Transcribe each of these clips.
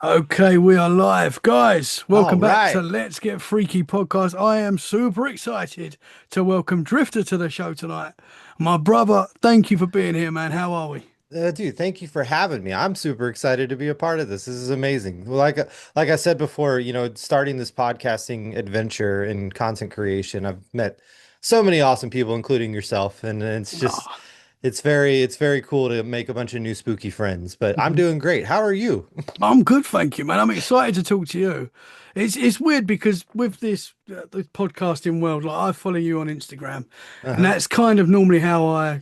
Okay, we are live. Guys, All welcome back to right. Let's Get Freaky podcast. I am super excited to welcome Drifter to the show tonight. My brother, thank you for being here, man. How are we? Dude, thank you for having me. I'm super excited to be a part of this. This is amazing. Like I said before, starting this podcasting adventure and content creation, I've met so many awesome people, including yourself, and Oh, it's very cool to make a bunch of new spooky friends. But I'm doing great. How are you? I'm good, thank you, man. I'm excited to talk to you. It's weird because with this podcasting world, like I follow you on Instagram, and Uh-huh. that's kind of normally how I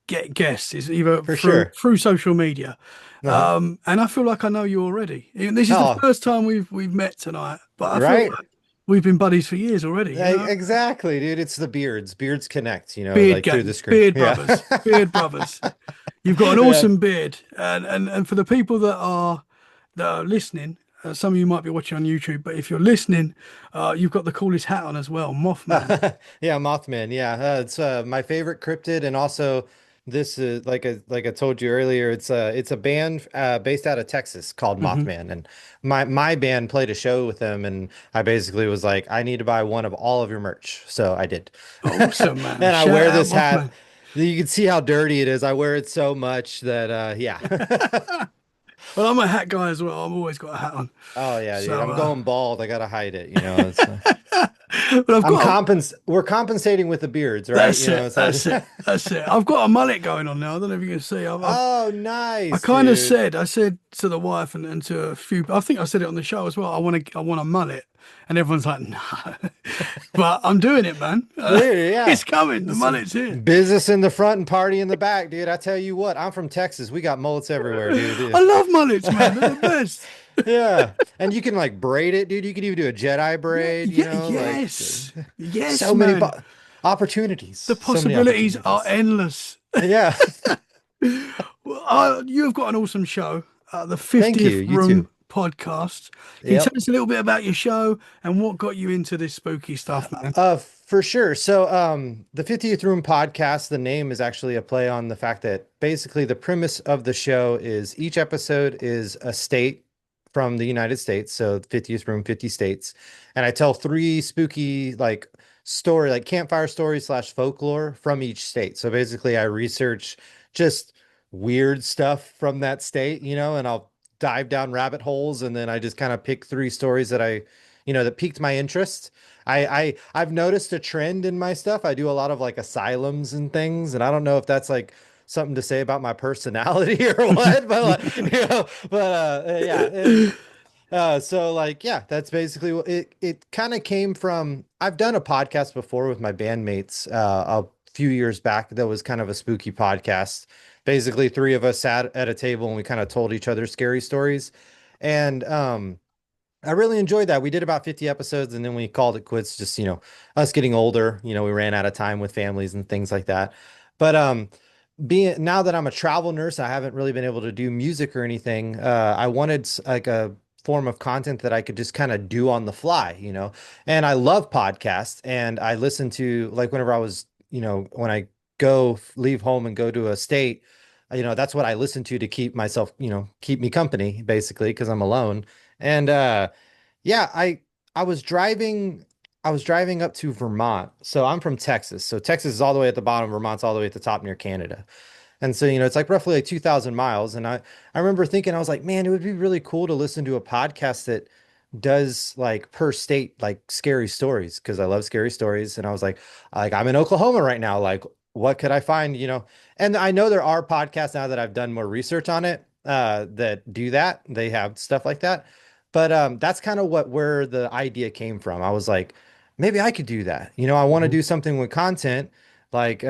get guests is either For through sure. through social media. Uh-huh. And I feel like I know you already. This is the Oh, first time we've met tonight, but I feel right. like we've been buddies for years already, you know? Exactly, dude. It's the beards. Beards connect, Beard like through the gang, screen. beard Yeah. brothers, beard brothers. You've got an Yeah. awesome beard. And for the people that are listening, some of you might be watching on YouTube, but if you're listening, you've got the coolest hat on as well, Mothman. Yeah, Mothman. Yeah, it's my favorite cryptid, and also this is like I told you earlier. It's a band based out of Texas called Hmm. Mothman, and my band played a show with them, and I basically was like, I need to buy one of all of your merch, so I did, Awesome, man. and I Shout wear out this hat. Mothman. You can see how dirty it is. I wear it so much that yeah. Well, I'm a hat guy as well. I've always got a hat on. Oh yeah, dude. So, I'm going bald. I gotta hide it. It's but I've I'm got a, compens we're compensating with the beards, right? that's it. It's like That's it. That's it. I've got a mullet going on now. I don't know if you can see. oh, I nice, kind of dude. I said to the wife and to a few, I think I said it on the show as well. I want a mullet, and everyone's like, no, but I'm doing it, man. Dude, yeah. It's coming. The It's mullet's here. business in the front and party in the back, dude. I tell you what, I'm from Texas. We got mullets everywhere, I dude. love mullets, man. They're the best. Yeah. And you can like braid it, dude. You can even do a Jedi Yeah, braid, yeah, like yes, yes, so many man. opportunities. The So many possibilities are opportunities. endless. Yeah. Well, you've got an awesome show, the Thank you. 50th You Room too. podcast. Can you tell Yep. us a little bit about your show and what got you into this spooky stuff, man? For sure. So, the 50th Room podcast, the name is actually a play on the fact that basically the premise of the show is each episode is a state from the United States. So, 50th Room, 50 states. And I tell three spooky, like campfire stories slash folklore from each state. So, basically, I research just weird stuff from that state, and I'll dive down rabbit holes. And then I just kind of pick three stories that piqued my interest. I've noticed a trend in my stuff. I do a lot of like asylums and things, and I don't know if that's like something to say about my personality or what, but yeah. So like yeah, that's basically what it kind of came from. I've done a podcast before with my bandmates a few years back that was kind of a spooky podcast. Basically, three of us sat at a table and we kind of told each other scary stories. And I really enjoyed that. We did about 50 episodes and then we called it quits. Just, us getting older, we ran out of time with families and things like that. But being now that I'm a travel nurse, I haven't really been able to do music or anything. I wanted like a form of content that I could just kind of do on the fly. And I love podcasts and I listen to like whenever I was, when I go leave home and go to a state, that's what I listen to keep myself, keep me company basically because I'm alone. And yeah, I was driving I was driving up to Vermont. So I'm from Texas. So Texas is all the way at the bottom, Vermont's all the way at the top near Canada. And so, it's like roughly like 2,000 miles. And I remember thinking, I was like, man, it would be really cool to listen to a podcast that does like per state, like scary stories, because I love scary stories. And I was like, I'm in Oklahoma right now. Like, what could I find, And I know there are podcasts now that I've done more research on it, that do that. They have stuff like that. But that's kind of where the idea came from. I was like, maybe I could do that. I want to Mhm. do something with content like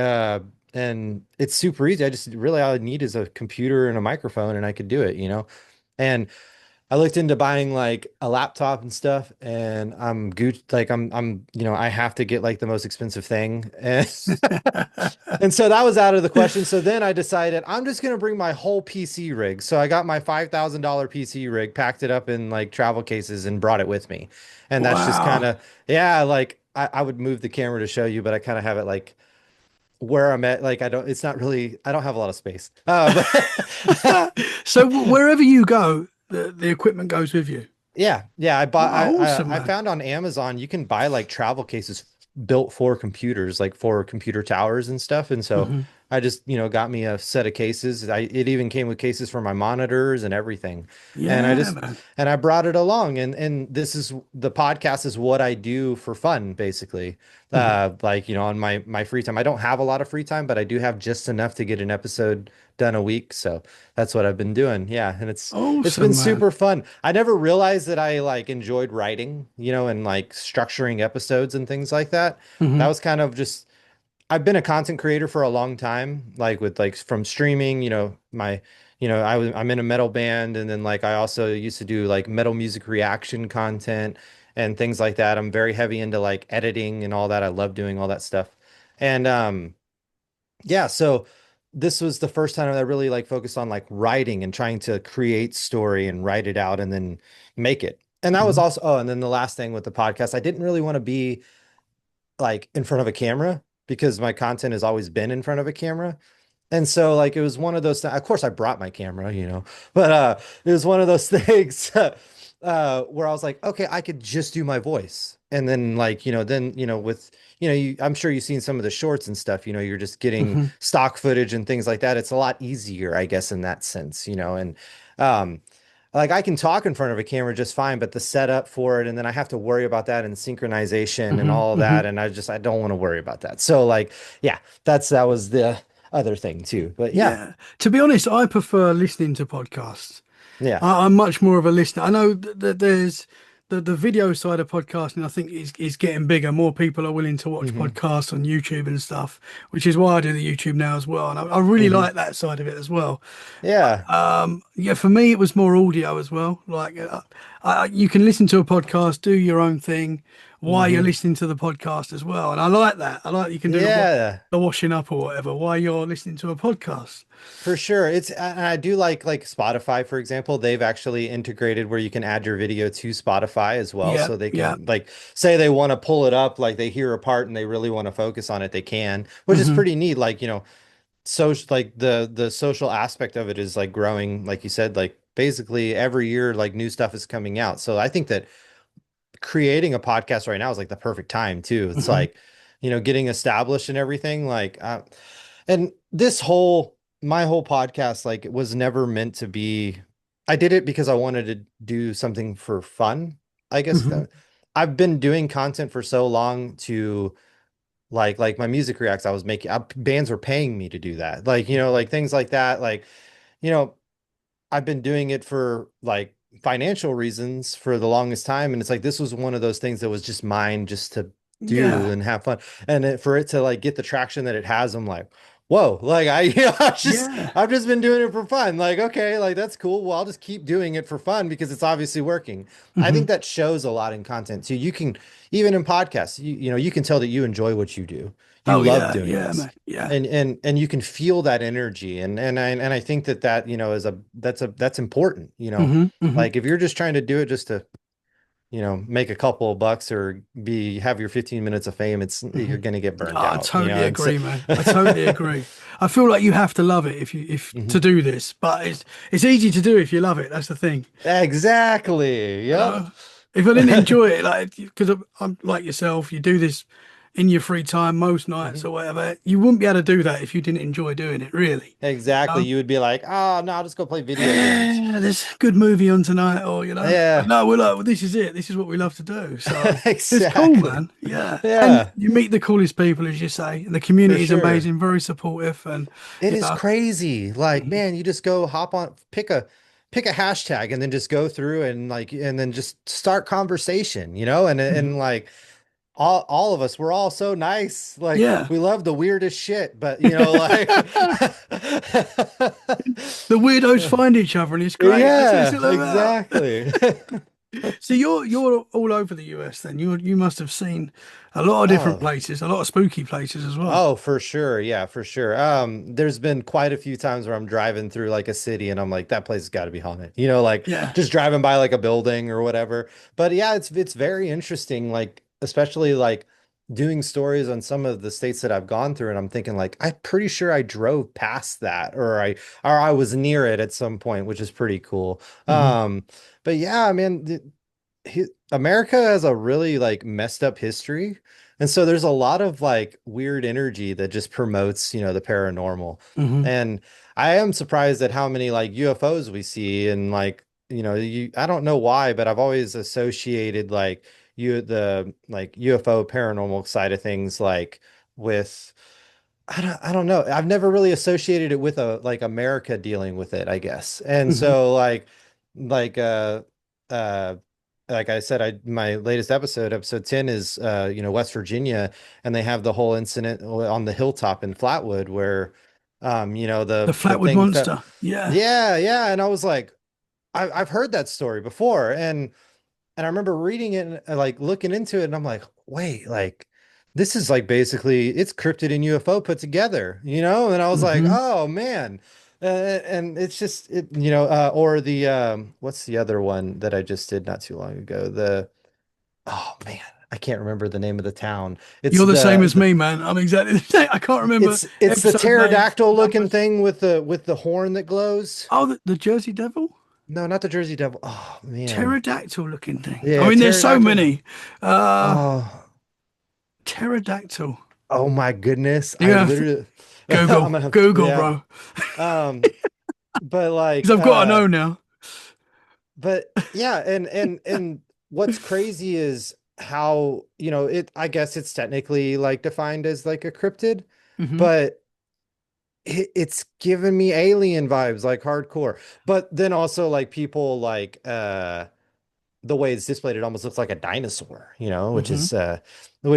and it's super easy. I just really all I need is a computer and a microphone and I could do it. And I looked into buying like a laptop and stuff and I'm good like I have to get like the most expensive thing. And and so that was out of the question. So then I decided I'm just gonna bring my whole PC rig. So I got my $5,000 PC rig, packed it up in like travel cases and brought it with me. And that's just kind Wow. of yeah, like I would move the camera to show you, but I kind of have it like where I'm at, like I don't have a lot of space. But So wherever you go, The equipment goes with you. Yeah, yeah. I bought. Oh, awesome, I man. found on Amazon you can buy like travel cases built for computers, like for computer towers and stuff. And so Hmm. I just got me a set of cases. It even came with cases for my monitors and everything. And Yeah, man. I brought it along. And this is the podcast is what I do for fun, basically. Hmm. Like on my free time. I don't have a lot of free time, but I do have just enough to get an episode done a week. So that's what I've been doing. Yeah, and it's been Awesome, man. super fun. I never realized that I like enjoyed writing, and like structuring episodes and things like that. That Hmm. was kind of just I've been a content creator for a long time, like with like from streaming, I'm in a metal band and then like I also used to do like metal music reaction content and things like that. I'm very heavy into like editing and all that. I love doing all that stuff. And yeah, so this was the first time that I really like focused on like writing and trying to create story and write it out and then make it. And that was Hmm. also, oh, and then the last thing with the podcast, I didn't really want to be like in front of a camera because my content has always been in front of a camera. And so like it was one of those of course I brought my camera, but it was one of those things where I was like, okay, I could just do my voice. And then like, with I'm sure you've seen some of the shorts and stuff, you're just getting Hmm. stock footage and things like that. It's a lot easier, I guess, in that sense, and um like I can talk in front of a camera just fine, but the setup for it, and then I have to worry about that and synchronization and Hmm. all of Hmm. that. And I don't want to worry about that. So like, yeah, that was the other thing too. But yeah, Yeah. To be honest, I prefer listening to podcasts. yeah. I'm much more of a listener. I know that there's the video side of podcasting, I think is getting bigger. More people are willing to watch Hmm. podcasts on YouTube and stuff, which is why I do the YouTube now as well. And I really Hmm. like that side of it as well. Yeah. Yeah, for me, it was more audio as well. Like, you can listen to a podcast, do your own thing while you're Hmm. listening to the podcast as well. And I like that. I like you can do Yeah. the washing up or whatever while you're listening to a podcast. For sure. And I do like Spotify, for example, they've actually integrated where you can add your video to Spotify as well. Yeah, So they yeah. can like say they want to pull it up, like they hear a part and they really want to focus on it, they can, which is Hmm. pretty neat. Like, social like the social aspect of it is like growing, like you said, like basically every year like new stuff is coming out. So I think that creating a podcast right now is like the perfect time too. It's Hmm. like, getting established and everything. Like and this whole my whole podcast like it was never meant to be. I did it because I wanted to do something for fun, I guess. Hmm. I've been doing content for so long to like my music reacts I was making bands were paying me to do that, like like things like that, like you know I've been doing it for like financial reasons for the longest time, and it's like this was one of those things that was just mine just to do Yeah. and have fun, and for it to like get the traction that it has, I'm like, whoa, like Yeah. I've just been doing it for fun. Like, okay, like that's cool. Well, I'll just keep doing it for fun because it's obviously working. I Hmm. think that shows a lot in content too. You can even in podcasts, you can tell that you enjoy what you do. You Oh love yeah, doing yeah, this. man. Yeah. And you can feel that energy, and I think that is that's important, Hmm. Hmm. like if you're just trying to do it just to make a couple of bucks or be have your 15 minutes of fame, Hmm. you're gonna get Oh, burnt I out, totally and so agree, man. I totally agree. I feel like you have to love it if to Mhm. do this, but it's easy to do if you love it. That's the thing. Exactly, You yep. know, if I didn't enjoy it, like because I'm like yourself, you do this in your free time most nights Mhm. or whatever. You wouldn't be able to do that if you didn't enjoy doing it, really. You Exactly, know? you would be like, oh no, I'll just go play video games. Yeah, there's a good movie on tonight, or Yeah. no, we're like, well, this is it. This is what we love to do. So it's cool, Exactly. man. Yeah, and Yeah, you meet the coolest people, as you say, and the for community is sure. amazing, very supportive, and It you is know, crazy. Like, mhm, man, you just go hop on, pick a hashtag and then just go through and like and then just start conversation, and mhm. like all of us, we're all so nice. Like Yeah. we love the weirdest shit, but like The weirdos find each other, and it's great. That's what it's yeah, all about. exactly. So you're all over the US, then you must have seen a lot of different Oh. places, a lot of spooky places as well. Oh, for sure. Yeah, for sure. There's been quite a few times where I'm driving through like a city and I'm like, that place has got to be haunted. Like Yeah. just driving by like a building or whatever. But yeah, it's very interesting, like especially like doing stories on some of the states that I've gone through, and I'm thinking like, I'm pretty sure I drove past that, or I was near it at some point, which is pretty cool. Hmm. But yeah, man, America has a really like messed up history. And so there's a lot of like weird energy that just promotes, the paranormal. Hmm. And I am surprised at how many like UFOs we see and like, I don't know why, but I've always associated like the like UFO paranormal side of things like with I don't know. I've never really associated it with a like America dealing with it, I guess. And Hmm. so like uh like I said, my latest episode 10 is West Virginia, and they have the whole incident on the hilltop in Flatwood where The the Flatwood thing felt. Monster. Yeah. Yeah, yeah. And I was like, I've heard that story before. And I remember reading it and like looking into it, and I'm like, wait, like this is like basically it's cryptid and UFO put together, And I was like, Hmm. oh man. And it's just or the what's the other one that I just did not too long ago? Oh man, I can't remember the name of the town. It's You're the same as the me, man. I'm exactly the same. I can't remember it's the episode names, pterodactyl looking numbers. thing with the horn that glows. Oh, the Jersey Devil? No, not the Jersey Devil. Oh man. Pterodactyl looking thing. I Yeah, mean, there's so pterodactyl. many. Uh, Oh. Pterodactyl. Oh my goodness. I Yeah, literally I'm Google, gonna have Google, yeah. bro. Um but Because I've got to know now. yeah, and what's crazy is how, I guess it's technically like defined as like a cryptid, Hmm. but it's giving me alien vibes like hardcore. But then also like people like the way it's displayed, it almost looks like a dinosaur, Hmm. which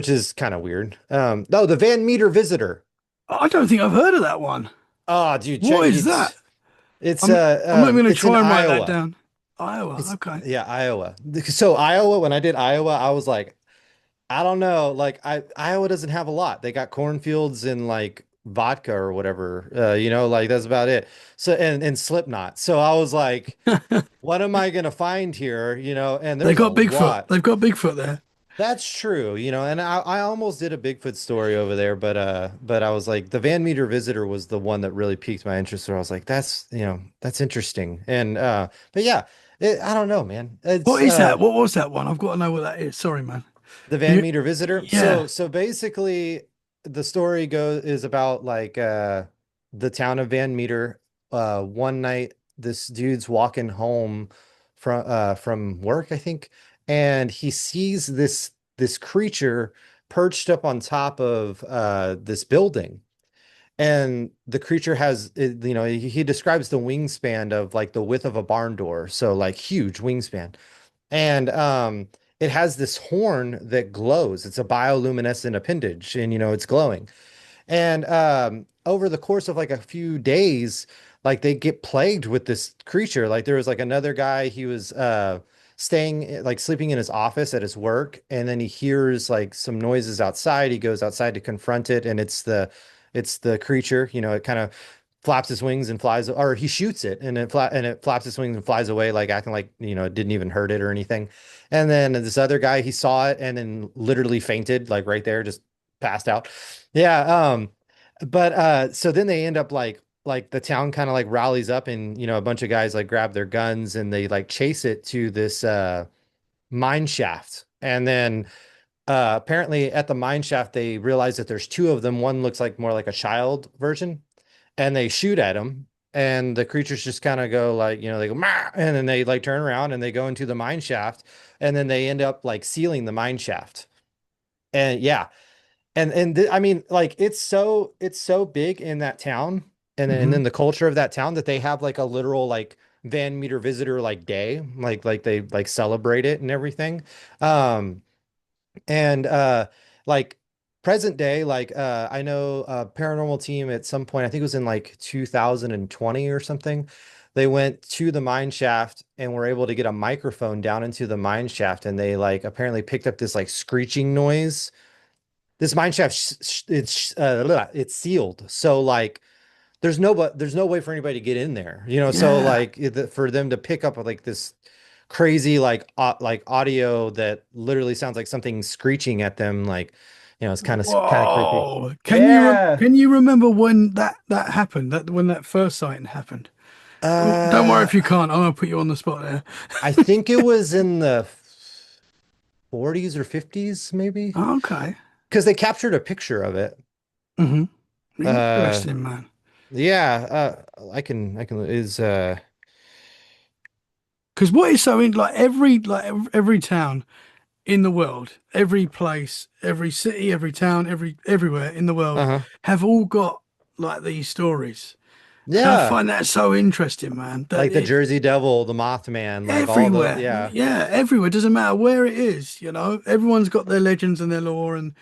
is kind of weird. No, the Van Meter visitor. I don't think I've heard of that one. Oh, dude, check What is that? I'm not even going to it's in try and write that Iowa. down. Iowa. It's Okay. yeah, Iowa. So Iowa, when I did Iowa, I was like, I don't know, like Iowa doesn't have a lot. They got cornfields and like vodka or whatever. Like that's about it. So and Slipknot. So I was like, what am I gonna find here? And They there's a got Bigfoot. lot. They've got Bigfoot there. That's true, and I almost did a Bigfoot story over there, but I was like the Van Meter visitor was the one that really piqued my interest. Where I was like, that's interesting. And but yeah, I don't know, man. It's What is that? What was that one? I've got to know what that is. Sorry, man. the Can Van you? Meter visitor. Yeah. So basically the story is about like the town of Van Meter. One night this dude's walking home from work, I think, and he sees this creature perched up on top of this building. And the creature has, he describes the wingspan of like the width of a barn door. So like huge wingspan. And it has this horn that glows. It's a bioluminescent appendage, and it's glowing. And over the course of like a few days, like they get plagued with this creature. Like there was like another guy, he was staying like sleeping in his office at his work, and then he hears like some noises outside. He goes outside to confront it, and it's the creature, it kind of flaps his wings and flies, or he shoots it and it flaps its wings and flies away, like acting like, it didn't even hurt it or anything. And then this other guy, he saw it and then literally fainted, like right there, just passed out. Yeah. But so then they end up like the town kind of like rallies up, and a bunch of guys like grab their guns and they like chase it to this mine shaft. And then apparently at the mine shaft they realize that there's two of them. One looks like more like a child version, and they shoot at him, and the creatures just kind of go like, they go "Mah!" And then they like turn around and they go into the mine shaft, and then they end up like sealing the mine shaft. And yeah, I mean, like it's so big in that town, and then Hmm. the culture of that town, that they have like a literal like Van Meter visitor like day, like they like celebrate it and everything. And like present day, like I know a paranormal team at some point, I think it was in like 2020 or something. They went to the mine shaft and were able to get a microphone down into the mine shaft, and they like apparently picked up this like screeching noise. This mine shaft it's sealed. So like there's no way for anybody to get in there, so Yeah. like for them to pick up like this crazy like audio that literally sounds like something screeching at them, like It's kind of creepy. Whoa! Yeah. Can you remember when that happened? That when that first sighting happened? Don't worry Uh, if you can't. I'm gonna put you on the spot there. I think it was in the 40s or 50s, maybe, Okay. because they captured a picture of it. Hmm. Uh, Interesting, man. yeah, I can is Because what is so in every town in the world, every place, every city, every town, everywhere in the world uh-huh. have all got like these stories. And I Yeah, find that so interesting, man, that like the it Jersey Devil, the Mothman, like all the everywhere, yeah. yeah, everywhere, doesn't matter where it is, everyone's got their legends and their lore and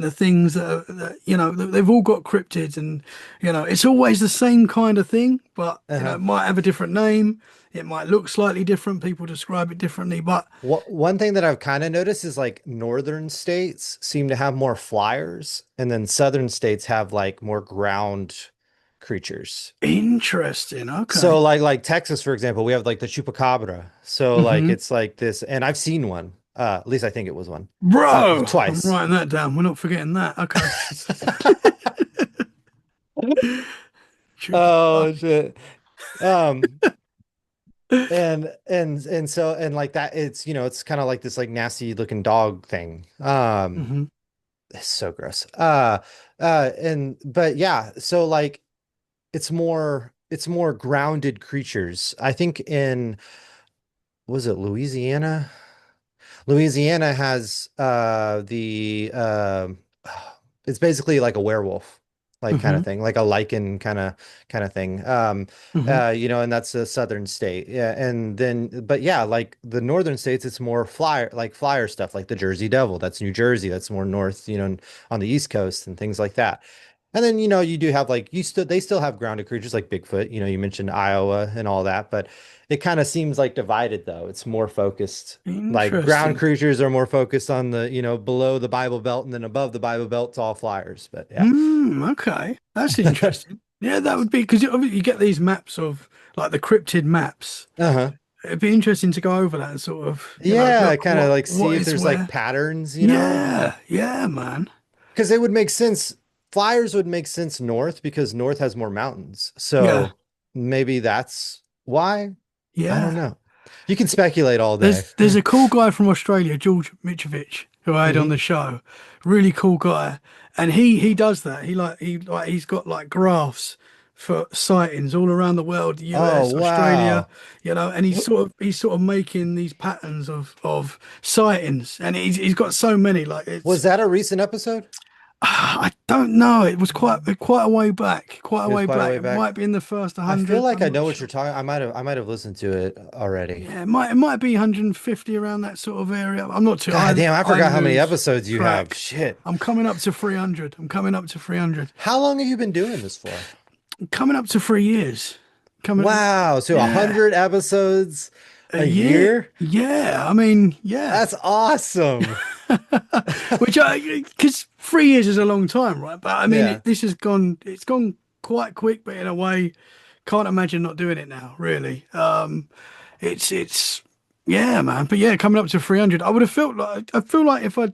the things that they've all got cryptids and it's always the same kind of thing, but Uh-huh. it might have a different name, it might look slightly different, people describe it differently, but One thing that I've kind of noticed is like northern states seem to have more flyers, and then southern states have like more ground creatures. interesting. So Okay. like Texas, for example, we have like the Chupacabra. So like Hmm. it's like this, and I've seen one. At least I think it was one. Bro, I'm Twice. writing that down. We're not forgetting that. Okay. Chupacabra. Oh shit. Um and so and like that it's it's kind of like this like nasty looking dog thing. Hmm. It's so gross. And but yeah, so like it's more grounded creatures. I think in was it Louisiana? Louisiana has the it's basically like a werewolf like kind Hmm. of thing, like a lichen kind of thing. Hmm. And that's a southern state. Yeah, and then but yeah, like the northern states, it's more flyer stuff like the Jersey Devil. That's New Jersey. That's more north, on the East Coast and things like that. And then you do have like they still have grounded creatures like Bigfoot. You mentioned Iowa and all that, but it kind of seems like divided though. It's more focused. Like ground Interesting. creatures are more focused on the, below the Bible Belt, and then above the Bible Belt, it's all flyers. But yeah. Okay. That's interesting. Yeah, that would be because you get these maps of like the cryptid maps. Uh-huh. It'd be interesting to go over that and sort of, Yeah, look kind of like see what if is there's like where. patterns. Yeah, yeah, man. Because it would make sense. Flyers would make sense north because north has more mountains. Yeah, So maybe that's why. I don't yeah. know. You can speculate all day. There's a cool guy from Australia, George Mitrovic, who I had on Hmm. the show. Really cool guy, and he does that. He's got like graphs for sightings all around the world, the Oh, US, Australia, wow. and he's sort of making these patterns of sightings, and he's got so many. Like Was it's that a recent episode? I don't know. It was quite a way back, quite a It was way quite a back. way It back. might be in the first I feel 100. like I'm I not know what you're sure. talking. I might have listened to it already. Yeah, it might be 150 around that sort of area. I'm not too. God damn, I I forgot how many lose episodes you have. track. Shit. I'm coming up to 300. I'm coming up to 300. How long have you been doing this for? Coming up to 3 years. Coming, Wow. So yeah, 100 episodes a a year. year? Yeah, I mean, yeah. That's awesome. Because 3 years is a long time, right? But I mean, Yeah. this has gone. It's gone quite quick, but in a way, can't imagine not doing it now. Really. It's yeah, man. But yeah, coming up to 300, I feel like if I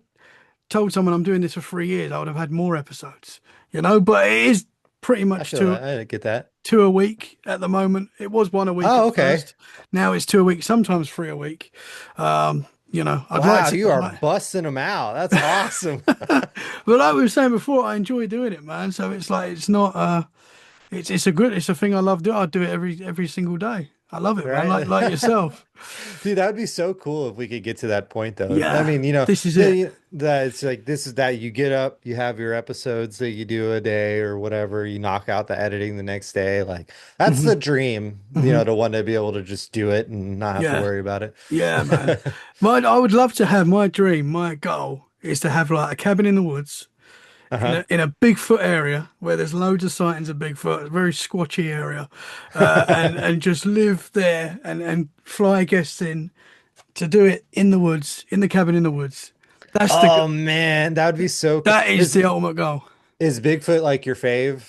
told someone I'm doing this for 3 years, I would have had more episodes, But it is pretty I much feel that. I get that. two a week at the moment. It was one a week Oh, at okay. first. Now it's two a week, sometimes three a week. I'd like Wow, to, you are busting them out. That's awesome. but like we were saying before, I enjoy doing it, man. So it's like it's not it's a thing I love doing. I do it every single day. I love it, man. Right? Like yourself. Dude, that would be so cool if we could get to that point though. I Yeah, mean, this is it. that it's like this is that you get up, you have your episodes that you do a day or whatever, you knock out the editing the next day. Like that's Hmm. the dream, Hmm. to one day be able to just do it and not have to Yeah, worry about it. yeah, man. I would love to have my dream, my goal is to have like a cabin in the woods Uh-huh. in a Bigfoot area where there's loads of sightings of Bigfoot, a very squatchy area, and just live there and fly guests in to do it in the woods, in the cabin in the woods. That's Oh man, that would be so cool. that is Is the ultimate goal. is Bigfoot like your fave?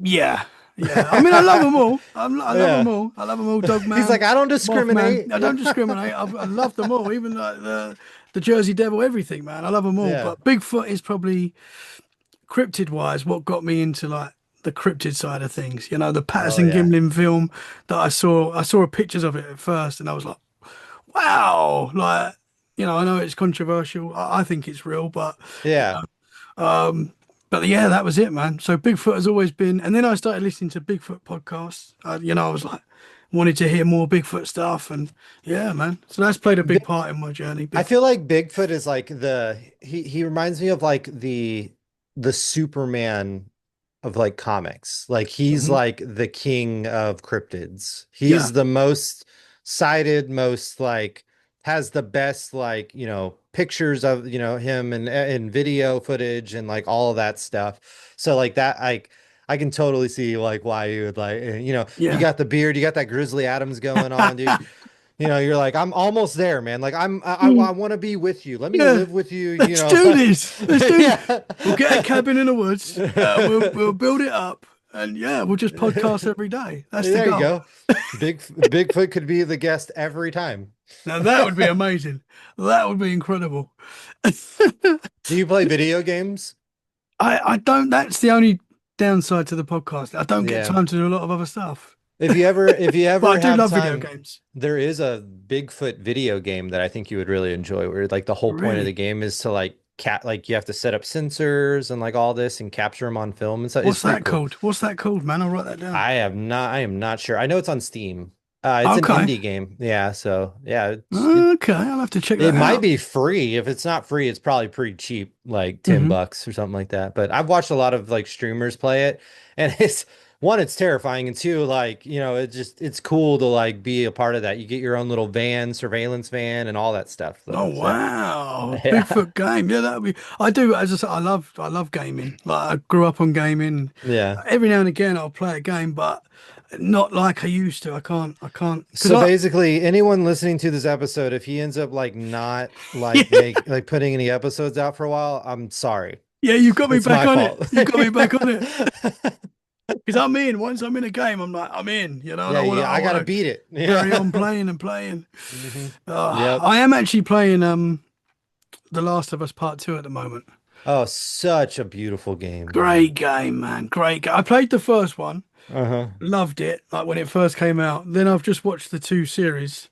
Yeah, Yeah, I mean, I love them all. I love them Yeah. all. I love them all. He's Dogman, like, I don't Mothman. discriminate. I Yeah. don't discriminate. I love them all, even like the Jersey Devil, everything, man. I love them all. Yeah. But Bigfoot is probably cryptid wise what got me into like the cryptid side of things. You know, the Oh Patterson yeah. Gimlin film that I saw. I saw pictures of it at first, and I was like, wow, like. You know, I know it's controversial. I think it's real, but you Yeah. know, but yeah, that was it, man. So Bigfoot has always been, and then I started listening to Bigfoot podcasts. You know, I was like, wanted to hear more Bigfoot stuff, and yeah, man. So that's played a big part in my journey. I Bigfoot. feel like Bigfoot is like he reminds me of like the Superman of like comics. Like he's Mhm. like the king of cryptids. Yeah, He's the most cited, most like has the best like, pictures of, him and video footage and like all of that stuff. So like that I can totally see like why you would like, you yeah, got the beard, you got that Grizzly Adams going on, dude. You're like, I'm almost there, man. Like I Mm, want to be with you. Let me yeah. live with you, Let's do this. Let's do this. Yeah. We'll get a cabin in the woods. We'll build it up, and yeah, we'll just podcast every day. That's the There you goal. go. Bigfoot could be the guest every time. Now that would be amazing. That would be incredible. Do you play video games? I don't. That's the only downside to the podcast. I don't get Yeah. time to do a lot of other stuff. If you But I ever do have love video time, games. there is a Bigfoot video game that I think you would really enjoy, where like the whole point of the Really? game is to like like you have to set up sensors and like all this and capture them on film and stuff. It's What's pretty that cool. called? What's that called, man? I'll write that down. I am not sure. I know it's on Steam. It's an Okay. indie game. Yeah, so yeah, Okay, I'll have to check it that might out. be free. If it's not free, it's probably pretty cheap, like 10 Hmm. bucks or something like that. But I've watched a lot of like streamers play it, and it's one, it's terrifying, and two, like, it's cool to like be a part of that. You get your own little van, surveillance van, and all that stuff Oh though. So wow, yeah. Bigfoot game. Yeah, that'd be. I do. As I said, I love gaming. Like I grew up on gaming. Yeah. Every now and again, I'll play a game, but not like I used to. I can't. Because So I. basically, anyone listening to this episode, if he ends up like not like Yeah, putting any episodes out for a while, I'm sorry. yeah, you've got me It's back my on it. fault. You've got me back on it. Because I'm in. Once I'm in a game, I'm like, I'm in. You know, and Yeah, yeah, I I gotta want to beat it. carry Yeah. on playing and playing. hmm Yep. I am actually playing The Last of Us Part Two at the moment. Oh, such a beautiful game, Great man. game, man. Great game. I played the first one, Uh-huh. loved it, like when it first came out. Then I've just watched the two series,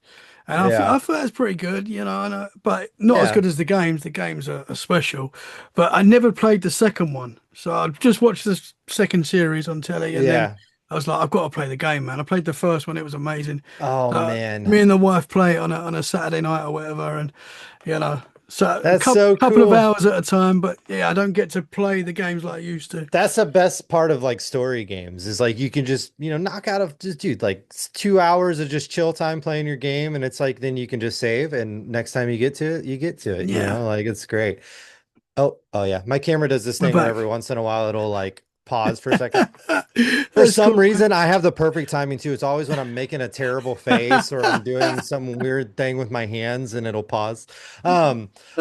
and Yeah. I thought that's pretty good, you know, but not as Yeah. good as the games. The games are special, but I never played the second one, so I just watched the second series on telly, and then Yeah. I was like, I've got to play the game, man. I played the first one; it was amazing. Oh Me man. and the wife play it on a Saturday night or whatever, and you know, so a That's so couple of cool. hours at a time. But yeah, I don't get to play the games like I used to. That's the best part of like story games is like you can just, knock out of just dude, like 2 hours of just chill time playing your game and it's like then you can just save and next time you get to it, you get to it, Yeah, like it's great. Oh yeah. My camera does this we're thing where every back. once in a while it'll like pause for a second. For That's some cool, man. reason, I have the perfect timing too. It's always when I'm making a terrible face or I'm doing some weird thing with my hands and it'll pause.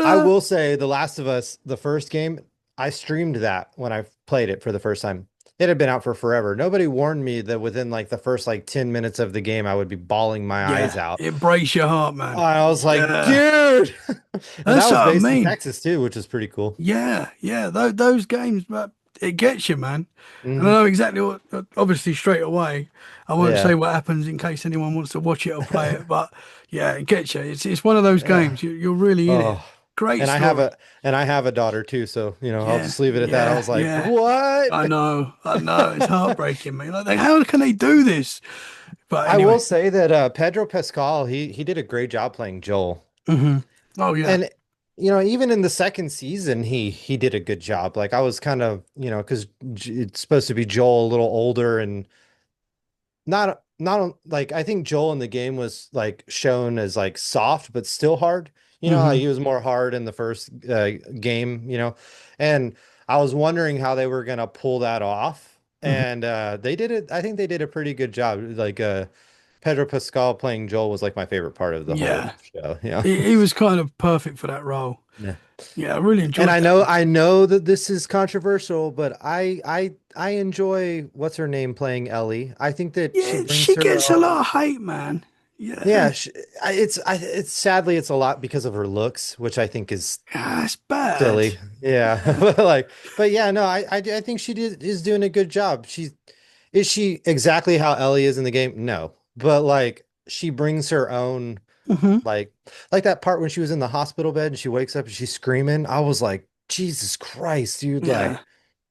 I Uh, will say The Last of Us, the first game, I streamed that when I played it for the first time. It had been out for forever. Nobody warned me that within like the first like 10 minutes of the game, I would be bawling my eyes yeah, out. it breaks your heart, man. I was like, Yeah, dude. And that that's was what I based in mean. Texas too, which is pretty cool. Yeah, yeah, those games, but it gets you, man. And I hmm know exactly what. Obviously, straight away, I won't say Yeah. what happens in case anyone wants to watch it or play it. But yeah, it gets you. It's one of those Yeah. games you're really in it. Oh, Great and I have story. a daughter too, so I'll Yeah, just leave it at that. I yeah, was like, yeah. what? I know. It's heartbreaking, man. Like, how can they do this? But I will anyway. say that Pedro Pascal, he did a great job playing Joel. Hmm. Oh yeah. And even in the second season, he did a good job. Like I was kind of, because it's supposed to be Joel a little older and not like I think Joel in the game was like shown as like soft but still hard. Like Hmm. he was more hard in the first game, and I was wondering how they were gonna pull that off. Hmm. And they did it. I think they did a pretty good job. Like Pedro Pascal playing Joel was like my favorite part of the whole Yeah. show. He was kind of perfect for that role. Yeah. Yeah, I really And enjoyed I that. know I know that this is controversial, but I enjoy what's her name playing Ellie. I think that she Yeah, brings she her gets a own. lot of hate, man. Yeah, Yeah, it's sadly it's a lot because of her looks, which I think is yeah, it's bad. silly. Yeah. Yeah. But yeah, no, I think is doing a good job. Is she exactly how Ellie is in the game? No. But like she brings her own Hmm. like like that part when she was in the hospital bed and she wakes up and she's screaming. I was like, Jesus Christ, dude, Yeah. like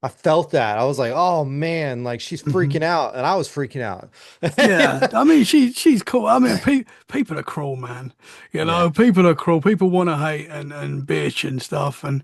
I felt that. I was like, oh man, like she's Hmm. freaking out and I was freaking out. Yeah, I mean she's cool. I mean people are cruel, man. You Yeah. know, people are cruel. People want to hate and bitch and stuff, and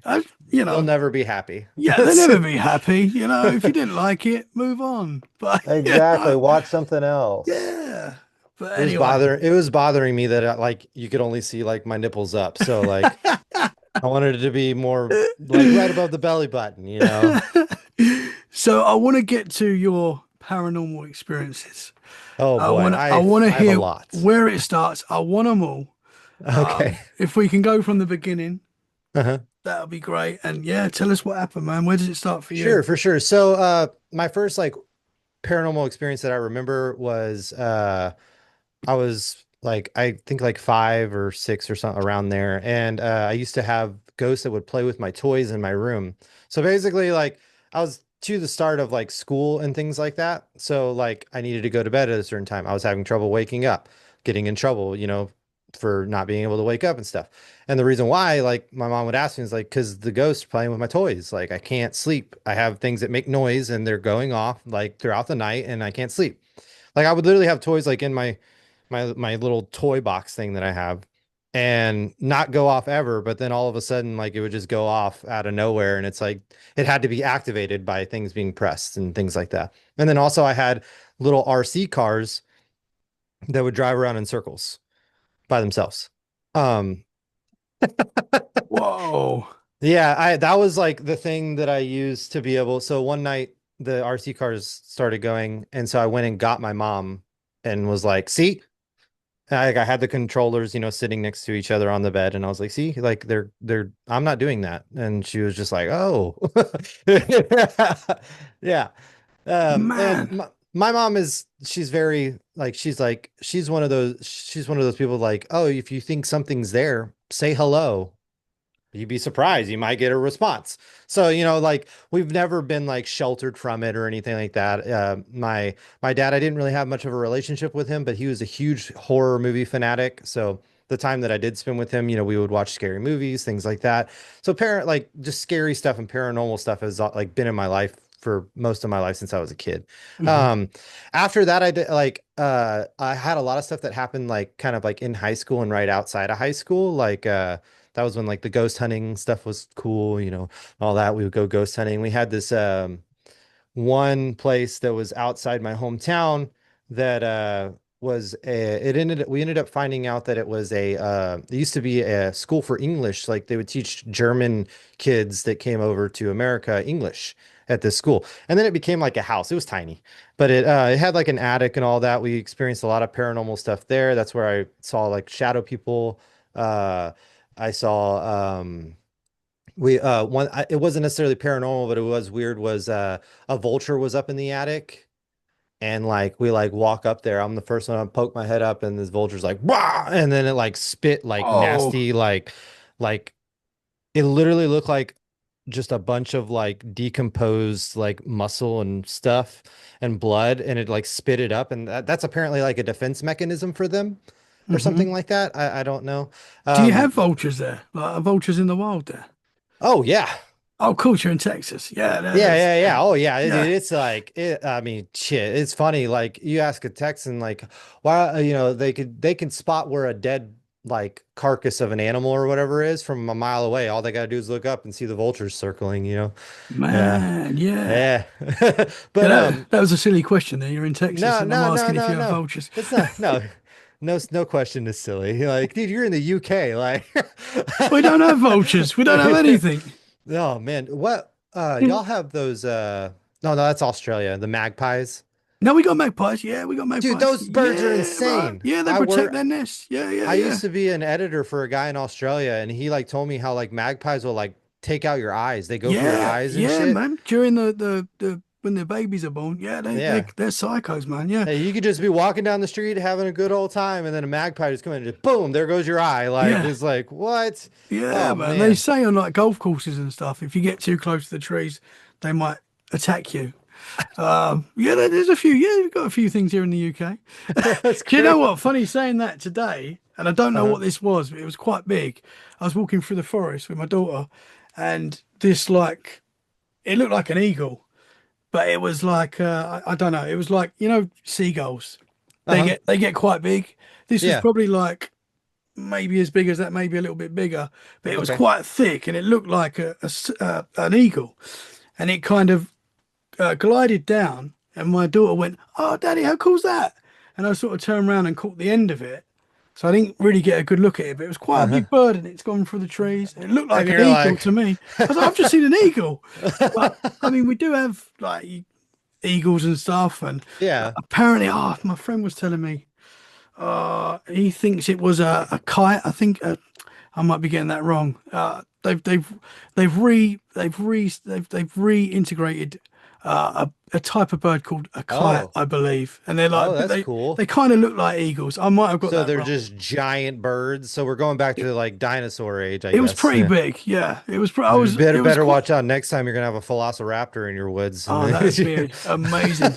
you They'll know, never be happy. yeah, they'll never be happy. You know, if you didn't like it, move on. But you Exactly. know, Watch something else. yeah. But anyway, It was bothering me that like you could only see like my nipples up. So like I wanted it to be more like right above the belly button, you know. so I want to get to your paranormal experiences. Oh boy, I want to I have a hear lot. where it starts. I want them all. Okay. If we can go from the beginning, Uh-huh. that'll be great. And yeah, tell us what happened, man. Where does it start for you? Sure, for sure. So my first like paranormal experience that I remember was I was like I think like 5 or 6 or something around there, and I used to have ghosts that would play with my toys in my room. So basically, like I was to the start of like school and things like that. So like I needed to go to bed at a certain time. I was having trouble waking up, getting in trouble, for not being able to wake up and stuff. And the reason why, like my mom would ask me, is like because the ghosts are playing with my toys. Like I can't sleep. I have things that make noise and they're going off like throughout the night, and I can't sleep. Like I would literally have toys like in my little toy box thing that I have and not go off ever, but then all of a sudden like it would just go off out of nowhere and it's like it had to be activated by things being pressed and things like that. And then also I had little RC cars that would drive around in circles by themselves. Um Whoa. yeah, I that was like the thing that I used to be able. So one night the RC cars started going and so I went and got my mom and was like, "See, I had the controllers, sitting next to each other on the bed, and I was like, "See, like I'm not doing that." And she was just like, "Oh, yeah." And Man. my mom she's very she's one of those people like, "Oh, if you think something's there, say hello." You'd be surprised. You might get a response. So, like we've never been like sheltered from it or anything like that. My dad, I didn't really have much of a relationship with him, but he was a huge horror movie fanatic. So the time that I did spend with him, we would watch scary movies, things like that. So like just scary stuff and paranormal stuff has like been in my life for most of my life since I was a kid. Hmm. Um, After that, I did like I had a lot of stuff that happened like kind of like in high school and right outside of high school. Like that was when like the ghost hunting stuff was cool, all that. We would go ghost hunting. We had this one place that was outside my hometown that was we ended up finding out that it was it used to be a school for English. Like they would teach German kids that came over to America English at this school. And then it became like a house. It was tiny, but it had like an attic and all that. We experienced a lot of paranormal stuff there. That's where I saw like shadow people. I saw it wasn't necessarily paranormal, but it was weird was a vulture was up in the attic and like we like walk up there. I'm the first one to poke my head up and this vulture's like bah! And then it like spit like Oh. nasty like it literally looked like just a bunch of like decomposed like muscle and stuff and blood and it like spit it up and that's apparently like a defense mechanism for them or Hmm. something like that. I don't know. Do you Um have vultures there? Like are vultures in the wild there? oh yeah. Oh, cool. You're in Texas. Yeah, Yeah, that's yeah, yeah, yeah. Oh, yeah. yeah. It's like I mean, shit. It's funny. Like you ask a Texan, like, why, they can spot where a dead like carcass of an animal or whatever is from a mile away. All they gotta do is look up and see the vultures circling. Yeah, Man, yeah. yeah. Yeah, But that was a silly question there. You're in Texas, no, and I'm no, no, asking if no, you have no. vultures. It's not. No question is silly. Like, dude, you're in the UK. Like, We don't have vultures. We don't have anything. oh man, what y'all have those no, that's Australia, the magpies. No, we got magpies. Yeah, we got Dude, magpies. those birds are Yeah, bro. insane. Yeah, they protect their nests. Yeah, yeah, I yeah. used to be an editor for a guy in Australia and he like told me how like magpies will like take out your eyes. They go for your Yeah, eyes and yeah, shit. man. During the when their babies are born, yeah, Yeah. they're psychos, man. Yeah, Hey, you could just be walking down the street having a good old time, and then a magpie just come in and just boom, there goes your eye. Like, yeah, it's like, what? yeah, Oh man. They man. say on like golf courses and stuff, if you get too close to the trees, they might attack you. Yeah, there's a few. Yeah, we've got a few things here in the UK. That's Do you know great. what? Funny saying that today, and I don't know Uh-huh. what this was, but it was quite big. I was walking through the forest with my daughter, and this like it looked like an eagle, but it was like I don't know. It was like seagulls. Uh-huh. They get quite big. This was Yeah. probably like maybe as big as that, maybe a little bit bigger, but it was Okay. quite thick, and it looked like an eagle, and it kind of glided down, and my daughter went, "Oh, Daddy, how cool's that?" And I sort of turned around and caught the end of it. So I didn't really get a good look at it, but it was quite a Uh-huh. big bird, and it's gone through the trees. It looked And like an you're eagle like, to me. I was like, I've just seen an eagle. But I mean, we do have like eagles and stuff, and yeah. apparently, my friend was telling me, he thinks it was a kite. I think I might be getting that wrong. They've reintegrated a type of bird called a kite, Oh. I believe, and they're Oh, like, but that's they cool. kind of look like eagles. I might have got So that they're wrong. just giant birds. So we're going back It, to like dinosaur age, I it was guess. pretty Yeah. big, yeah. It was. I You was. better It was better quite. watch out next time you're gonna have a velociraptor in your woods. And Oh, then that'd be amazing.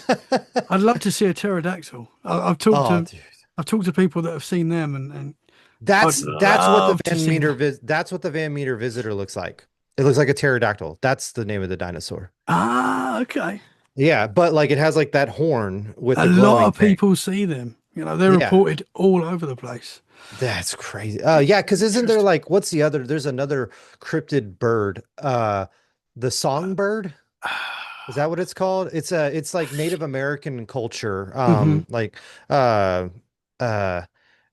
I'd love to see a pterodactyl. oh, dude. I've talked to people that have seen them, and I'd That's what the love to see that. That's what the Van Meter visitor looks like. It looks like a pterodactyl. That's the name of the dinosaur. Ah, okay. Yeah, but like it has like that horn with A the lot glowing of thing. people see them. They're Yeah, reported all over the place. that's crazy. Yeah, because isn't there Interesting. like what's the other? There's another cryptid bird. The songbird. Is that what it's called? It's like Native American culture. Hmm. Uh uh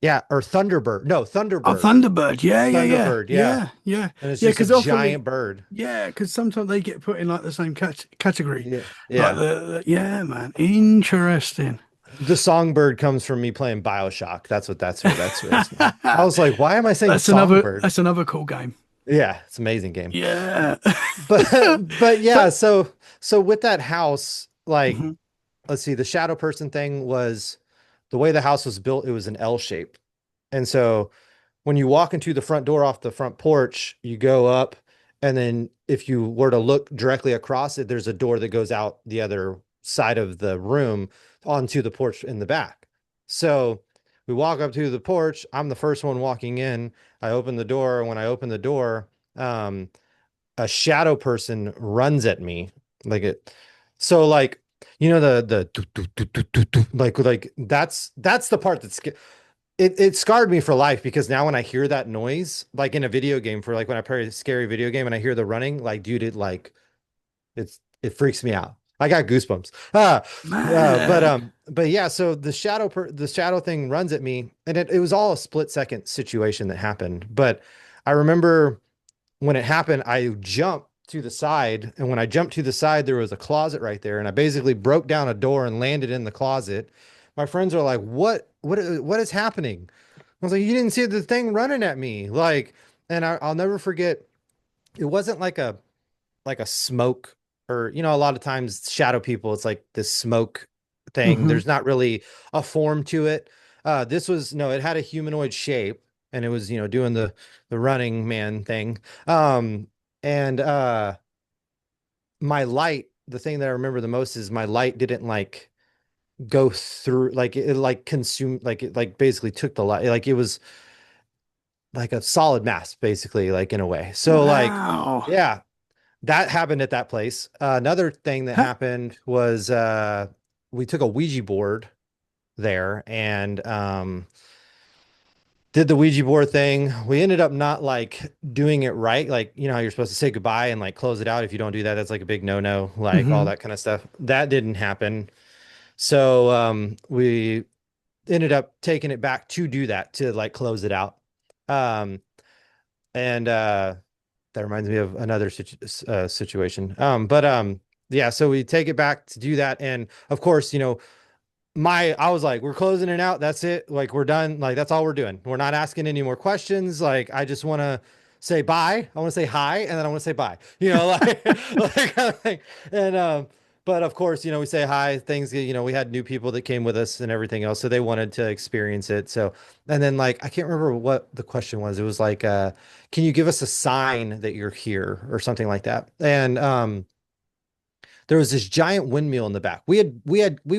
yeah, or Thunderbird. No, Oh, Thunderbird. Thunderbird. Yeah, yeah, yeah, Thunderbird, yeah. yeah, yeah, And it's yeah. just a Because often, giant bird. yeah, because sometimes they get put in like the same category. Yeah. Like Yeah. yeah, man. Interesting. The songbird comes from me playing BioShock. That's where it's from. I was like, why am I saying songbird? That's another cool game. Yeah, it's an amazing game. Yeah. But yeah, But so with that house, like mhm, let's see, the shadow person thing was the way the house was built, it was an L shape. And so when you walk into the front door off the front porch, you go up, and then if you were to look directly across it, there's a door that goes out the other side of the room onto the porch in the back. So we walk up to the porch. I'm the first one walking in. I open the door, and when I open the door, um, a shadow person runs at me like it. So like the like that's the part that's it scarred me for life because now when I hear that noise, like in a video game for like when I play a scary video game and I hear the running, like dude, it freaks me out. I got goosebumps. man. But yeah, so the shadow thing runs at me, and it was all a split second situation that happened. But I remember when it happened, I jumped to the side, and when I jumped to the side, there was a closet right there, and I basically broke down a door and landed in the closet. My friends are like, what is happening?" I was like, "You didn't see the thing running at me." Like, and I'll never forget, it wasn't like a smoke or a lot of times shadow people, it's like this smoke thing. Hmm. There's not really a form to it. This was no, it had a humanoid shape, and it was, doing the running man thing. Um, and my light, the thing that I remember the most is my light didn't like go through, like it like consumed, like it like basically took the light, like it was like a solid mass basically, like in a way. So like Wow. yeah, that happened at that place. Another thing that Ha- happened was we took a Ouija board there and did the Ouija board thing. We ended up not like doing it right. Like, how you're supposed to say goodbye and like close it out. If you don't do that, that's like a big no-no, like all hmm. that kind of stuff. That didn't happen. So we ended up taking it back to do that, to like close it out. Um, and that reminds me of another situation. But yeah, so we take it back to do that. And of course, I was like, we're closing it out. That's it. Like, we're done. Like, that's all we're doing. We're not asking any more questions. Like, I just want to say bye. I want to say hi, and then I want to say bye. You know, like, like kind of thing. And but of course, we say hi. Things, we had new people that came with us and everything else, so they wanted to experience it. So, and then like I can't remember what the question was. It was like, can you give us a sign that you're here or something like that? And there was this giant windmill in the back. We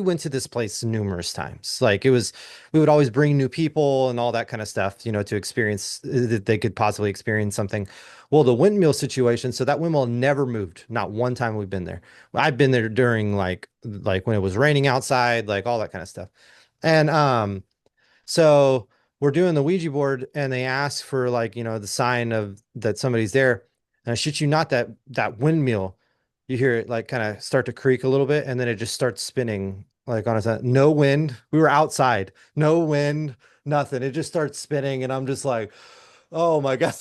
went to this place numerous times. Like it was, we would always bring new people and all that kind of stuff, to experience that they could possibly experience something. Well, the windmill situation, so that windmill never moved. Not one time we've been there. I've been there during like when it was raining outside, like all that kind of stuff. And so we're doing the Ouija board and they ask for like, the sign of that somebody's there. And I shit you not, that windmill, you hear it like kind of start to creak a little bit and then it just starts spinning like on its own. No wind. We were outside, no wind, nothing. It just starts spinning and I'm just like, oh my God.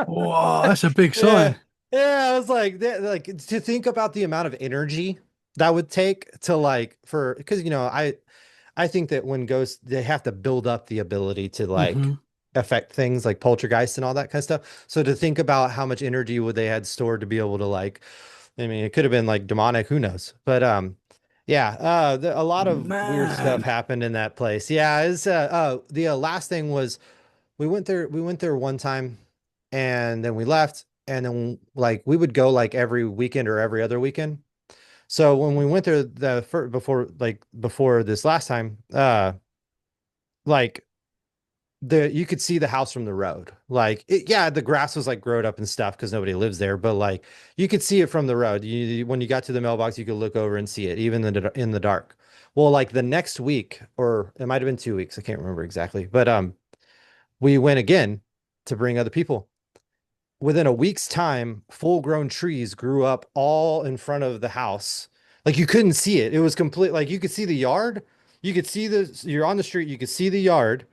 Wow, that's a big Yeah. sign. Yeah. I was like to think about the amount of energy that would take to like for because I think that when ghosts, they have to build up the ability to like Hmm. affect things like poltergeist and all that kind of stuff. So to think about how much energy would they had stored to be able to like, I mean, it could have been like demonic, who knows? But yeah, a lot of weird stuff Man. happened in that place. Yeah, is the last thing was we went there one time and then we left and then like we would go like every weekend or every other weekend. So when we went there before this last time, like the you could see the house from the road. Like yeah, the grass was like growed up and stuff because nobody lives there, but like you could see it from the road. When you got to the mailbox, you could look over and see it, even in the dark. Well, like the next week, or it might have been 2 weeks, I can't remember exactly, but we went again to bring other people. Within a week's time, full grown trees grew up all in front of the house. Like you couldn't see it. It was complete, like you could see the yard. You could see you're on the street, you could see the yard,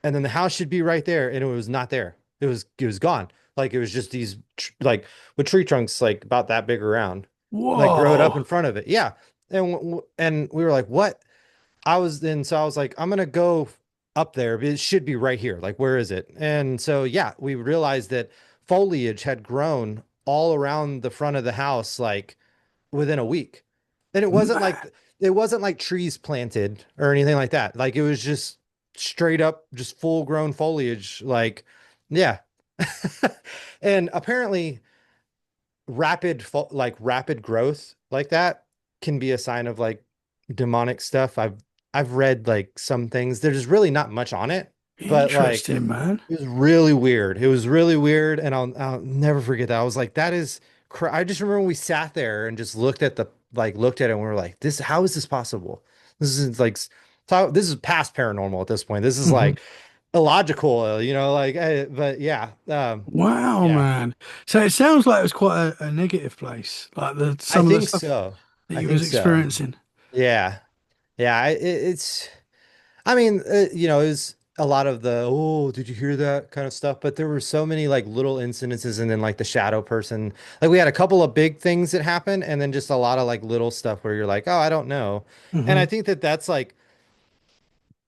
and then the house should be right there, and it was not there. It was gone. Like it was just these like with tree trunks like about that big around, like growed up Whoa. in front of it. Yeah. And we were like, what? So I was like, I'm gonna go up there. It should be right here. Like, where is it? And so yeah, we realized that foliage had grown all around the front of the house, like within a week. And Man. it wasn't like trees planted or anything like that. Like it was just straight up, just full grown foliage. Like, yeah. And apparently rapid growth like that can be a sign of like demonic stuff. I've read like some things. There's really not much on it, but like Interesting, man. it was really weird. It was really weird, and I'll never forget that. I was like, that is I just remember we sat there and just looked at it and we were like, this, how is this possible? This is like this is past paranormal at this point. This is Hmm. like illogical, like but yeah. Wow, Yeah. man. So it sounds like it was quite a negative place, like I some of the think stuff so. that I you think was so. experiencing. Yeah. Yeah, it's I mean, it's a lot of the, oh, did you hear that kind of stuff? But there were so many like little incidences and then like the shadow person. Like we had a couple of big things that happened and then just a lot of like little stuff where you're like, oh, I don't know. And I Hmm. think that that's like,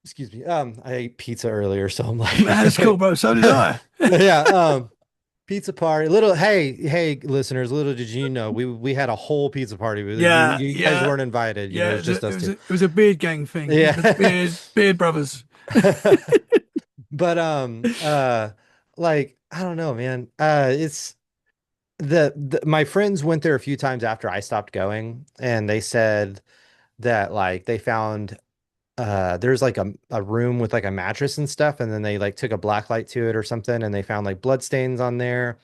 excuse me, I ate pizza earlier, so I'm That's cool, like, bro. So did I. yeah, pizza party. Hey, listeners, little did you know, we had a whole pizza party. Yeah, You guys yeah, weren't invited, it yeah. was just us two. It was a beard gang thing. Yeah. The beard brothers. But like I don't know, man. It's my friends went there a few times after I stopped going, and they said that like they found there's like a room with like a mattress and stuff, and then they like took a black light to it or something, and they found like blood stains on there.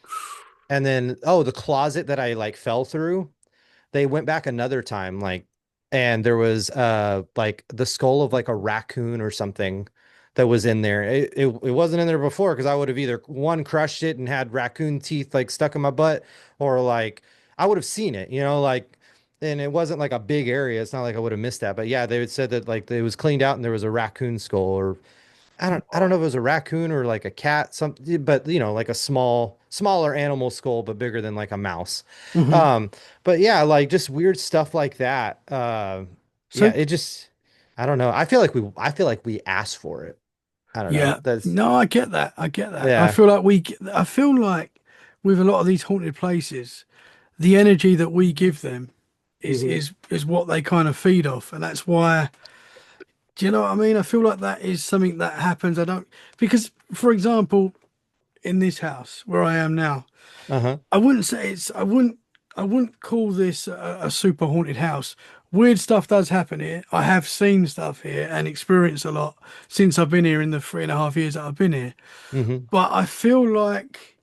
And then the closet that I like fell through, they went back another time, like, and there was like the skull of like a raccoon or something that was in there. It wasn't in there before because I would have either one crushed it and had raccoon teeth like stuck in my butt, or like I would have seen it, like, and it wasn't like a big area. It's not like I would have missed that. But yeah, they had said that like it was cleaned out and there was a raccoon skull, or I don't know if it was a raccoon or like a cat, something, but like a smaller animal skull, but bigger than like a mouse. Hmm. Um, but yeah, like just weird stuff like that. Yeah, So it just, I don't know. I feel like we asked for it. I don't know. yeah, That's no, I get that. I get that. I yeah. feel like I feel like. with a lot of these haunted places, the energy that we give them is Hmm. is what they kind of feed off, and that's why. Do you know what I mean? I feel like that is something that happens. I don't because, for example, in this house where I am now, Uh-huh. I wouldn't say it's. I wouldn't call this a super haunted house. Weird stuff does happen here. I have seen stuff here and experienced a lot since I've been here in the 3.5 years that I've been here. Hmm. But I feel like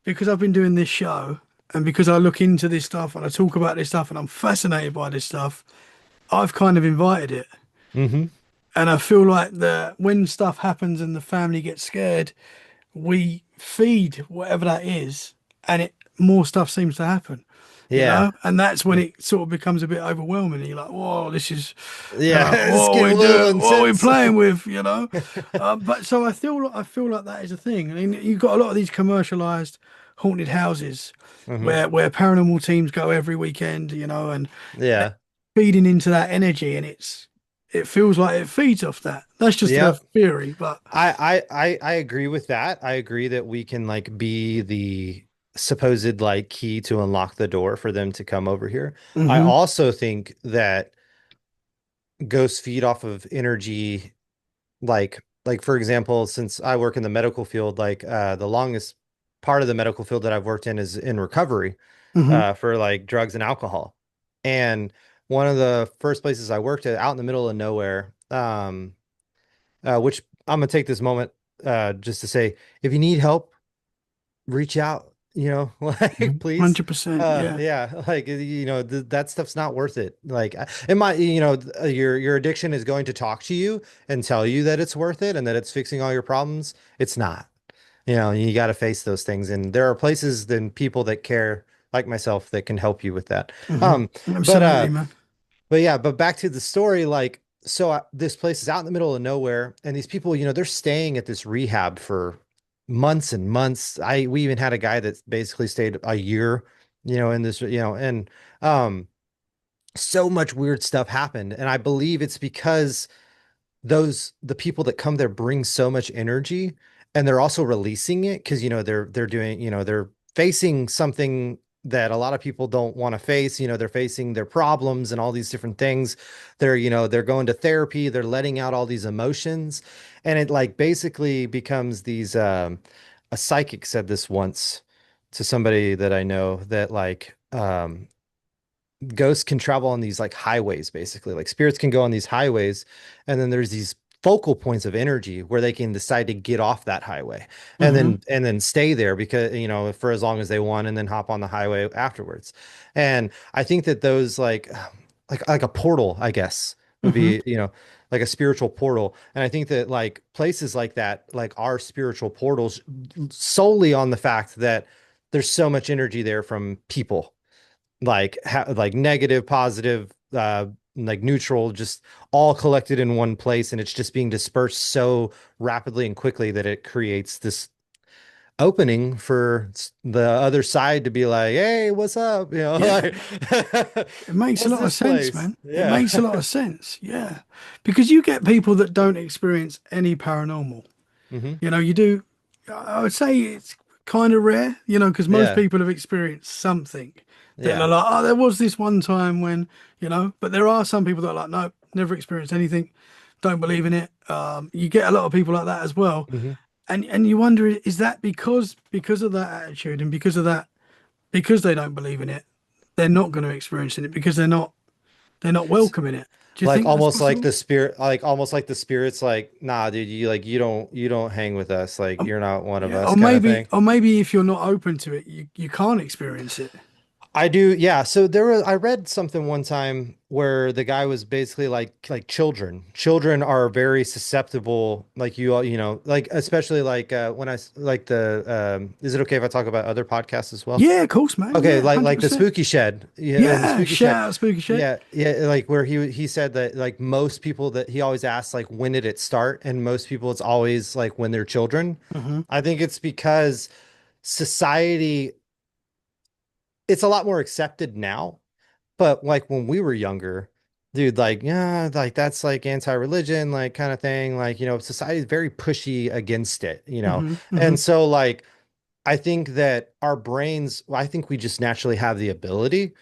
because I've been doing this show and because I look into this stuff and I talk about this stuff and I'm fascinated by this stuff, I've kind of invited it. Hmm. And I feel like when stuff happens and the family gets scared, we feed whatever that is, and it more stuff seems to happen, Yeah. and that's when it sort of becomes a bit overwhelming. You're like, whoa, this is, Yeah. It's what are getting we a little doing? What are we intense. playing with? But so I feel like that is a thing. I mean, you've got a lot of these commercialized haunted houses Hmm. where paranormal teams go every weekend, and Yeah. feeding into that energy, and it feels like it feeds off that. That's just a Yep. theory, but I agree with that. I agree that we can like be the supposed like key to unlock the door for them to come over here. I hmm also think that ghosts feed off of energy, like for example, since I work in the medical field, like the longest part of the medical field that I've worked in is in recovery hmm for like drugs and alcohol. And one of the first places I worked at out in the middle of nowhere, which I'm gonna take this moment just to say, if you need help, reach out, like please. 100%, yeah. Yeah, like that stuff's not worth it. Like it might, your addiction is going to talk to you and tell you that it's worth it and that it's fixing all your problems. It's not. You got to face those things, and there are places and people that care like myself that can help you with that. Um, but Absolutely, man. but yeah, but back to the story, like, so this place is out in the middle of nowhere, and these people, they're staying at this rehab for months and months. We even had a guy that basically stayed a year, in this, and so much weird stuff happened. And I believe it's because the people that come there bring so much energy, and they're also releasing it because they're doing, they're facing something that a lot of people don't want to face. They're facing their problems and all these different things. They're going to therapy, they're letting out all these emotions, and it like basically becomes these a psychic said this once to somebody that I know, that like ghosts can travel on these like highways, basically like spirits can go on these highways, and then there's these focal points of energy where they can decide to get off that highway and hmm then stay there because for as long as they want, and then hop on the highway afterwards. And I think that those like a portal, I guess, would hmm be, like a spiritual portal. And I think that like places like that like are spiritual portals solely on the fact that there's so much energy there from people, like negative, positive, like neutral, just all collected in one place, and it's just being dispersed so rapidly and quickly that it creates this opening for the other side to be like, "Hey, what's up?" Yeah, Like, it makes a what's lot of this sense, place? man. It Yeah. makes a lot of sense. Yeah. Because you get people that don't experience any paranormal. Hmm. You do. I would say it's kind of rare, because most Yeah. people have experienced something that are Yeah. like, oh, there was this one time when, but there are some people that are like, no, never experienced anything, don't believe in it. You get a lot of people like that as well. Hmm. And you wonder, is that because of that attitude and because of that, because they don't believe in it, they're not going to experience it because they're not welcoming it. Do you Like think that's almost like possible? the spirit, like almost like the spirit's like, nah, dude, you don't hang with us. Like Um, you're not one of yeah, us, kind of thing. or maybe if you're not open to it, you can't experience it. I do, yeah. So I read something one time where the guy was basically like children. Children are very susceptible, like you all, like especially like when like is it okay if I talk about other podcasts as well? Yeah, of course, man. Okay, Yeah, like the 100%. Spooky Shed. Yeah, in the Yeah, Spooky Shed. shout out Spooky Shed. Yeah, yeah, like where he said that like most people, that he always asks like when did it start? And most people it's always like when they're children. hmm I think it's because society, it's a lot more accepted now, but like when we were younger, dude, like, yeah, like that's like anti-religion, like kind of thing. Like, society is very pushy against it. hmm hmm And so like I think that our brains, well, I think we just naturally have the ability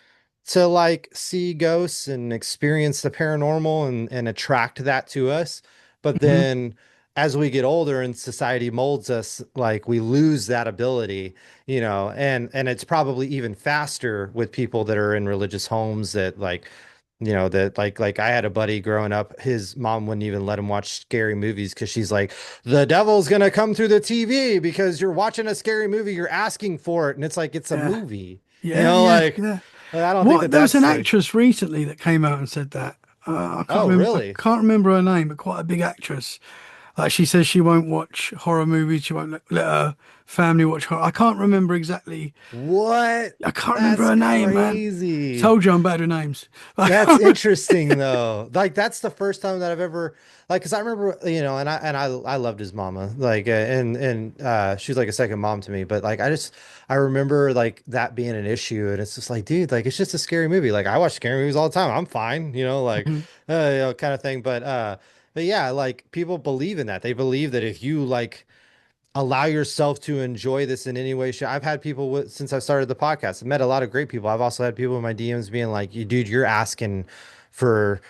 to like see ghosts and experience the paranormal and attract that to us. But Hmm. then as we get older and society molds us, like we lose that ability, and it's probably even faster with people that are in religious homes that like, that like I had a buddy growing up, his mom wouldn't even let him watch scary movies because she's like, the devil's gonna come through the TV because you're watching a scary movie, you're asking for it. And it's like it's a Yeah, movie, yeah, yeah, yeah. like, I don't think What? that There was an that's like, actress recently that came out and said that. I can't oh, remember. I really? can't remember her name, but quite a big actress. Like she says, she won't watch horror movies. She won't let her family watch horror. I can't remember exactly. What? I can't remember That's her name, man. crazy. Told you I'm bad with names. I That's can't interesting though. Like that's the first time that I've ever like because I remember and I loved his mama like and she's like a second mom to me. But like I remember like that being an issue and it's just like dude like it's just a scary movie. Like I watch scary movies all the time. I'm fine, like remember. kind of thing. But yeah, like people believe in that. They believe that if you like allow yourself to enjoy this in any way. I've had people since I started the podcast. I've met a lot of great people. I've also had people in my DMs being like, "You dude, you're asking for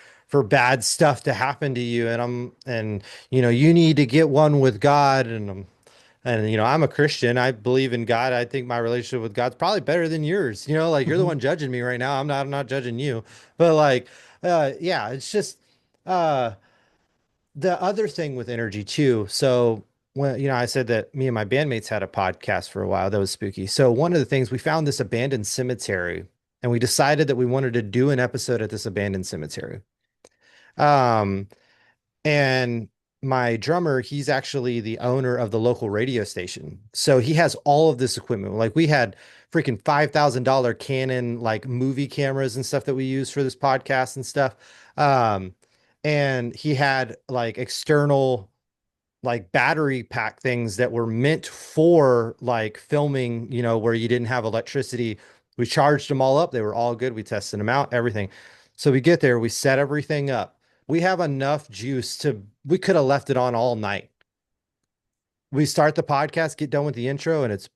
bad stuff to happen to you, and you need to get one with God." And I'm a Christian. I believe in God. I think my relationship with God's probably better than yours. Like you're the Hmm. one judging me right now. I'm not judging you. But like, yeah, it's just uh the other thing with energy too. So when I said that me and my bandmates had a podcast for a while, that was spooky. So one of the things we found this abandoned cemetery, and we decided that we wanted to do an episode at this abandoned cemetery. Um, and my drummer, he's actually the owner of the local radio station. So he has all of this equipment. Like we had freaking $5,000 Canon like movie cameras and stuff that we use for this podcast and stuff. Um, and he had like external like battery pack things that were meant for like filming, where you didn't have electricity. We charged them all up. They were all good. We tested them out, everything. So we get there, we set everything up. We have enough juice we could have left it on all night. We start the podcast, get done with the intro, and it's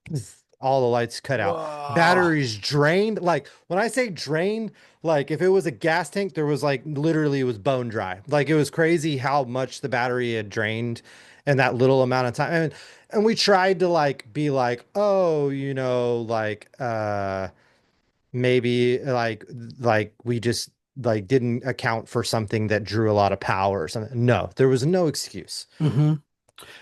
all the lights cut out. Wow. Batteries drained. Like when I say drained, like if it was a gas tank, there was like literally it was bone dry. Like it was crazy how much the battery had drained in that little amount of time. And we tried to like be like, oh, like maybe like we just like didn't account for something that drew a lot of power or something. No, there was no excuse. Hmm.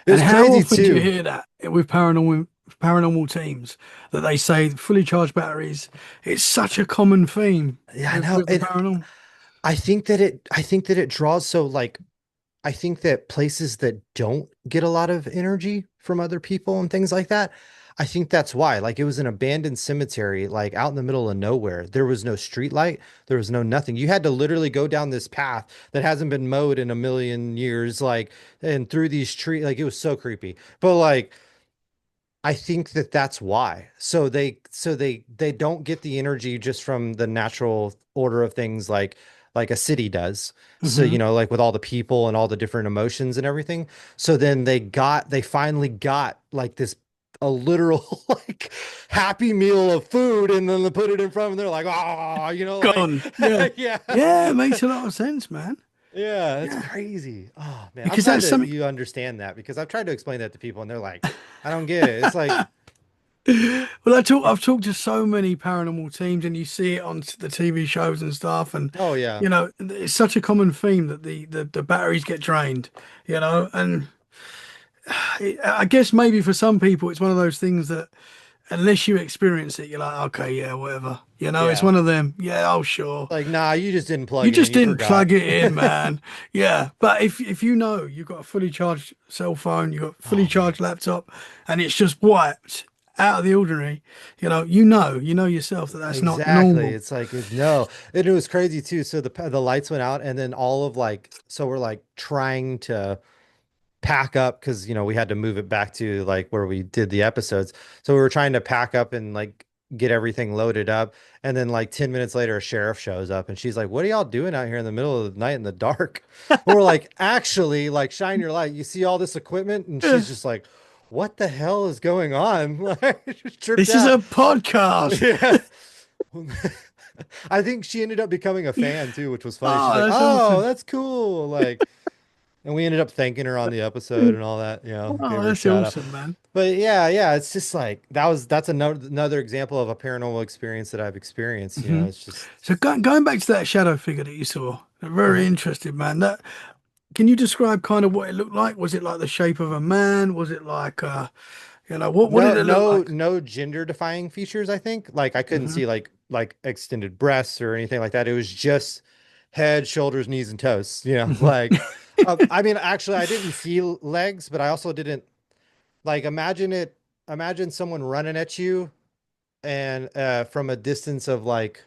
It And was how crazy often do you too. hear that with paranormal teams that they say fully charged batteries? It's such a common theme Yeah, I with know. the paranormal. I think that it draws so like I think that places that don't get a lot of energy from other people and things like that, I think that's why. Like it was an abandoned cemetery, like out in the middle of nowhere. There was no street light, there was no nothing. You had to literally go down this path that hasn't been mowed in a million years, like and through these trees. Like it was so creepy. But like I think that that's why. So they don't get the energy just from the natural order of things like a city does. So, Hmm. like with all the people and all the different emotions and everything. So then they finally got like this a literal like happy meal of food and then they put it in front of them. They're like, oh, like Gone. Yeah. yeah. Yeah, it makes a lot of sense, man. Yeah, it's Yeah. crazy. Oh man, I'm Because glad that's that something. you understand that because I've tried to explain that to people and they're like, I don't get it. It's like, Well, I've talked to so many paranormal teams, and you see it on the TV shows and stuff, and oh yeah. it's such a common theme that the batteries get drained, and I guess maybe for some people it's one of those things that unless you experience it, you're like, okay, yeah, whatever, it's Yeah. one of them, yeah, oh sure. Like, nah, you just didn't You plug it in. just You didn't forgot. plug it in, man. Yeah, but if you know you've got a fully charged cell phone, you've got a fully Oh man. charged laptop, and it's just wiped out of the ordinary, you know yourself that that's not Exactly. normal. It's like no. And it was crazy too. So the lights went out and then all of like so we're like trying to pack up because we had to move it back to like where we did the episodes. So we were trying to pack up and like get everything loaded up. And then like 10 minutes later, a sheriff shows up and she's like, what are y'all doing out here in the middle of the night in the dark? And we're like, actually, like shine your light. You see all this equipment? And Yeah. she's just like, what the hell is going on? Like, just tripped This is out. a podcast. Yeah. I think she ended up becoming a fan too, which was funny. She's Oh, like, that's "Oh, awesome. that's cool." Like, and we ended up thanking her on the episode and all that, gave Oh, her a that's shout out. awesome, man. But yeah, it's just like that's another example of a paranormal experience that I've experienced. Hmm. It's just So going back to that shadow figure that you saw, very Mhm. interesting, man. That can you describe kind of what it looked like? Was it like the shape of a man? Was it like what did No, it look no, like? no gender defying features, I think. Like I couldn't Hmm. see like extended breasts or anything like that. It was just head, shoulders, knees, and toes. Hmm. Like I mean, actually, I didn't see legs, but I also didn't like imagine someone running at you and from a distance of like,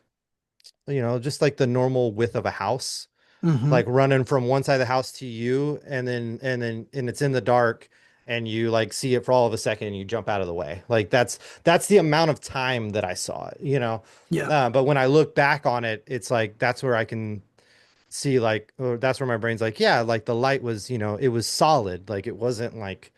just like the normal width of a house, Hmm. like running from one side of the house to you, and it's in the dark, and you like see it for all of a second, and you jump out of the way. Like that's the amount of time that I saw it. Yeah. But when I look back on it, it's like that's where I can see like, or that's where my brain's like, yeah, like the light was, it was solid, like it wasn't like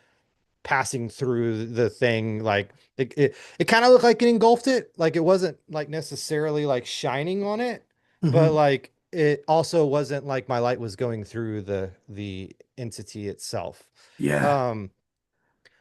passing through the thing, like it kind of looked like it engulfed it, like it wasn't like necessarily like shining on it, Hmm. but like it also wasn't like my light was going through the entity itself. Yeah. um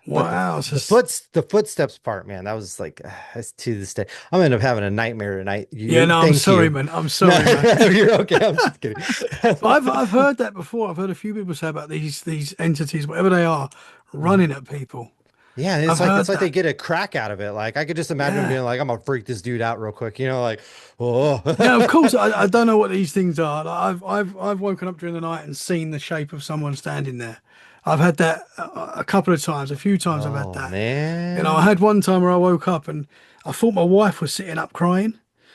but Wow. the footsteps part, man, that was like that's to this day I'm gonna end up having a nightmare tonight. Yeah, no, I'm Thank sorry, you. man. I'm No, sorry, man. you're okay, I'm just kidding. But I've heard that before. I've heard a few people say about these entities, whatever they are, Mhm. running at people. Yeah, I've it's heard like they that. get a crack out of it. Like I could just imagine them Yeah. being like, I'm gonna freak this dude out real quick, like, oh. Yeah, of course. I don't know what these things are. Like, I've woken up during the night and seen the shape of someone standing there. I've had that a couple of times. A few times I've had Oh that. I man. had one time where I woke up and I thought my wife was sitting up crying,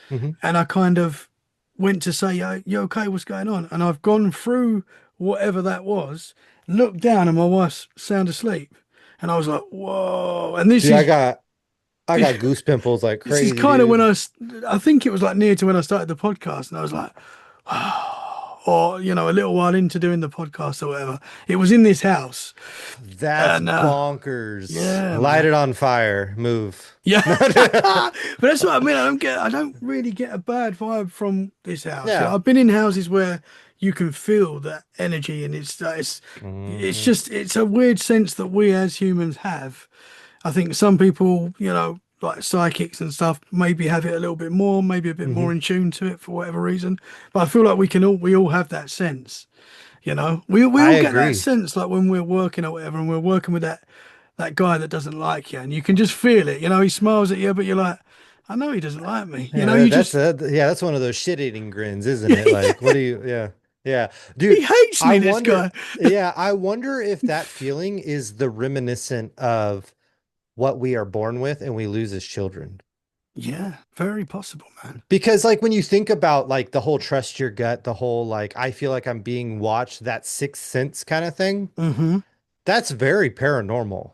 Hmm. and I kind of went to say, "Yo, you okay? What's going on?" And I've gone through whatever that was, looked down, and my wife's sound asleep, and I was like, "Whoa!" And Dude, I got goose pimples like this is crazy, kind of when dude. I think it was like near to when I started the podcast, and I was like, or a little while into doing the podcast or whatever. It was in this house, That's and bonkers. yeah, Light man, it on fire. Move. yeah. But that's what I mean. I don't really get a bad vibe from this house. Yeah. I've been in houses where you can feel that energy, and it's Hmm. just it's a weird sense that we as humans have. I think some people, like psychics and stuff, maybe have it a little bit more, maybe a bit more Hmm. in tune to it for whatever reason. But I feel like we all have that sense. We I all get that agree. sense, like when we're working or whatever, and we're working with that guy that doesn't like you, and you can just feel it. He smiles at you, but you're like, I know he doesn't like me. Yeah, You that's just yeah, that's one of those shit-eating grins, isn't it? Like, what do you, yeah. Yeah. he Dude, hates I me, this wonder, guy. yeah, I wonder if that feeling is the reminiscent of what we are born with and we lose as children. Yeah, very possible, man. Because like when you think about like the whole trust your gut, the whole like I feel like I'm being watched, that sixth sense kind of thing, Hmm. that's very paranormal.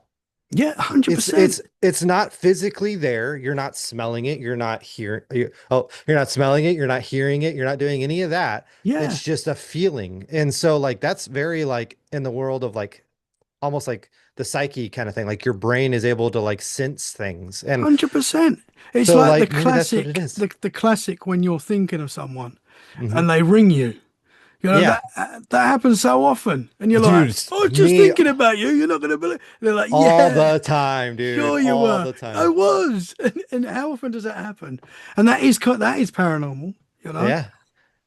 Yeah, It's 100%. it's it's not physically there. You're not smelling it. You're not hearing. You're not smelling it. You're not hearing it. You're not doing any of that. Yeah, It's just a feeling. And so like that's very like in the world of like almost like the psyche kind of thing. Like your brain is able to like sense things. And 100%. It's so like the like maybe that's what it classic, is. the classic when you're thinking of someone Hmm. and they ring you. Yeah, That happens so often, and you're like, dude, "Oh, just me thinking about you. You're not gonna believe." They're like, all "Yeah, the time, dude, sure you all were. the I time. was." And how often does that happen? And that is paranormal, you know? Yeah.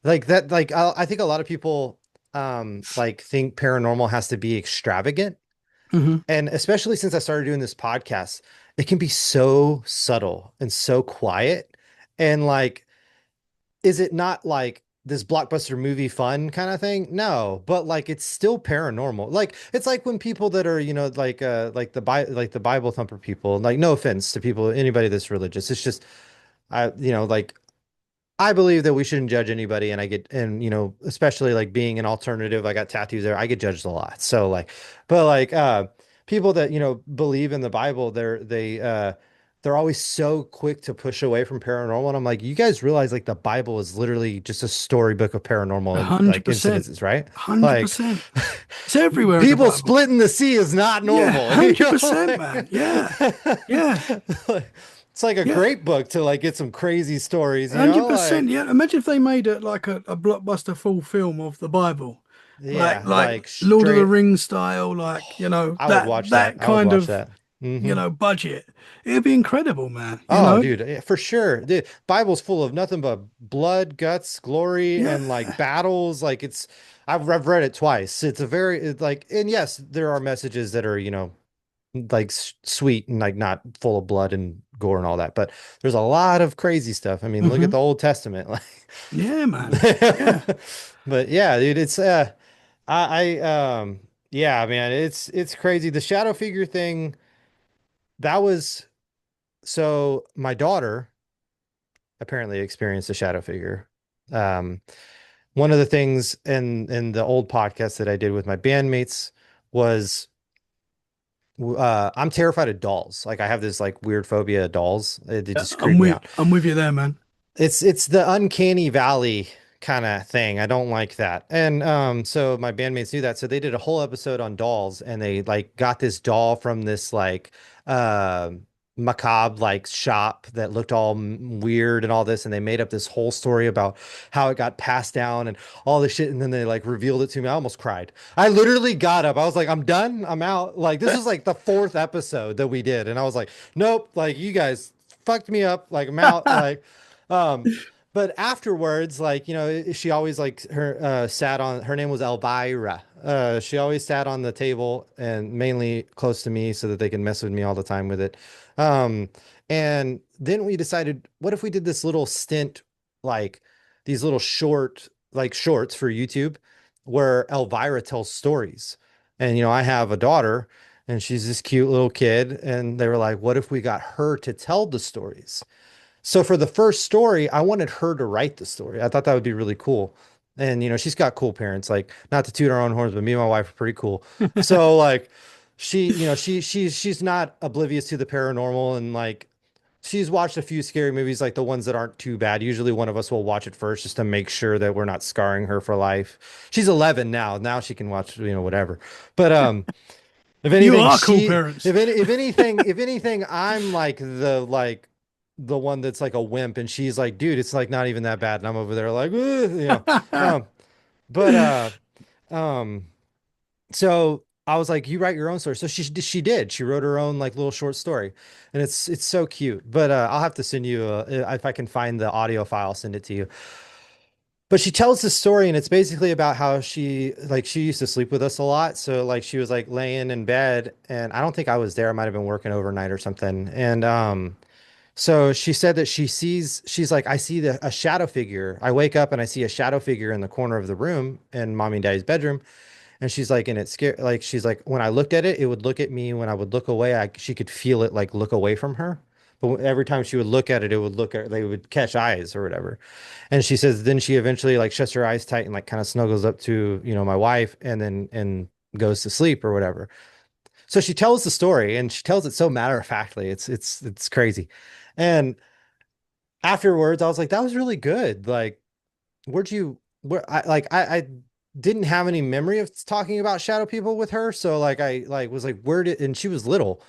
Like that, like I think a lot of people like think paranormal has to be extravagant. Hmm. And especially since I started doing this podcast, it can be so subtle and so quiet. And like, is it not like this blockbuster movie fun kind of thing? No, but like it's still paranormal. Like it's like when people that are, like like the Bible thumper people, like no offense to people, anybody that's religious. It's just like I believe that we shouldn't judge anybody, and especially like being an alternative, I got tattoos there. I get judged a lot. But like people that, believe in the Bible, they're always so quick to push away from paranormal. And I'm like, you guys realize like the Bible is literally just a storybook of paranormal and like 100%. incidences, right? Like 100%. It's everywhere in the people Bible. splitting the sea is not Yeah, normal. You know, 100%, man. like, Yeah. Yeah. it's like a Yeah. great book to like get some crazy stories, you know? 100%. Like, Yeah. Imagine if they made it like a blockbuster full film of the Bible. yeah, Like like Lord of the straight. Rings style, like, I would that watch that. that I would kind watch of, that. Hmm. budget. It'd be incredible, man. Oh, dude, for sure. The Bible's full of nothing but blood, guts, glory, Yeah. and like battles. Like I've read it twice. It's a very like, and yes, there are messages that are, like sweet and like not full of blood and gore and all that. But there's a lot of crazy stuff. I mean, look at Hmm. the Old Testament. Like, Yeah, man. Yeah. but yeah, dude, it's I yeah, man, it's crazy. The shadow figure thing, that was so my daughter apparently experienced a shadow figure. Um, one of the things in the old podcast that I did with my bandmates was I'm terrified of dolls. Like I have this like weird phobia of dolls. They Yeah, just creep me out. I'm with you there, man. It's the uncanny valley kind of thing. I don't like that. And so my bandmates knew that. So they did a whole episode on dolls and they like got this doll from this like uh macabre like shop that looked all weird and all this and they made up this whole story about how it got passed down and all this shit and then they like revealed it to me. I almost cried. I literally got up. I was like, I'm done. I'm out. Like this was like the fourth episode that we did and I was like, nope, like you guys fucked me up. Like I'm out. Like um, but afterwards, like, she always like her sat on her name was Elvira. She always sat on the table and mainly close to me so that they can mess with me all the time with it. Um, and then we decided, what if we did this little stint, like these little shorts for YouTube where Elvira tells stories. And I have a daughter and she's this cute little kid, and they were like, what if we got her to tell the stories? So for the first story, I wanted her to write the story. I thought that would be really cool. And she's got cool parents, like not to toot our own horns, but me and my wife are pretty cool. So like she's not oblivious to the paranormal and like she's watched a few scary movies, like the ones that aren't too bad. Usually one of us will watch it first just to make sure that we're not scarring her for life. She's 11 now. Now she can watch, whatever. But if You anything, are cool parents. if anything, I'm like the one that's like a wimp, and she's like, dude, it's like not even that bad, and I'm over there like, um, but um, so I was like, you write your own story. So she did. She wrote her own like little short story, and it's so cute. But I'll have to send you if I can find the audio file, I'll send it to you. But she tells this story, and it's basically about how she used to sleep with us a lot. So like she was like laying in bed, and I don't think I was there. I might have been working overnight or something. And so she said that she's like, I see a shadow figure. I wake up and I see a shadow figure in the corner of the room in mommy and daddy's bedroom. And she's like, and it's scary. Like, she's like, when I looked at it, it would look at me. When I would look away, she could feel it like look away from her. But every time she would look at it, it would look at, they would catch eyes or whatever. And she says, then she eventually like shuts her eyes tight and like kind of snuggles up to, my wife and goes to sleep or whatever. So she tells the story and she tells it so matter of factly. It's crazy. And afterwards, I was like, that was really good. Like, where I didn't have any memory of talking about shadow people with her. So like I like was like, and she was little.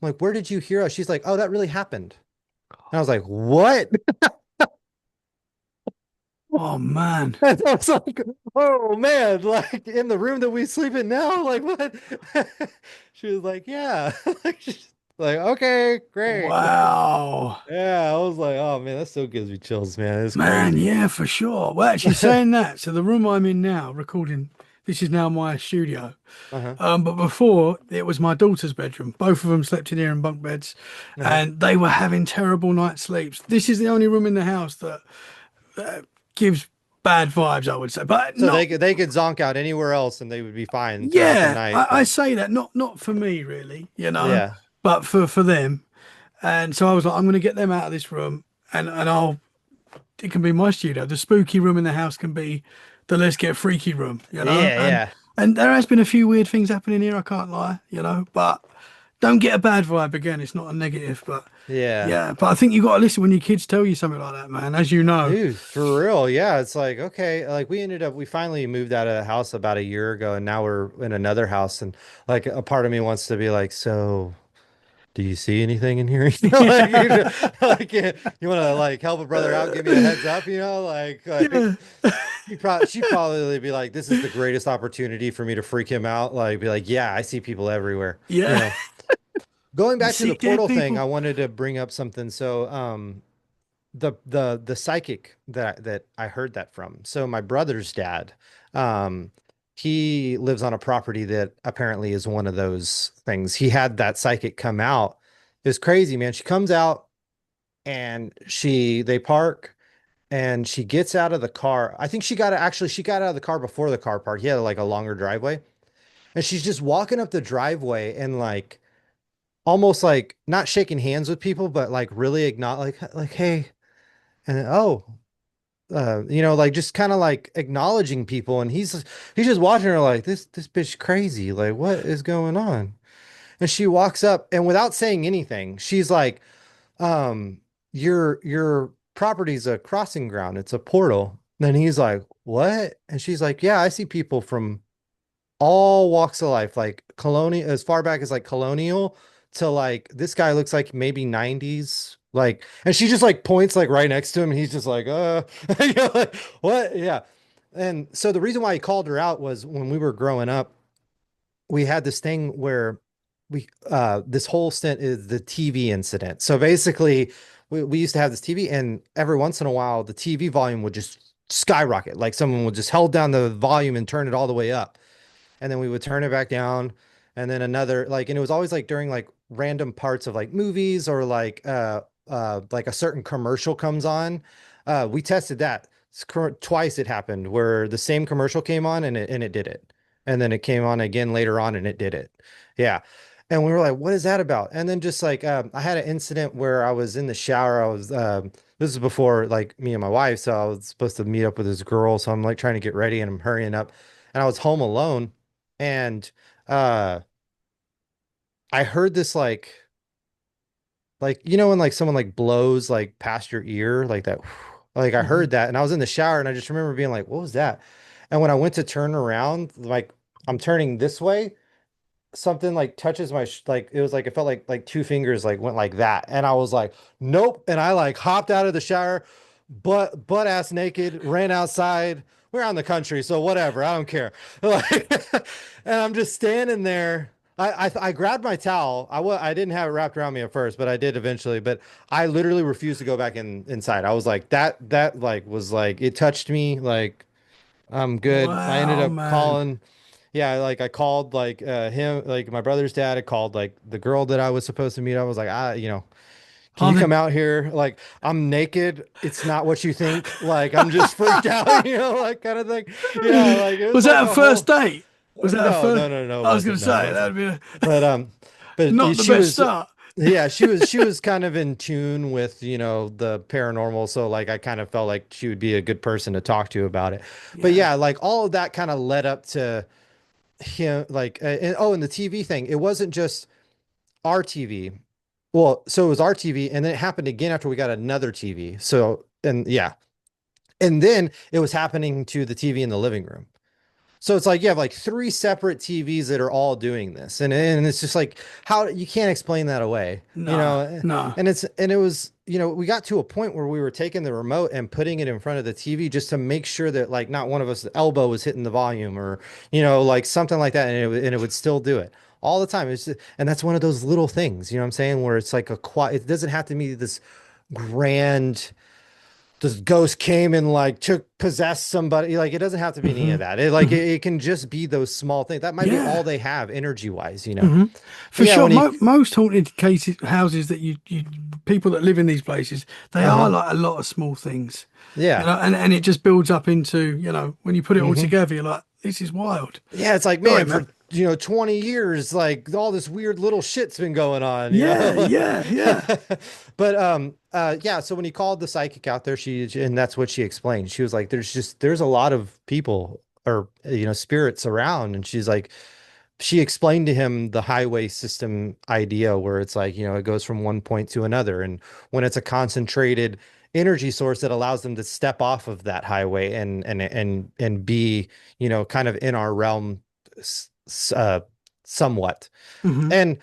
I'm like, where did you hear us? She's like, oh, that really happened. And I was like, what? Oh man. And I was like, oh man, like in the room that we sleep in now, like what? She was like, yeah. Like, like, okay, great. Like, Wow. yeah, I was like, oh man, that still gives me chills, man. It's Man, crazy. yeah, for sure. Well, actually saying that, so the room I'm in now, recording, this is now my studio. Uh-huh. But before it was my daughter's bedroom. Both of them slept in here in bunk beds, Uh-huh. and they were having terrible night sleeps. This is the only room in the house that gives bad vibes, I would say, but So not. they could zonk out anywhere else and they would be fine throughout the Yeah, night, I but say that not for me really, yeah. but for them. And so I was like, I'm going to get them out of this room, and I'll it can be my studio. The spooky room in the house can be the let's get freaky room, Yeah, and yeah. and there has been a few weird things happening here. I can't lie, but don't get a bad vibe again. It's not a negative, but Yeah. yeah. But I think you got to listen when your kids tell you something like that, man. As you know. Dude, for real. Yeah. It's like, okay. Like we finally moved out of the house about a year ago and now we're in another house. And like a part of me wants to be like, so do you see anything in here? You know, like, Yeah. like you want to like help a brother out, give me a heads up, like Yeah. she'd probably be like, this is the greatest opportunity for me to freak him out. Like, be like, yeah, I see people everywhere, you Yeah. know. Going You back to see the dead portal thing, I people. wanted to bring up something. So, the psychic that I heard that from. So my brother's dad, um, he lives on a property that apparently is one of those things. He had that psychic come out. It's crazy, man. She comes out and they park and she gets out of the car. I think she got out of the car before the car park. He had like a longer driveway. And she's just walking up the driveway and like almost like not shaking hands with people, but like really acknowledge like, hey, and oh, like just kind of like acknowledging people. And he's just watching her like this bitch crazy. Like, what is going on? And she walks up and without saying anything, she's like, um, your property's a crossing ground. It's a portal. Then he's like, what? And she's like, yeah, I see people from all walks of life, like colonial, as far back as like colonial to like this guy looks like maybe 90s. Like, and she just like points like right next to him, and he's just like, you know, like, what? Yeah. And so the reason why he called her out was when we were growing up, we had this thing where this whole stint is the TV incident. So basically, we used to have this TV, and every once in a while, the TV volume would just skyrocket. Like someone would just held down the volume and turn it all the way up, and then we would turn it back down, and then another like, and it was always like during like random parts of like movies or like a certain commercial comes on. We tested that. Twice it happened where the same commercial came on and it did it. And then it came on again later on and it did it. Yeah. And we were like, what is that about? And then just like I had an incident where I was in the shower. This is before like me and my wife, so I was supposed to meet up with this girl. So I'm like trying to get ready and I'm hurrying up. And I was home alone and uh I heard this like when like someone like blows like past your ear like that. Like I Mhm. heard that and I was in the shower and I just remember being like, what was that? And when I went to turn around, like I'm turning this way, something like touches my like it was like it felt like two fingers like went like that. And I was like, nope. And I like hopped out of the shower, butt ass naked, ran outside. We're out in the country, so whatever. I don't care. Like, and I'm just standing there. I grabbed my towel. I didn't have it wrapped around me at first, but I did eventually. But I literally refused to go back inside. I was like that like was like it touched me like I'm good. I ended Wow, up man. calling. Yeah, like I called like him, like my brother's dad. I called like the girl that I was supposed to meet. I was like, can Are you the come out here? Like I'm naked. It's not what you think. Like I'm just freaked out, like kind of thing. Yeah, like it was Was like that a a first whole date? Was that a no, first? no, no, no, it I was going wasn't. to No, it say wasn't. that'd be a, But not the she best was start. yeah, she was kind of in tune with, the paranormal. So like I kind of felt like she would be a good person to talk to about it. But Yeah. yeah, like all of that kind of led up to him like and the TV thing. It wasn't just our TV. Well, so it was our TV and then it happened again after we got another TV. So and yeah. And then it was happening to the TV in the living room. So it's like you have like three separate TVs that are all doing this, and it's just like how you can't explain that away, No, no. and it was we got to a point where we were taking the remote and putting it in front of the TV just to make sure that like not one of us elbow was hitting the volume or like something like that, and it would still do it all the time. And that's one of those little things, you know what I'm saying, where it's like a quiet. It doesn't have to be this grand this ghost came and like possessed somebody. Like it doesn't have to be any Hmm. of that. It like Hmm. it can just be those small things. That might be all Yeah. they have energy wise. Hmm. But For yeah, sure. when he Most haunted cases, houses that you people that live in these places, they are uh-huh. like a lot of small things, Yeah. and it just builds up into, when you put it all Hmm. together, you're like, this is wild. Yeah, it's like, Sorry, man, man. for 20 years, like all this weird little shit's been going on. Yeah, yeah, yeah. But yeah, so when he called the psychic out there, and that's what she explained. She was like, there's a lot of people or spirits around, and she's like, she explained to him the highway system idea where it's like, it goes from one point to another. And when it's a concentrated energy source that allows them to step off of that highway and be, kind of in our realm somewhat. Hmm. And,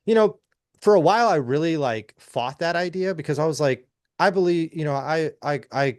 you know, for a while I really like fought that idea because I was like, I believe, I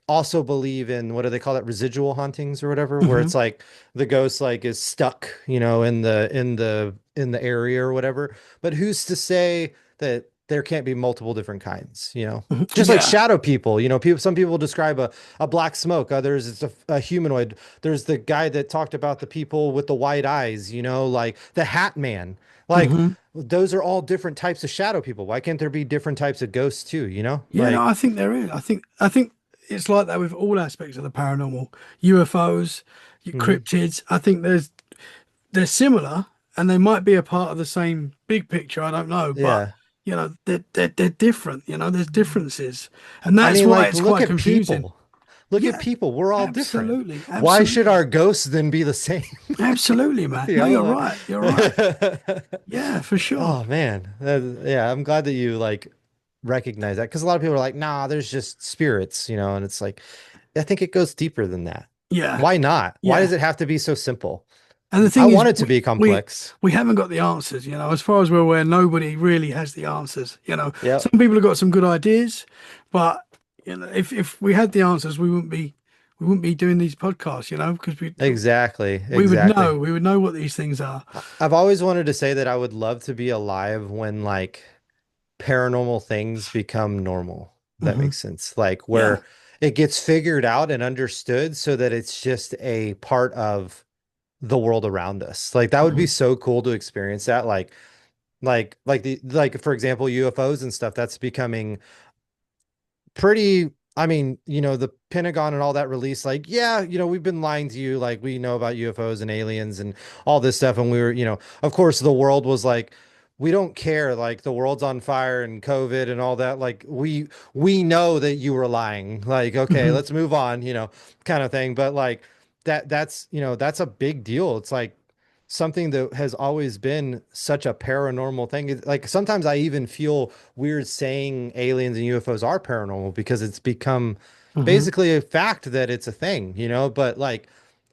also believe in what do they call that, residual hauntings or whatever, where Hmm. it's like the ghost like is stuck, in the area or whatever. But who's to say that there can't be multiple different kinds, just like Yeah. shadow people, some people describe a black smoke, others it's a humanoid. There's the guy that talked about the people with the white eyes, like the Hat Man. Like Hmm. those are all different types of shadow people. Why can't there be different types of ghosts too, Yeah, no, Like, I think there is. I think it's like that with all aspects of the paranormal. UFOs, your mhm. cryptids. I think they're similar and they might be a part of the same big picture. I don't know, but Yeah. they're different. There's differences, and I that's mean, why like, it's look quite at confusing. people. Look at Yeah, people. We're all different. absolutely, Why should absolutely, our ghosts then be the same? absolutely, man. You No, know, you're like, right. You're right. Yeah, for sure. oh man. Yeah, I'm glad that you like recognize that because a lot of people are like, nah, there's just spirits, and it's like, I think it goes deeper than that. Yeah, Why not? Why does yeah. it have to be so simple? And the I thing is, want it to we be we complex. we haven't got the answers. As far as we're aware, nobody really has the answers. Yep. Some people have got some good ideas, but if we had the answers, we wouldn't be doing these podcasts. Because Exactly. we would Exactly. know we would know what these things are. I've always wanted to say that I would love to be alive when like paranormal things become normal. If that Hmm. makes sense. Like Yeah. where it gets figured out and understood so that it's just a part of the world around us. Like that would be Hmm. so cool to experience that. Like for example, UFOs and stuff that's becoming pretty. I mean, the Pentagon and all that release, like, yeah, we've been lying to you. Like, we know about UFOs and aliens and all this stuff. And we were, of course, the world was like, we don't care. Like, the world's on fire and COVID and all that. Like, we know that you were lying. Like, okay, Hmm. let's move on, kind of thing. But like that's a big deal. It's like something that has always been such a paranormal thing. Like sometimes I even feel weird saying aliens and UFOs are paranormal because it's become Hmm. basically a fact that it's a thing, but like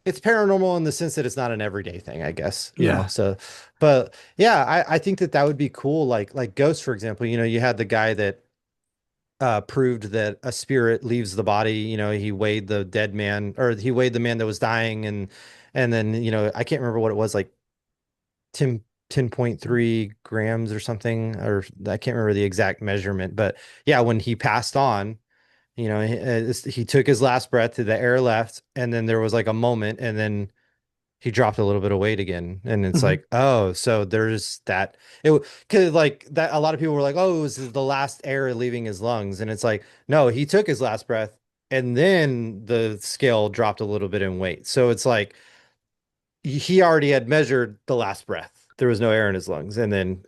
it's paranormal in the sense that it's not an everyday thing, I guess, Yeah. so, but yeah, I think that that would be cool. Like ghosts, for example, you had the guy that proved that a spirit leaves the body. He weighed the dead man, or he weighed the man that was dying, and then I can't remember what it was, like 10 10.3 grams or something, or I can't remember the exact measurement, but yeah, when he passed on, he took his last breath, the air left, and then there was like a moment, and then he dropped a little bit of weight again. And it's Hmm. like, oh, so there's that. Cause like that, a lot of people were like, oh, it was the last air leaving his lungs. And it's like, no, he took his last breath and then the scale dropped a little bit in weight. So it's like he already had measured the last breath. There was no air in his lungs. And then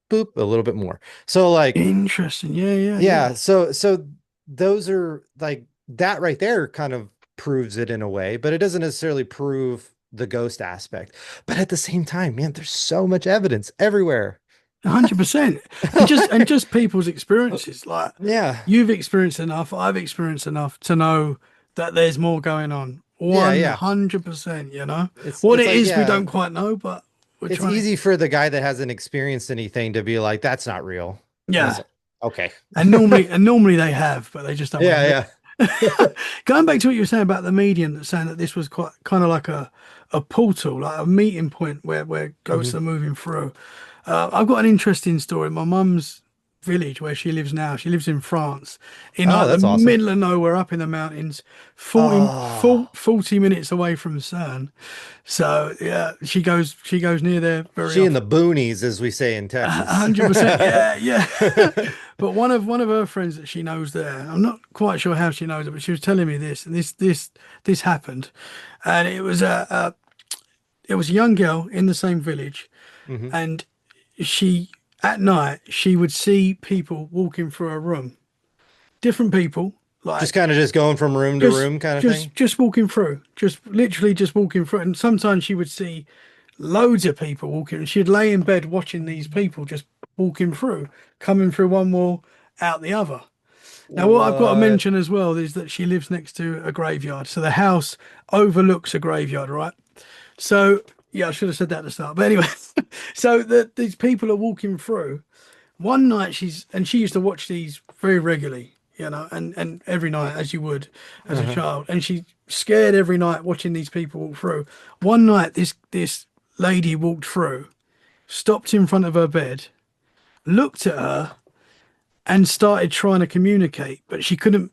boop, a little bit more. So like, Interesting. Yeah, yeah, yeah, yeah. so those are like that right there kind of proves it in a way, but it doesn't necessarily prove the ghost aspect. But at the same time, man, there's so much evidence everywhere. 100%. And just people's experiences. Like Yeah. you've experienced enough, I've experienced enough to know that there's more going on. Yeah, yeah. 100%. It's What it's it like, is, we yeah, don't quite know, but we're it's trying to. easy for the guy that hasn't experienced anything to be like, that's not real. And it's Yeah. like, okay. And normally they have, but they just don't want to Yeah, admit yeah. it. Going back to what you were saying about the medium, that's saying that this was quite kind of like a portal, like a meeting point where ghosts Mhm. are moving through. I've got an interesting story. My mum's village where she lives now, she lives in France, in Oh, like the that's awesome. middle of nowhere up in the mountains, 40, Oh, 40 minutes away from CERN. So yeah, she goes near there very she in often. the boonies, as we say in Texas. 100%. Yeah, yeah. But one of her friends that she knows there, I'm not quite sure how she knows it, but she was telling me this, and this happened, and it was a young girl in the same village, hmm and she at night she would see people walking through a room, different people, Just like kind of just going from room to just room kind of just thing. just walking through, just literally just walking through, and sometimes she would see loads of people walking. And she'd lay in bed watching these people just walking through, coming through one wall, out the other. Now, what I've got to What? mention as well is that she lives next to a graveyard. So the house overlooks a graveyard, right? So, yeah, I should have said that at the start. But anyway, so these people are walking through. One night she used to watch these very regularly, and every night as you would as a Uh-huh. child. And she scared every night watching these people walk through. One night this lady walked through, stopped in front of her bed, looked at her, and started trying to communicate, but she couldn't.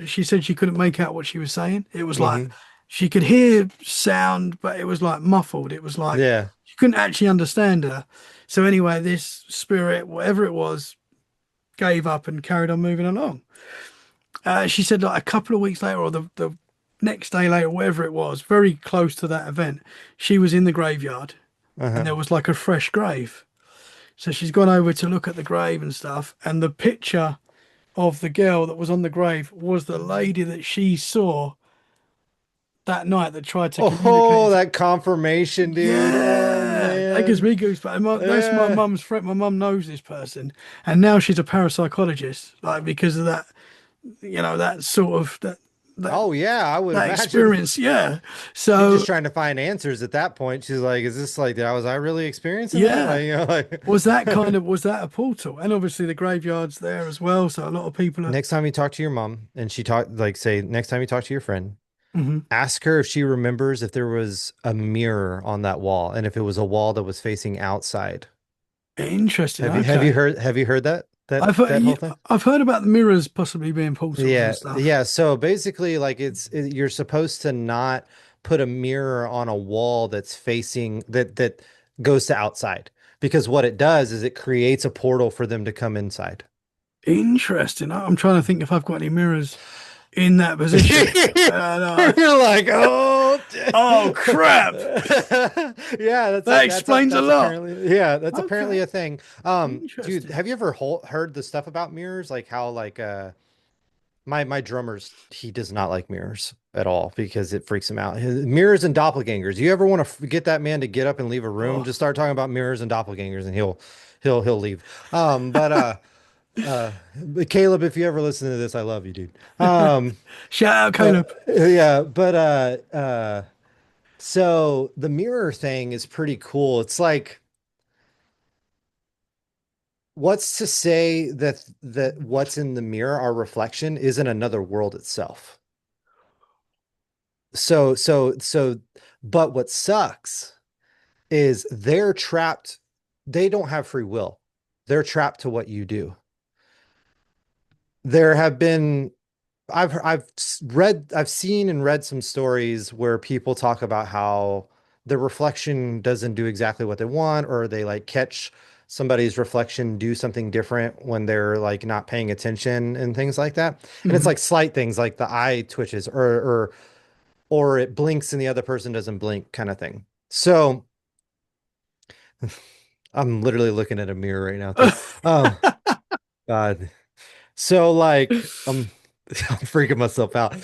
She said she couldn't make out what she was saying. It was like Hmm. she could hear sound, but it was like muffled. It was like Yeah. she couldn't actually understand her. So anyway, this spirit, whatever it was, gave up and carried on moving along. She said like a couple of weeks later, or the next day later, whatever it was, very close to that event, she was in the graveyard, and Uh-huh. there was like a fresh grave. So she's gone over to look at the grave and stuff, and the picture of the girl that was on the grave was the lady that she saw that night that tried to Oh, communicate. that confirmation, dude. Oh Yeah, that gives man. me goosebumps. That's my Yeah. mum's friend. My mum knows this person, and now she's a parapsychologist, like because of that, that sort of that Oh yeah, I would that imagine. experience. Yeah. She's just So trying to find answers at that point. She's like, is this like, was I really experiencing that? yeah, Like, like was that a portal? And obviously the graveyard's there as well, so a lot of people are. next time you talk to your mom and she talk like say next time you talk to your friend, Mhm. ask her if she remembers if there was a mirror on that wall and if it was a wall that was facing outside. Interesting. Have you Okay. heard that that Yeah, whole thing? I've heard about the mirrors possibly being portals and Yeah, stuff. yeah. So basically, like you're supposed to not put a mirror on a wall that's facing that goes to outside because what it does is it creates a portal for them to come inside. Interesting. I'm trying to think if I've got any mirrors in that position. Uh, You're like, oh, oh crap! yeah, That explains a lot. that's apparently Okay. a thing. Dude, Interesting. have you ever heard the stuff about mirrors? Like how like my drummer's he does not like mirrors at all because it freaks him out. Mirrors and doppelgangers. You ever want to get that man to get up and leave a room? Oh, Just start talking about mirrors and doppelgangers, and he'll leave. But Caleb, if you ever listen to this, I love you, dude. Um, shout out but Caleb. yeah, but so the mirror thing is pretty cool. It's like, what's to say that what's in the mirror, our reflection, isn't another world itself? So, but what sucks is they're trapped. They don't have free will. They're trapped to what you do. There have been, I've seen and read some stories where people talk about how the reflection doesn't do exactly what they want, or they like catch somebody's reflection do something different when they're like not paying attention and things like that. And it's Mhm. like slight things like the eye twitches or it blinks and the other person doesn't blink kind of thing. So I'm literally looking at a mirror right now too. Oh God. So like I'm freaking myself out.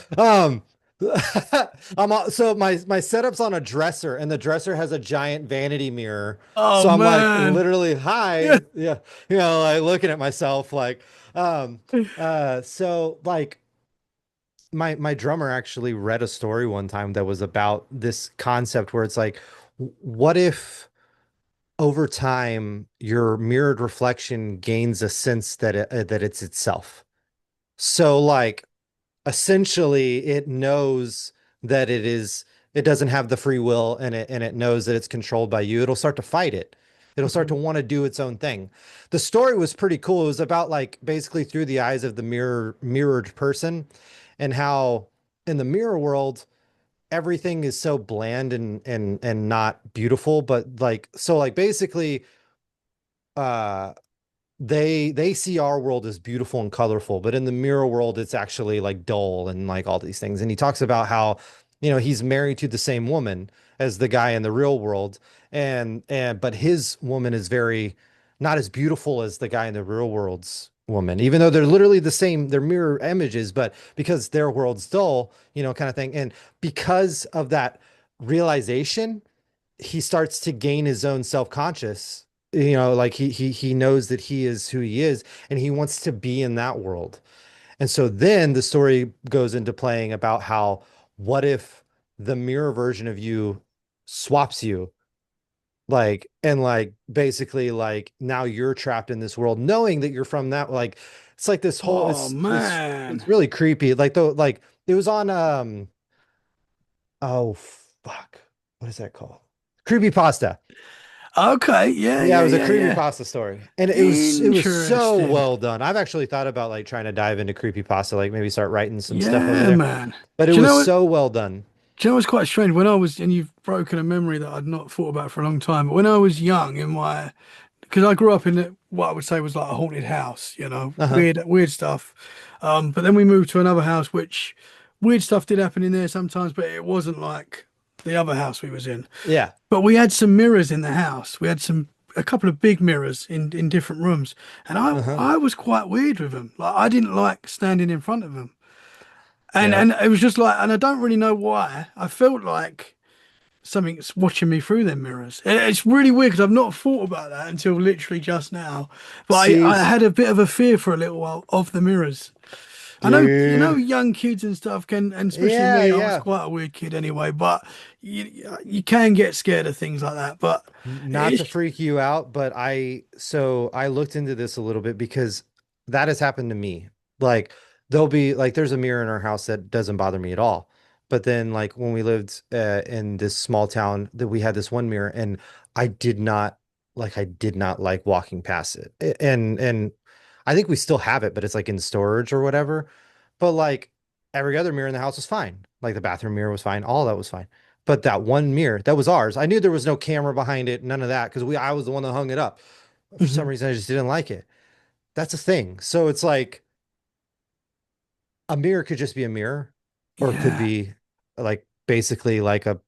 So my setup's on a dresser and the dresser has a giant vanity mirror. Oh So I'm like man. literally Yeah. hi. Yeah. Like looking at myself like um so like my drummer actually read a story one time that was about this concept where it's like, what if over time your mirrored reflection gains a sense that it's itself? So like essentially it knows that it doesn't have the free will and it knows that it's controlled by you. It'll start to fight it. It'll start to Mhm. want to do its own thing. The story was pretty cool. It was about like basically through the eyes of the mirrored person and how in the mirror world everything is so bland and not beautiful, but like so like basically uh they see our world as beautiful and colorful, but in the mirror world, it's actually like dull and like all these things. And he talks about how, he's married to the same woman as the guy in the real world, and but his woman is very not as beautiful as the guy in the real world's woman, even though they're literally the same, they're mirror images, but because their world's dull, kind of thing. And because of that realization, he starts to gain his own self-conscious. You know, like he knows that he is who he is, and he wants to be in that world. And so then the story goes into playing about how, what if the mirror version of you swaps you, like, and like basically like now you're trapped in this world knowing that you're from that, like it's like this whole, Oh it's man. really creepy. Like the, like it was on oh fuck, what is that called? Creepy pasta. Okay. Yeah, Yeah, it yeah, was a yeah, creepy yeah. pasta story. And it was so Interesting. well done. I've actually thought about like trying to dive into creepy pasta, like maybe start writing some stuff over Yeah, there. man. But it Do you was know what? so well done. Do you know what's quite strange? When I was, and you've broken a memory that I'd not thought about for a long time, but when I was young, in my, because I grew up in what I would say was like a haunted house, Uh-huh. weird stuff. But then we moved to another house, which weird stuff did happen in there sometimes, but it wasn't like the other house we was in. Yeah. But we had some mirrors in the house. We had a couple of big mirrors in different rooms, and Uh-huh. I was quite weird with them. Like I didn't like standing in front of them, Yeah. and it was just like, and I don't really know why. I felt like something's watching me through them mirrors. It's really weird because I've not thought about that until literally just now. But See, I had a bit of a fear for a little while of the mirrors. I know, dude. young kids and stuff can, and especially Yeah, me, I was yeah. quite a weird kid anyway, but you can get scared of things like that. But Not to it's, freak you out, but I looked into this a little bit because that has happened to me. Like there'll be like there's a mirror in our house that doesn't bother me at all. But then like when we lived in this small town, that we had this one mirror, and I did not I did not like walking past it. And I think we still have it, but it's like in storage or whatever. But like every other mirror in the house was fine. Like the bathroom mirror was fine, all that was fine. But that one mirror, that was ours. I knew there was no camera behind it, none of that, because we I was the one that hung it up. For some Mhm. reason, I just didn't like it. That's a thing. So it's like a mirror could just be a mirror, or it could Yeah. be like basically like a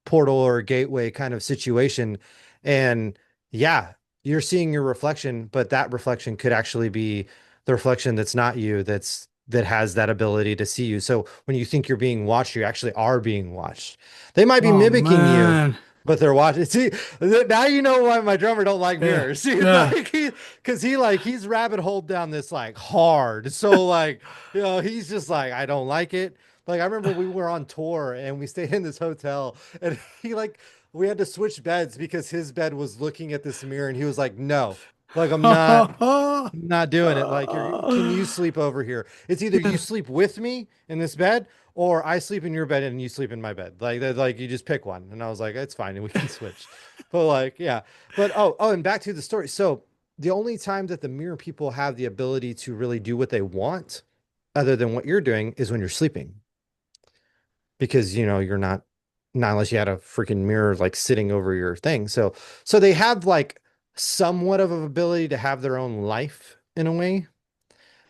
portal or a gateway kind of situation. And yeah, you're seeing your reflection, but that reflection could actually be the reflection that's not you, that has that ability to see you. So when you think you're being watched, you actually are being watched. They might be Oh mimicking you, man. but they're watching. See, now you know why my drummer don't like Yeah. mirrors. See, Yeah. like because he's rabbit holed down this like hard. So like, he's just like, I don't like it. Like I remember we were on tour and we stayed in this hotel, and he like we had to switch beds because his bed was looking at this mirror, and he was like, no, like I'm not doing it. Like can you sleep over here? It's either you Yeah. sleep with me in this bed, or I sleep in your bed and you sleep in my bed. Like you just pick one. And I was like, it's fine, and we can switch. But like, yeah. But and back to the story. So the only time that the mirror people have the ability to really do what they want, other than what you're doing, is when you're sleeping. Because you're not unless you had a freaking mirror like sitting over your thing. So they have like somewhat of an ability to have their own life in a way,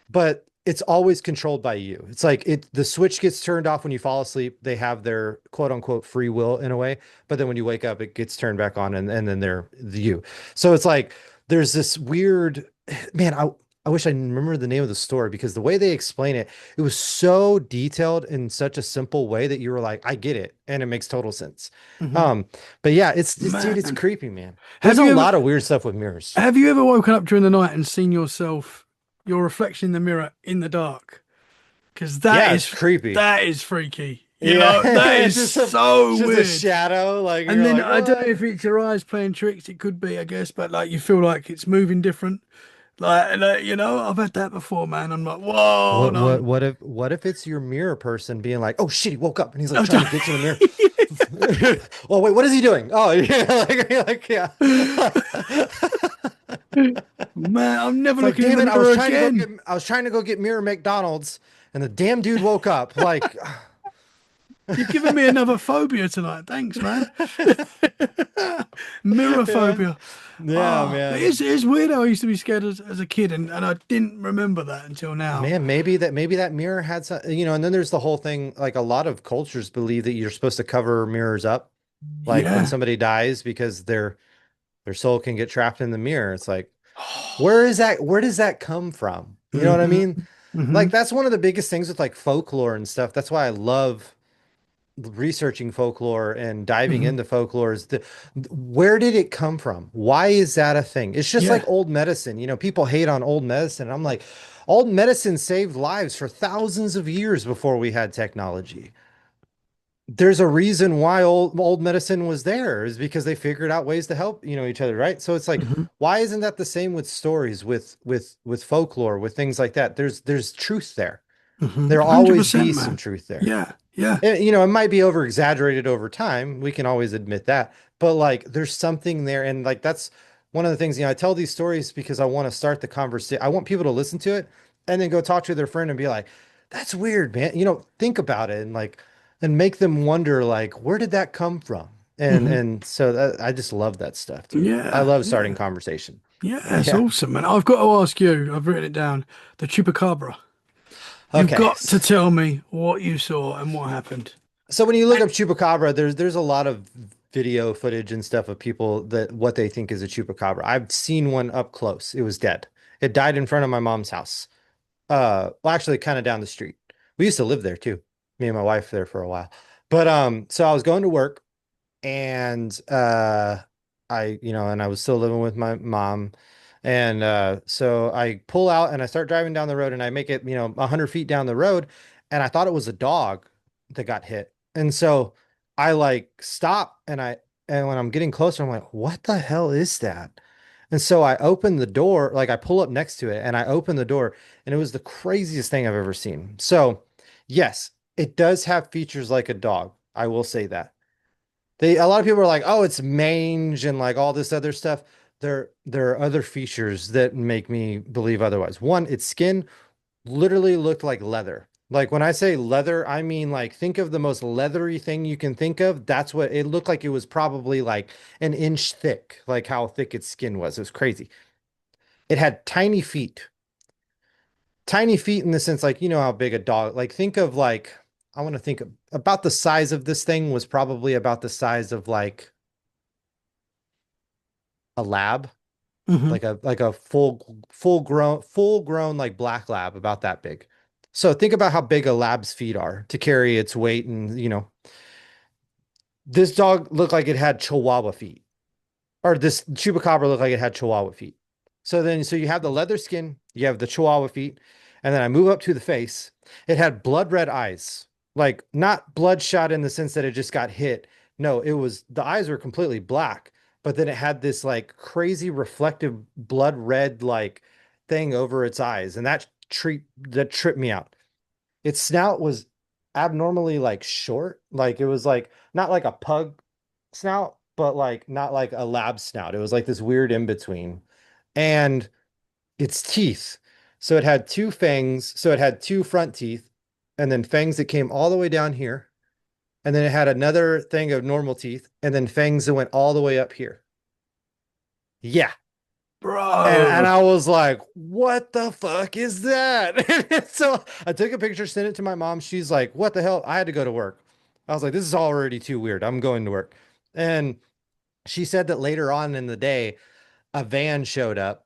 but it's always controlled by you. It's like the switch gets turned off when you fall asleep. They have their quote unquote free will in a way, but then when you wake up, it gets turned back on, and then they're you. So it's like there's this weird, man, I wish I remember the name of the story, because the way they explain it, it was so detailed in such a simple way that you were like, I get it, and it makes total sense. Mhm. Um, but yeah, dude, it's Man. creepy, man. There's Have a you ever lot of weird stuff with mirrors. have you ever woken up during the night and seen yourself, your reflection in the mirror in the dark? Because Yeah, it's creepy. that is freaky. Yeah, That it's is just a so it's just a weird. shadow. Like And you're then like, I don't know what? if it's your eyes playing tricks. It could be, I guess, but like you feel like it's moving different. I've had that before, man. I'm like, whoa, What no. what what if it's your mirror person being like, oh shit, he woke up and he's like I trying to don't- get you in the mirror. Oh wait, what is he doing? Oh yeah, like yeah. Man, I'm never It's like, looking in damn the it, mirror again. I was trying to go get mirror McDonald's, and the damn dude woke up. Like, You've given me another phobia tonight. Thanks, man. Mirror yeah, phobia. yeah, Oh, man. it is weird how I used to be scared as a kid, and I didn't remember that until now. Man, maybe that mirror had some, and then there's the whole thing, like a lot of cultures believe that you're supposed to cover mirrors up, like when Yeah. somebody dies, because their soul can get trapped in the mirror. It's like, where does that come from? You know what I hmm mean? hmm Like that's one of the biggest things with like folklore and stuff. That's why I love researching folklore and diving Hmm. into folklore is where did it come from? Why is that a thing? It's just like Yeah. old medicine. You know, people hate on old medicine. I'm like, old medicine saved lives for thousands of years before we had technology. There's a reason why old medicine was there is because they figured out ways to help, each other, right? So it's like, Hmm. why isn't that the same with stories, with folklore, with things like that? There's truth there. Hmm. There'll always 100%, be some man. truth there. Yeah. Yeah. It might be over exaggerated over time. We can always admit that. But like there's something there. And like that's one of the things, I tell these stories because I want to start the conversation. I want people to listen to it and then go talk to their friend and be like, that's weird, man. Think about it and make them wonder like, where did that come from? Hmm. And so I just love that stuff, dude. I Yeah. love starting Yeah. conversation. Yeah. It's Yeah. awesome, man. I've got to ask you, I've written it down, the Chupacabra. You've Okay. got to tell me what you saw and what happened. So when you look up chupacabra, there's a lot of video footage and stuff of people that what they think is a chupacabra. I've seen one up close. It was dead. It died in front of my mom's house. Well, actually, kind of down the street. We used to live there too. Me and my wife there for a while. But so I was going to work and I was still living with my mom. And so I pull out and I start driving down the road and I make it, 100 feet down the road. And I thought it was a dog that got hit. And so I like stop and when I'm getting closer, I'm like, what the hell is that? And so I open the door, like I pull up next to it and I open the door, and it was the craziest thing I've ever seen. So, yes, it does have features like a dog. I will say that. A lot of people are like, oh, it's mange and like all this other stuff. There are other features that make me believe otherwise. One, its skin literally looked like leather. Like when I say leather, I mean like think of the most leathery thing you can think of. That's what it looked like. It was probably like an inch thick, like how thick its skin was. It was crazy. It had tiny feet. Tiny feet in the sense like how big a dog, like think of like I want to think about the size of this thing was probably about the size of like a lab, Hmm. like a full grown like black lab about that big. So think about how big a lab's feet are to carry its weight, and this dog looked like it had chihuahua feet, or this chupacabra looked like it had chihuahua feet. So you have the leather skin, you have the chihuahua feet, and then I move up to the face. It had blood red eyes, like not bloodshot in the sense that it just got hit. No, it was the eyes were completely black, but then it had this like crazy reflective blood red like thing over its eyes, and that tripped me out. Its snout was abnormally like short, like it was like not like a pug snout, but like not like a lab snout. It was like this weird in between. And its teeth. So it had two fangs. So it had two front teeth and then fangs that came all the way down here. And then it had another thing of normal teeth and then fangs that went all the way up here. Yeah. And Bro. I was like, what the fuck is that? And so I took a picture, sent it to my mom. She's like, what the hell? I had to go to work. I was like, this is already too weird. I'm going to work. And she said that later on in the day, a van showed up,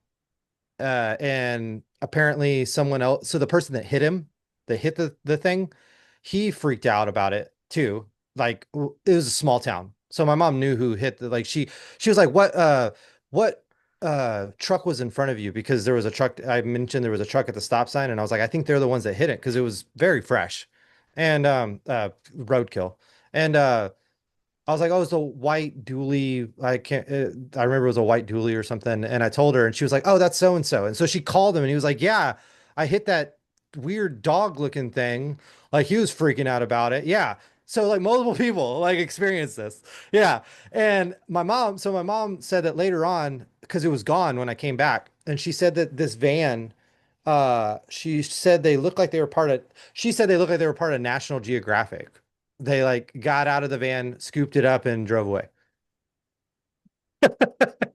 and apparently someone else, so the person that hit him, that hit the thing, he freaked out about it too. Like it was a small town. So my mom knew who hit the like she was like, what truck was in front of you? Because there was a truck. I mentioned there was a truck at the stop sign, and I was like, I think they're the ones that hit it because it was very fresh and roadkill. And I was like, oh, it's a white dually. I remember it was a white dually or something. And I told her, and she was like, oh, that's so and so. And so she called him, and he was like, yeah, I hit that weird dog looking thing. Like he was freaking out about it. Yeah. So like multiple people like experienced this. Yeah. And my mom said that later on, because it was gone when I came back, and she said that this van, she said they looked like they were part of, she said they looked like they were part of National Geographic. They like got out of the van, scooped it up, and drove away.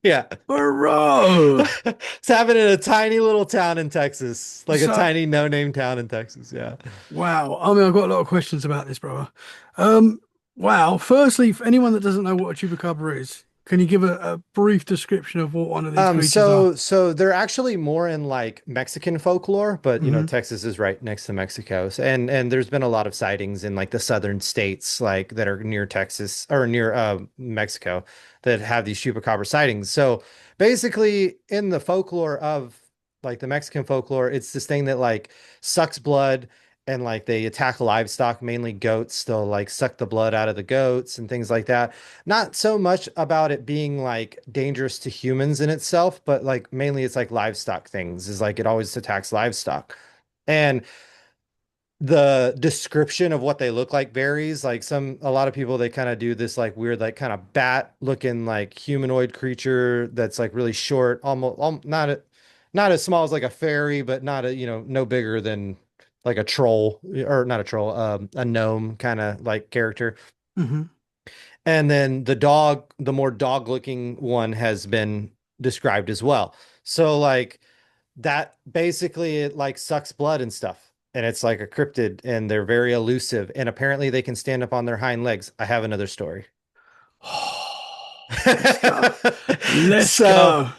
Yeah. Bro. It's happening in a tiny little town in Texas, like a So, tiny no-name town in Texas. Yeah. wow. I mean, I've got a lot of questions about this, brother. Um, wow. Firstly, for anyone that doesn't know what a chupacabra is, Can you give a brief description of what one of these creatures are? So they're actually more in like Mexican folklore, but you know, Hmm. Texas is right next to Mexico. And there's been a lot of sightings in like the southern states, like that are near Texas or near Mexico that have these chupacabra sightings. So basically in the folklore of like the Mexican folklore, it's this thing that like sucks blood and like they attack livestock, mainly goats. They'll like suck the blood out of the goats and things like that. Not so much about it being like dangerous to humans in itself, but like mainly it's like livestock things is like it always attacks livestock. And the description of what they look like varies. Like a lot of people, they kind of do this like weird, like kind of bat looking like humanoid creature that's like really short, almost not as small as like a fairy, but not a, you know, no bigger than like a troll or not a troll, a gnome kind of like character. Hmm. And then the dog, the more dog looking one has been described as well. So like that basically it like sucks blood and stuff. And it's like a cryptid and they're very elusive. And apparently they can stand up on their hind legs. I have another story. Let's go. Let's So go.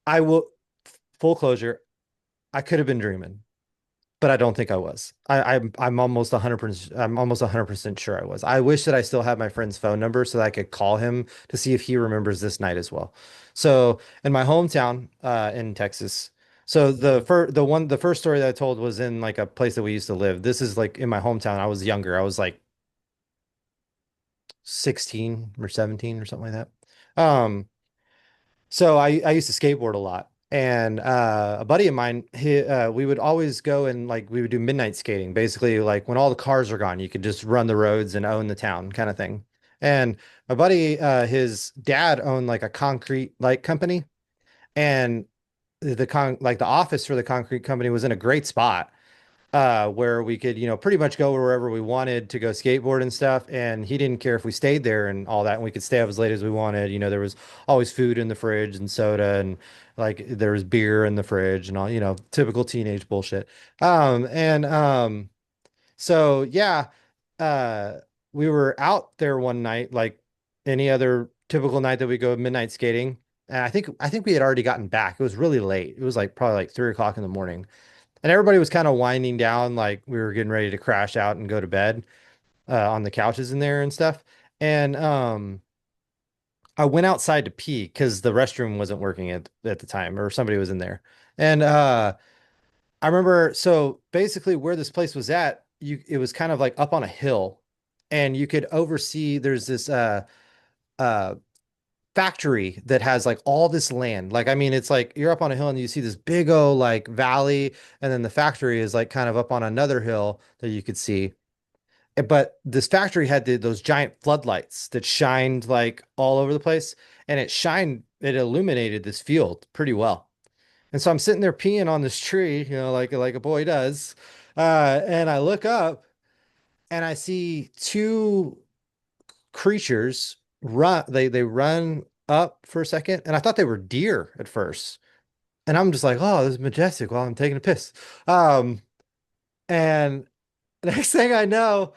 I will full closure. I could have been dreaming, but I don't think I was. I'm almost 100%. I'm almost 100% sure I was. I wish that I still had my friend's phone number so that I could call him to see if he remembers this night as well. So in my hometown, in Texas. So the first story that I told was in like a place that we used to live. This is like in my hometown. I was younger. I was like 16 or 17 or something like that. So I used to skateboard a lot. And a buddy of mine, we would always go and like we would do midnight skating, basically like when all the cars are gone, you could just run the roads and own the town kind of thing. And my buddy, his dad owned like a concrete like company, and the office for the concrete company was in a great spot where we could, you know, pretty much go wherever we wanted to go skateboard and stuff. And he didn't care if we stayed there and all that. And we could stay up as late as we wanted. You know, there was always food in the fridge and soda and like there was beer in the fridge and all, you know, typical teenage bullshit. So yeah, uh, we were out there one night, like any other typical night that we go midnight skating. And I think we had already gotten back. It was really late. It was like probably like 3 o'clock in the morning. And everybody was kind of winding down, like we were getting ready to crash out and go to bed on the couches in there and stuff. And I went outside to pee because the restroom wasn't working at the time, or somebody was in there. And I remember, so basically where this place was at, it was kind of like up on a hill, and you could oversee. There's this uh factory that has like all this land. Like, I mean, it's like you're up on a hill and you see this big old like valley, and then the factory is like kind of up on another hill that you could see. But this factory had those giant floodlights that shined like all over the place, and it illuminated this field pretty well. And so I'm sitting there peeing on this tree, you know, like a boy does. And I look up and I see two creatures run. They run up for a second, and I thought they were deer at first. And I'm just like, oh, this is majestic while I'm taking a piss. Um, and next thing I know,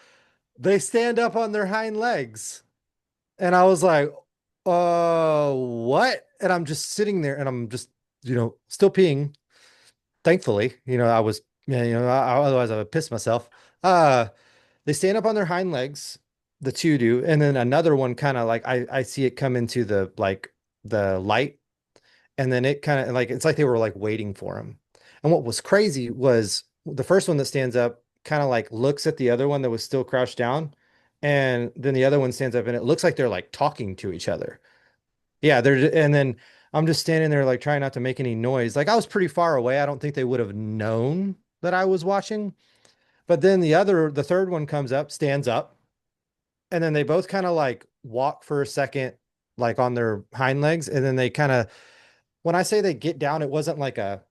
they stand up on their hind legs. And I was like, what? And I'm just sitting there and I'm just, you know, still peeing. Thankfully, you know, I was, yeah, you know, otherwise I would piss myself. Uh, they stand up on their hind legs, the two do, and then another one kind of like I see it come into the light, and then it kind of like it's like they were like waiting for him. And what was crazy was the first one that stands up kind of like looks at the other one that was still crouched down, and then the other one stands up and it looks like they're like talking to each other. Yeah, and then I'm just standing there like trying not to make any noise. Like I was pretty far away. I don't think they would have known that I was watching. But then the third one comes up, stands up, and then they both kind of like walk for a second, like on their hind legs, and then they kind of, when I say they get down, it wasn't like a,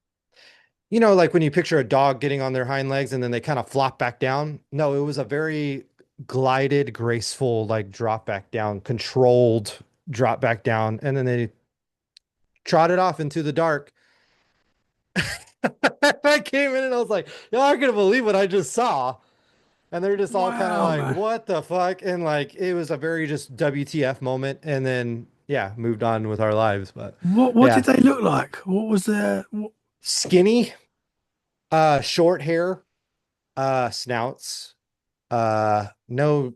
you know, like when you picture a dog getting on their hind legs and then they kind of flop back down. No, it was a very glided, graceful, like drop back down, controlled drop back down, and then they trotted off into the dark. I came in and I was like, y'all aren't gonna believe what I just saw. And they're just all kind of Wow, like, man. what the fuck? And like, it was a very just WTF moment. And then yeah, moved on with our lives. But What did yeah, they look like? What was their what? skinny, short hair, snouts, no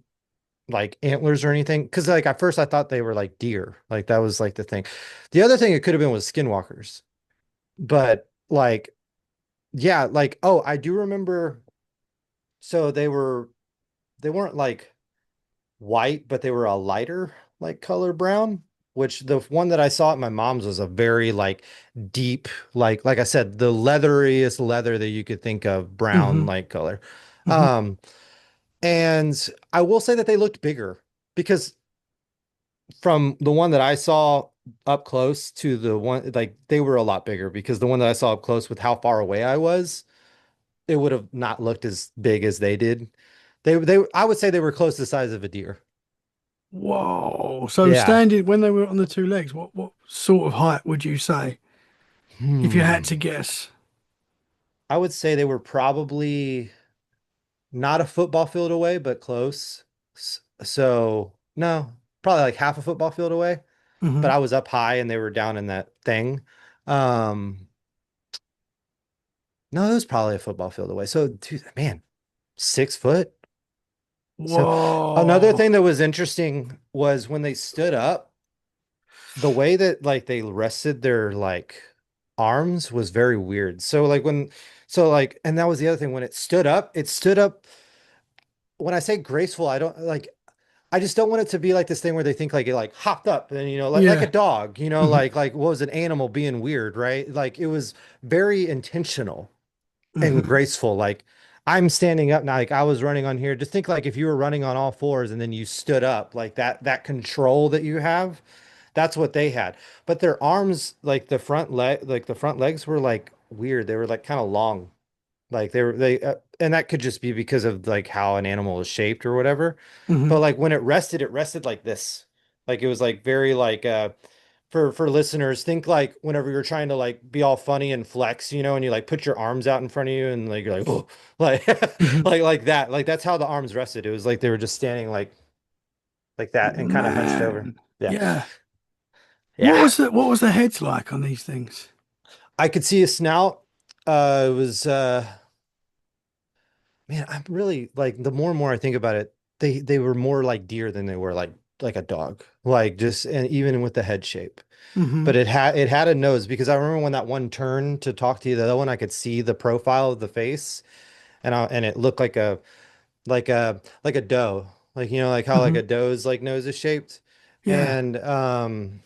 like antlers or anything. Because like at first I thought they were like deer, like that was like the thing. The other thing it could have been was skinwalkers, but like yeah, like oh, I do remember. So they weren't like white, but they were a lighter like color brown, which the one that I saw at my mom's was a very like deep, like I said, the leatheriest leather that you could think of, brown Hmm. like color. Hmm. Um, and I will say that they looked bigger because from the one that I saw up close to the one like they were a lot bigger because the one that I saw up close with how far away I was, it would have not looked as big as they did. They I would say they were close to the size of a deer. Whoa! So Yeah. standing when they were on the two legs, what sort of height would you say if you had to Hmm. guess? I would say they were probably not a football field away, but close. So, no, probably like half a football field away. But Hmm. I was up high and they were down in that thing. Um, no, it was probably a football field away. So, dude, man, 6 foot. So, another Whoa! thing that was interesting was when they stood up, the way that like they rested their like arms was very weird. So like, and that was the other thing when it stood up when I say graceful, I don't like I just don't want it to be like this thing where they think like it like hopped up and like a Yeah. dog, Hmm. like what was an animal being weird, right? Like it was very intentional and Hmm. graceful. Like I'm standing up now, like I was running on here. Just think like if you were running on all fours and then you stood up, like that control that you have, that's what they had. But their arms, like the front legs were like weird. They were like kind of long. Like and that could just be because of like how an animal is shaped or whatever. But Hmm. like when it rested like this. Like it was like very like for listeners, think like whenever you're trying to like be all funny and flex, and you like put your arms out in front of you and like you're like, oh, like Hmm. like that. Like that's how the arms rested. It was like they were just standing like that and kind of hunched over. Man. Yeah. Yeah. Yeah. What was the heads like on these things? I could see a snout. It was man, I'm really like the more and more I think about it, they were more like deer than they were like a dog. Like just and even with the head shape. Hmm. But it had a nose because I remember when that one turned to talk to you, the other one I could see the profile of the face and it looked like a doe. Like like how like Hmm. a doe's like nose is shaped. Yeah. And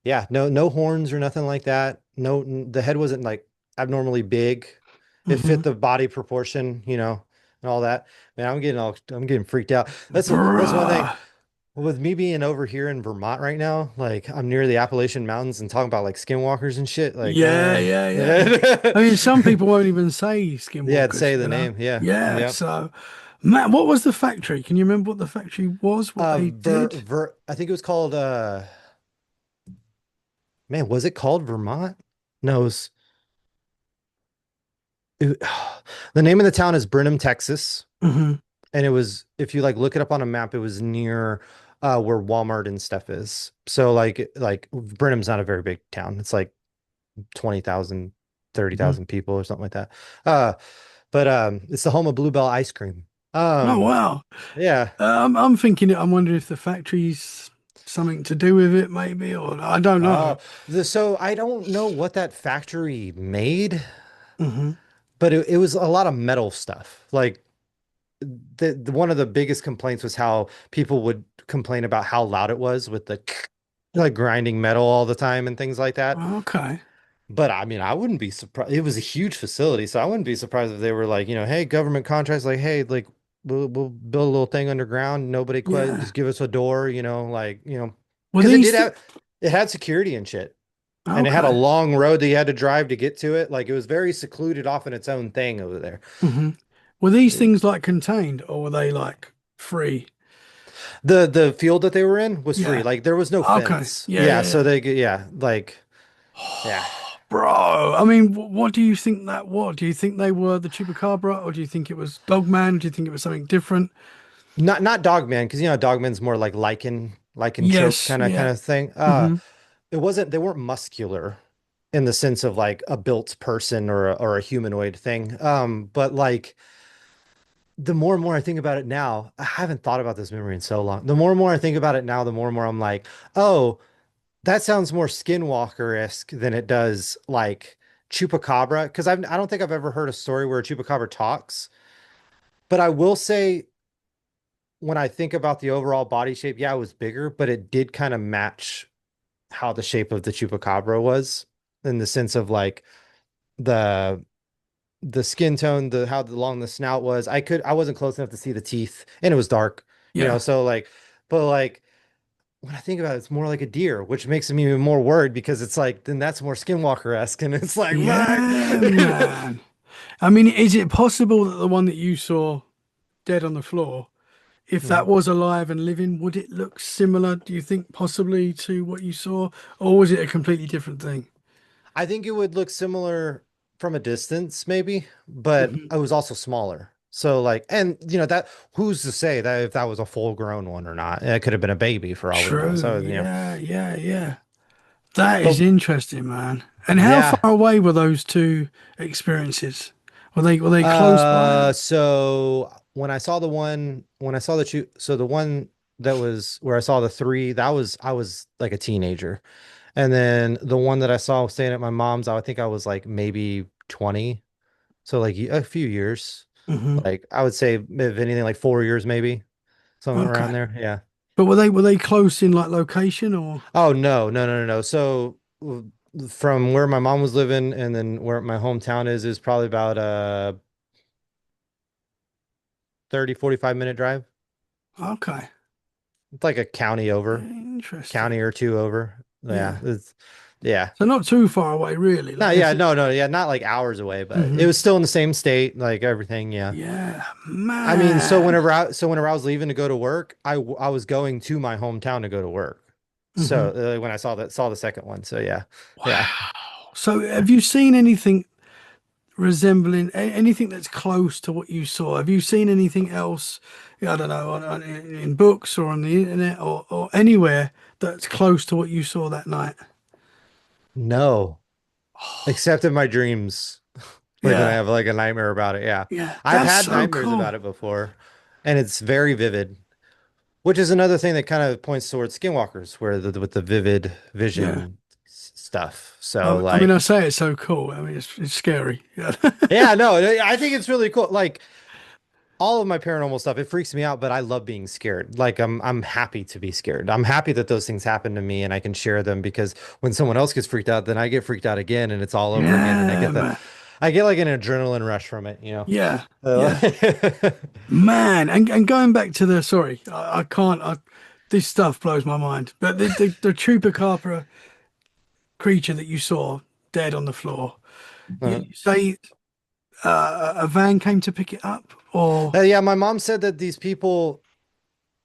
yeah, no horns or nothing like that. No, the head wasn't like abnormally big. It Hmm. fit the body proportion, and all that. Man, I'm getting freaked out. That's one thing Bruh. with me being over here in Vermont right now. Like I'm near the Appalachian Mountains and talking about like skinwalkers and shit. Like, Yeah, yeah, yeah. yeah, I mean, some people won't even say I'd skinwalkers, say the you know? name. Yeah, Yeah. yep. So, Matt, what was the factory? Can you remember what the factory was? What they did? I think it was called man, was it called Vermont? No, it- the name of the town is Brenham, Texas. Hmm. And it was, if you like look it up on a map, it was near where Walmart and stuff is. So like Brenham's not a very big town. It's like 20,000, thirty Hmm. thousand people or something like that. Uh but it's the home of Bluebell ice cream. Oh, Um wow. yeah. I'm thinking, I'm wondering if the factory's something to do with it, maybe, or I don't know. So I don't know what that factory made, Hmm. but it was a lot of metal stuff. Like one of the biggest complaints was how people would complain about how loud it was with the like grinding metal all the time and things like that. Okay. But I mean, I wouldn't be surprised. It was a huge facility, so I wouldn't be surprised if they were like, hey, government contracts, like, hey, like we'll build a little thing underground. Nobody quit, Yeah. just give us a door, Were because these th it had security and shit, and it had a Okay. long road that you had to drive to get to it. Like it was very secluded off in its own thing over there. Hmm. Were these things like contained or were they like free? The field that they were in was free. Yeah. Like there was no Okay. fence. Yeah, Yeah, yeah, so yeah. yeah, like yeah. Bro, I mean, what do you think that was? Do you think they were the Chupacabra, or do you think it was Dogman? Do you think it was something different? Not Dogman, because Dogman's more like lichen. like and choke Yes, kind yeah. of thing. Hmm. They weren't muscular in the sense of like a built person or a humanoid thing. But like the more and more I think about it now, I haven't thought about this memory in so long. The more and more I think about it now, the more and more I'm like, oh, that sounds more skinwalker-esque than it does like Chupacabra. Because I don't think I've ever heard a story where a Chupacabra talks. But I will say, when I think about the overall body shape, yeah, it was bigger, but it did kind of match how the shape of the Chupacabra was in the sense of like the the skin tone, the how long the snout was. I wasn't close enough to see the teeth, and it was dark, Yeah. so like, but like when I think about it, it's more like a deer, which makes me even more worried because it's like then that's more skinwalker-esque, and it's like, Yeah, fuck. man. I mean, is it possible that the one that you saw dead on the floor, if that Mhm. was alive and living, would it look similar, do you think, possibly to what you saw? Or was it a completely different thing? I think it would look similar from a distance, maybe, but Hmm. it was also smaller. So like, and that who's to say that if that was a full grown one or not? It could have been a baby for all we know. True. So, Yeah, yeah, yeah. That is but interesting, man. And how yeah. far away were those two experiences? Were they close by? So when I saw so the one that was where I saw the three, I was like a teenager. And then the one that I saw staying at my mom's, I think I was like maybe 20. So like a few years. Hmm. Like I would say if anything like 4 years maybe, something Okay. around there. Yeah. But were they close in like location or? Oh no, no, no, no, no. So from where my mom was living and then where my hometown is probably about a 30-45 minute drive. Okay. It's like a county over, Interesting. county or two over. Yeah, Yeah. yeah. So not too far away, really. No, Like yeah, if it. no, no, yeah, not like hours away, but it Hmm. was still in the same state, like everything. Yeah. Yeah, I mean, man. so whenever I was leaving to go to work, I was going to my hometown to go to work. Hmm. So when I saw the second one, so yeah, yeah. Wow. So have you seen anything resembling anything that's close to what you saw? Have you seen anything else? I don't know, in books or on the internet or anywhere that's close to what you saw that night? No, except in my dreams, like when I Yeah, have like a nightmare about it. Yeah, yeah, I've that's had so nightmares about cool. it before, and it's very vivid. Which is another thing that kind of points towards skinwalkers, where with the vivid Yeah. vision stuff. So I mean, I like, say it's so cool. I mean, it's scary. Yeah. yeah, no, I think it's really cool. Like all of my paranormal stuff, it freaks me out, but I love being scared. Like I'm happy to be scared. I'm happy that those things happen to me and I can share them because when someone else gets freaked out, then I get freaked out again and it's all over again and Yeah, man. I get like an adrenaline rush from it. Yeah, So, yeah. Man, and going back to the sorry, I can't. This stuff blows my mind. But the Chupacabra creature that you saw dead on the floor, uh, you say a van came to pick it up, or yeah, my mom said that these people.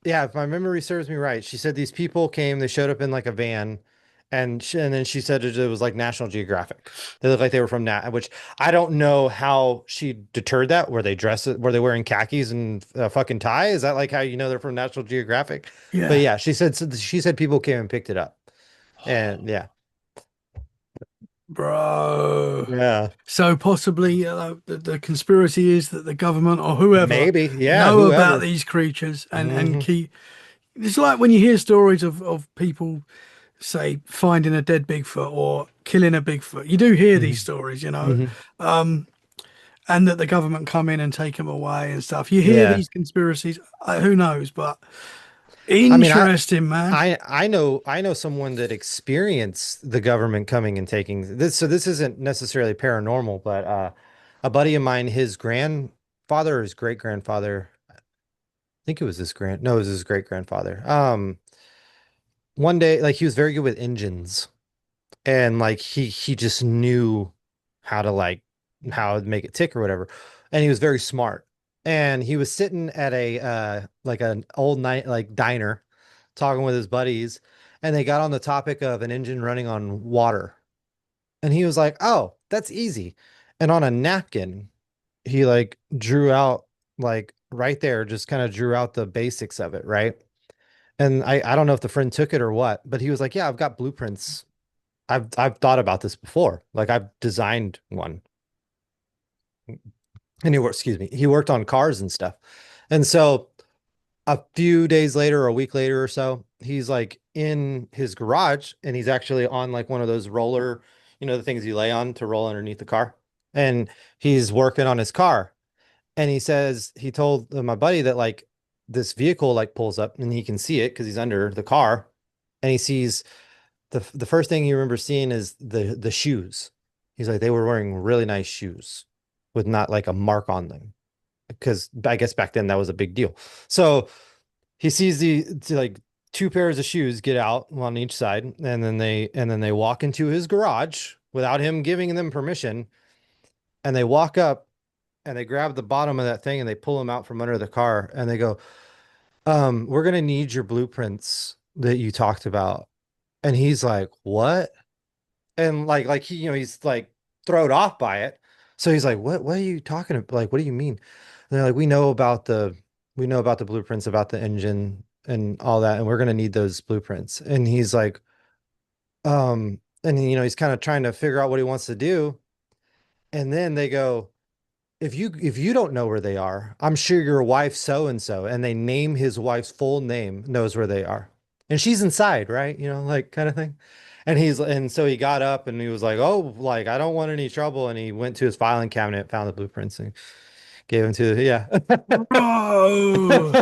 Yeah, if my memory serves me right, she said these people came, they showed up in like a van, and then she said it was like National Geographic. They looked like they were from Nat, which I don't know how she deterred that. Were they wearing khakis and a fucking tie? Is that like how you know they're from National Geographic? But yeah, yeah, she said people came and picked it up. And yeah. bro. Yeah. So possibly the conspiracy is that the government or whoever Maybe. Yeah, know about whoever. these creatures and Hmm. keep. It's like when you hear stories of people say finding a dead Bigfoot or killing a Bigfoot. You do hear these Hmm. stories, Hmm. and that the government come in and take them away and stuff. You hear Yeah. these conspiracies. Who knows? But I mean, I interesting, man. I know someone that experienced the government coming and taking this. So this isn't necessarily paranormal, but a buddy of mine, his grandfather or his great grandfather, I think it was his no, it was his great grandfather. One day, like he was very good with engines, and like he just knew how to like how to make it tick or whatever, and he was very smart. And he was sitting at a like an old night like diner talking with his buddies, and they got on the topic of an engine running on water. And he was like, "Oh, that's easy." And on a napkin, he like drew out like right there, just kind of drew out the basics of it, right? And I don't know if the friend took it or what, but he was like, "Yeah, I've got blueprints. I've thought about this before. Like I've designed one." And excuse me, he worked on cars and stuff. And so a few days later, or a week later or so, he's like in his garage and he's actually on like one of those roller, the things you lay on to roll underneath the car. And he's working on his car. And he says he told my buddy that like this vehicle like pulls up and he can see it because he's under the car. And he sees the first thing he remembers seeing is the shoes. He's like, they were wearing really nice shoes with not like a mark on them. Because I guess back then that was a big deal. So he sees like two pairs of shoes get out on each side, and then they walk into his garage without him giving them permission, and they walk up and they grab the bottom of that thing and they pull him out from under the car and they go, we're gonna need your blueprints that you talked about. And he's like, what? And like he, he's like thrown off by it. So he's like, what are you talking about? Like, what do you mean? And they're like, we know about the blueprints about the engine and all that, and we're gonna need those blueprints. And he's like, and he's kind of trying to figure out what he wants to do. And then they go, if you don't know where they are, I'm sure your wife so and so, and they name his wife's full name, knows where they are. And she's inside, right? Like kind of thing. And so he got up and he was like, "Oh, like I don't want any trouble." And he went to his filing cabinet, found the blueprints, and gave them to yeah. Bro.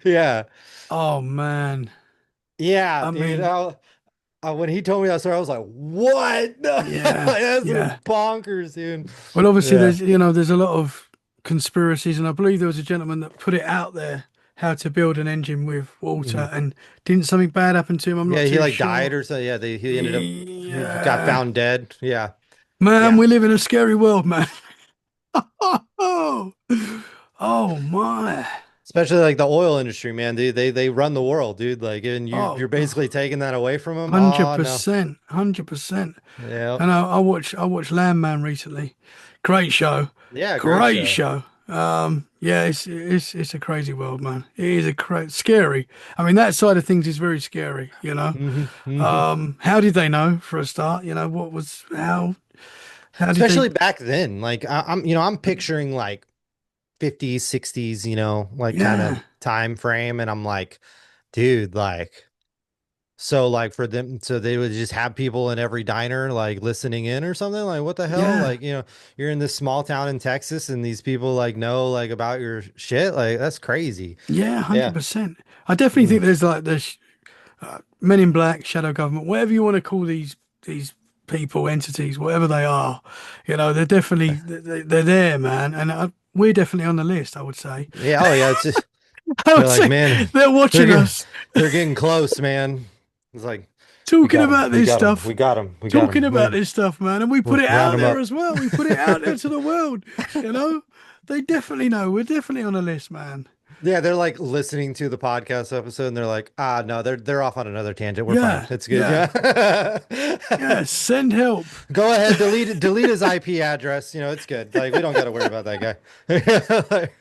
Yeah. Oh man. Yeah, I dude. mean, When he told me that story, I was like, "What? yeah, That's yeah. bonkers, dude." Well, obviously, Yeah. there's a lot of conspiracies, and I believe there was a gentleman that put it out there how to build an engine with Mhm. water, and didn't something bad happen to him? I'm Yeah, not he too like died sure. or so. Yeah, he ended up he got Yeah, found dead. Yeah. man, Yeah. we live in a scary world, man. Oh, oh my. Especially like the oil industry, man. They run the world, dude. Like, and you're Oh, basically taking that away from them. Oh no. 100%, 100%. Yeah. And I watched Landman recently. Great show. Yeah, great Great show. show. Yeah, it's a crazy world, man. It is scary. I mean, that side of things is very scary, you know. Hmm. How did they know for a start? You know, what was how did they Especially back then. Like I'm picturing like 50s, 60s, like kind of yeah, time frame. And I'm like, dude, like, so like for them, so they would just have people in every diner like listening in or something. Like, what the hell? yeah, Like, you're in this small town in Texas and these people like know like about your shit. Like, that's crazy. yeah, Yeah. 100%. I definitely Mm. think there's like this Men in Black, shadow government, whatever you want to call these people, entities, whatever they are, they're definitely they're there, man, and we're definitely on the list. I would say. Yeah. Oh yeah. It's just, I they're would like, say man, they're they're watching getting, us they're getting close, man. It's like, we talking got them. about We this got them. stuff, We got them. We got talking them. about this stuff, man, and we put it Round out them there up. as well. We put it out there to the world. You know, they definitely know. We're definitely on the list, man. Yeah, they're like listening to the podcast episode and they're like, ah, no, they're off on another tangent. We're fine. Yeah, It's good. yeah, Yeah. yeah. Send help. Go ahead, delete his IP address. It's good. Like we don't got to worry about that guy. Like,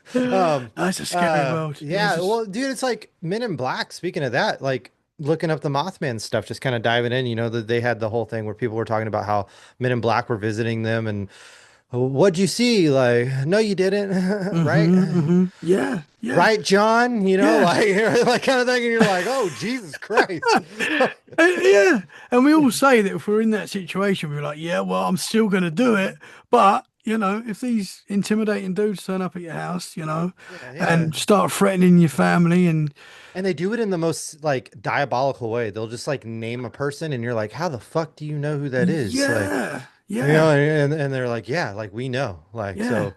That's a scary world. It is. yeah, well, dude, it's like Men in Black. Speaking of that, like looking up the Mothman stuff, just kind of diving in, that they had the whole thing where people were talking about how Men in Black were visiting them and what'd you see? Like, no, you didn't, right? Yeah, yeah, Right, John? yeah. Like like kind of thing, and you're like, oh, Jesus Christ. Yeah, and we all say that if we're in that situation, we're like, yeah, well, I'm still going to do it. But, if these intimidating dudes turn up at your house, Yeah, yeah. and start threatening your family and And they do it in the most like diabolical way. They'll just like name a person and you're like, how the fuck do you know who that is? Like, yeah, yeah, and they're like, yeah, like we know. Like, yeah, so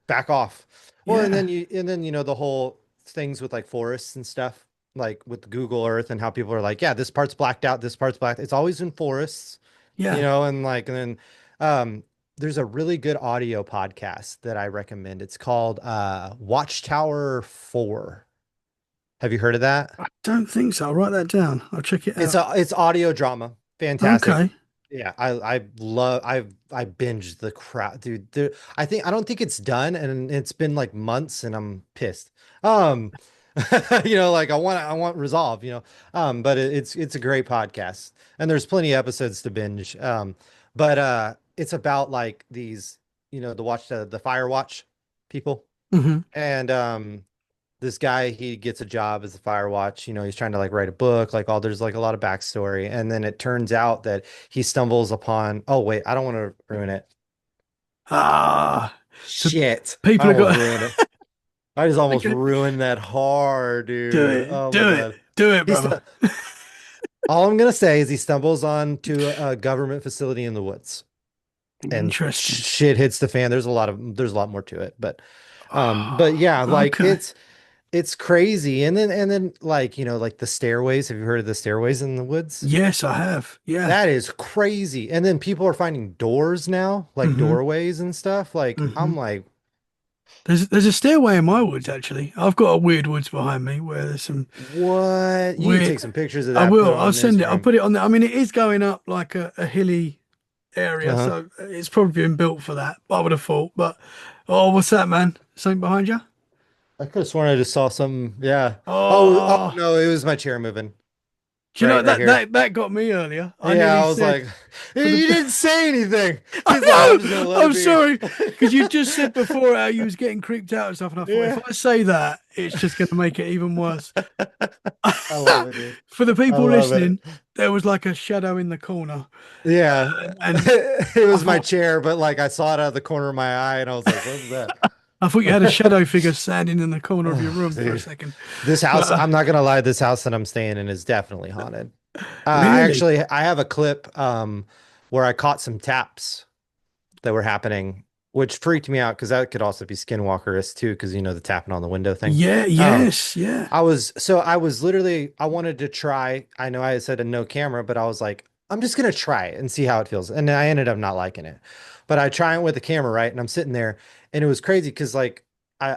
back off. Well, and yeah, then the whole things with like forests and stuff, like with Google Earth and how people are like, yeah, this part's blacked out, this part's black. It's always in forests, yeah. and like and then um there's a really good audio podcast that I recommend. It's called Watchtower 4. Have you heard of that? I don't think so. I'll write that down. I'll check it It's out. it's audio drama. Fantastic. Okay. Yeah, I love I binged the crap, dude. I don't think it's done and it's been like months and I'm pissed. Um Like I want resolve, but it's a great podcast and there's plenty of episodes to binge. But it's about like these, the Fire Watch people. Hmm. And this guy, he gets a job as a fire watch. He's trying to like write a book, like there's like a lot of backstory. And then it turns out that he stumbles upon, oh wait, I don't want to ruin it. Ah, so Shit. I people have almost got. ruined it. I just almost Okay, ruined that hard, do dude. it, Oh my do it, God. do it, He's brother. all I'm gonna say is he stumbles onto a government facility in the woods and Interesting. shit hits the fan. There's a lot more to it, but yeah, like Okay. it's crazy. And then like, like the stairways. Have you heard of the stairways in the woods? Yes, I have. Yeah. That is crazy. And then people are finding doors now, like Hmm. doorways and stuff. Like Hmm. I'm like, There's a stairway in my woods actually. I've got a weird woods behind me where there's some what? You need to weird. take some pictures of I that, put will. it I'll on send it. I'll Instagram. put it on there. I mean, it is going up like a hilly area, Uh-huh. so it's probably been built for that. I would have thought. But oh, what's that, man? Something behind you? I could have sworn I just saw some. Yeah. Oh Oh, no, it was my chair moving. do you know Right that here. that got me earlier? I Yeah, nearly I was said like, for the. you didn't say anything. I He's like, I'm just gonna know. let it I'm be. sorry because you just said before how you was getting creeped out and stuff, and I thought if Yeah. I say that, it's just going to make it even worse. I love it, dude. For the I people love it. listening, there was like a shadow in the corner, Yeah. and It I was my thought chair, but like I saw it out of the corner of my eye and I was like, what's that? I thought you had a shadow figure standing in the corner of your Oh, room for a dude. second. This But house, I'm not gonna lie, this house that I'm staying in is definitely haunted. really, I have a clip where I caught some taps that were happening, which freaked me out because that could also be skinwalkerish too, because the tapping on the window thing. yeah, Um, yes, yeah. I was literally I wanted to try. I know I said a no camera, but I was like, I'm just gonna try it and see how it feels. And I ended up not liking it. But I try it with the camera, right? And I'm sitting there and it was crazy because like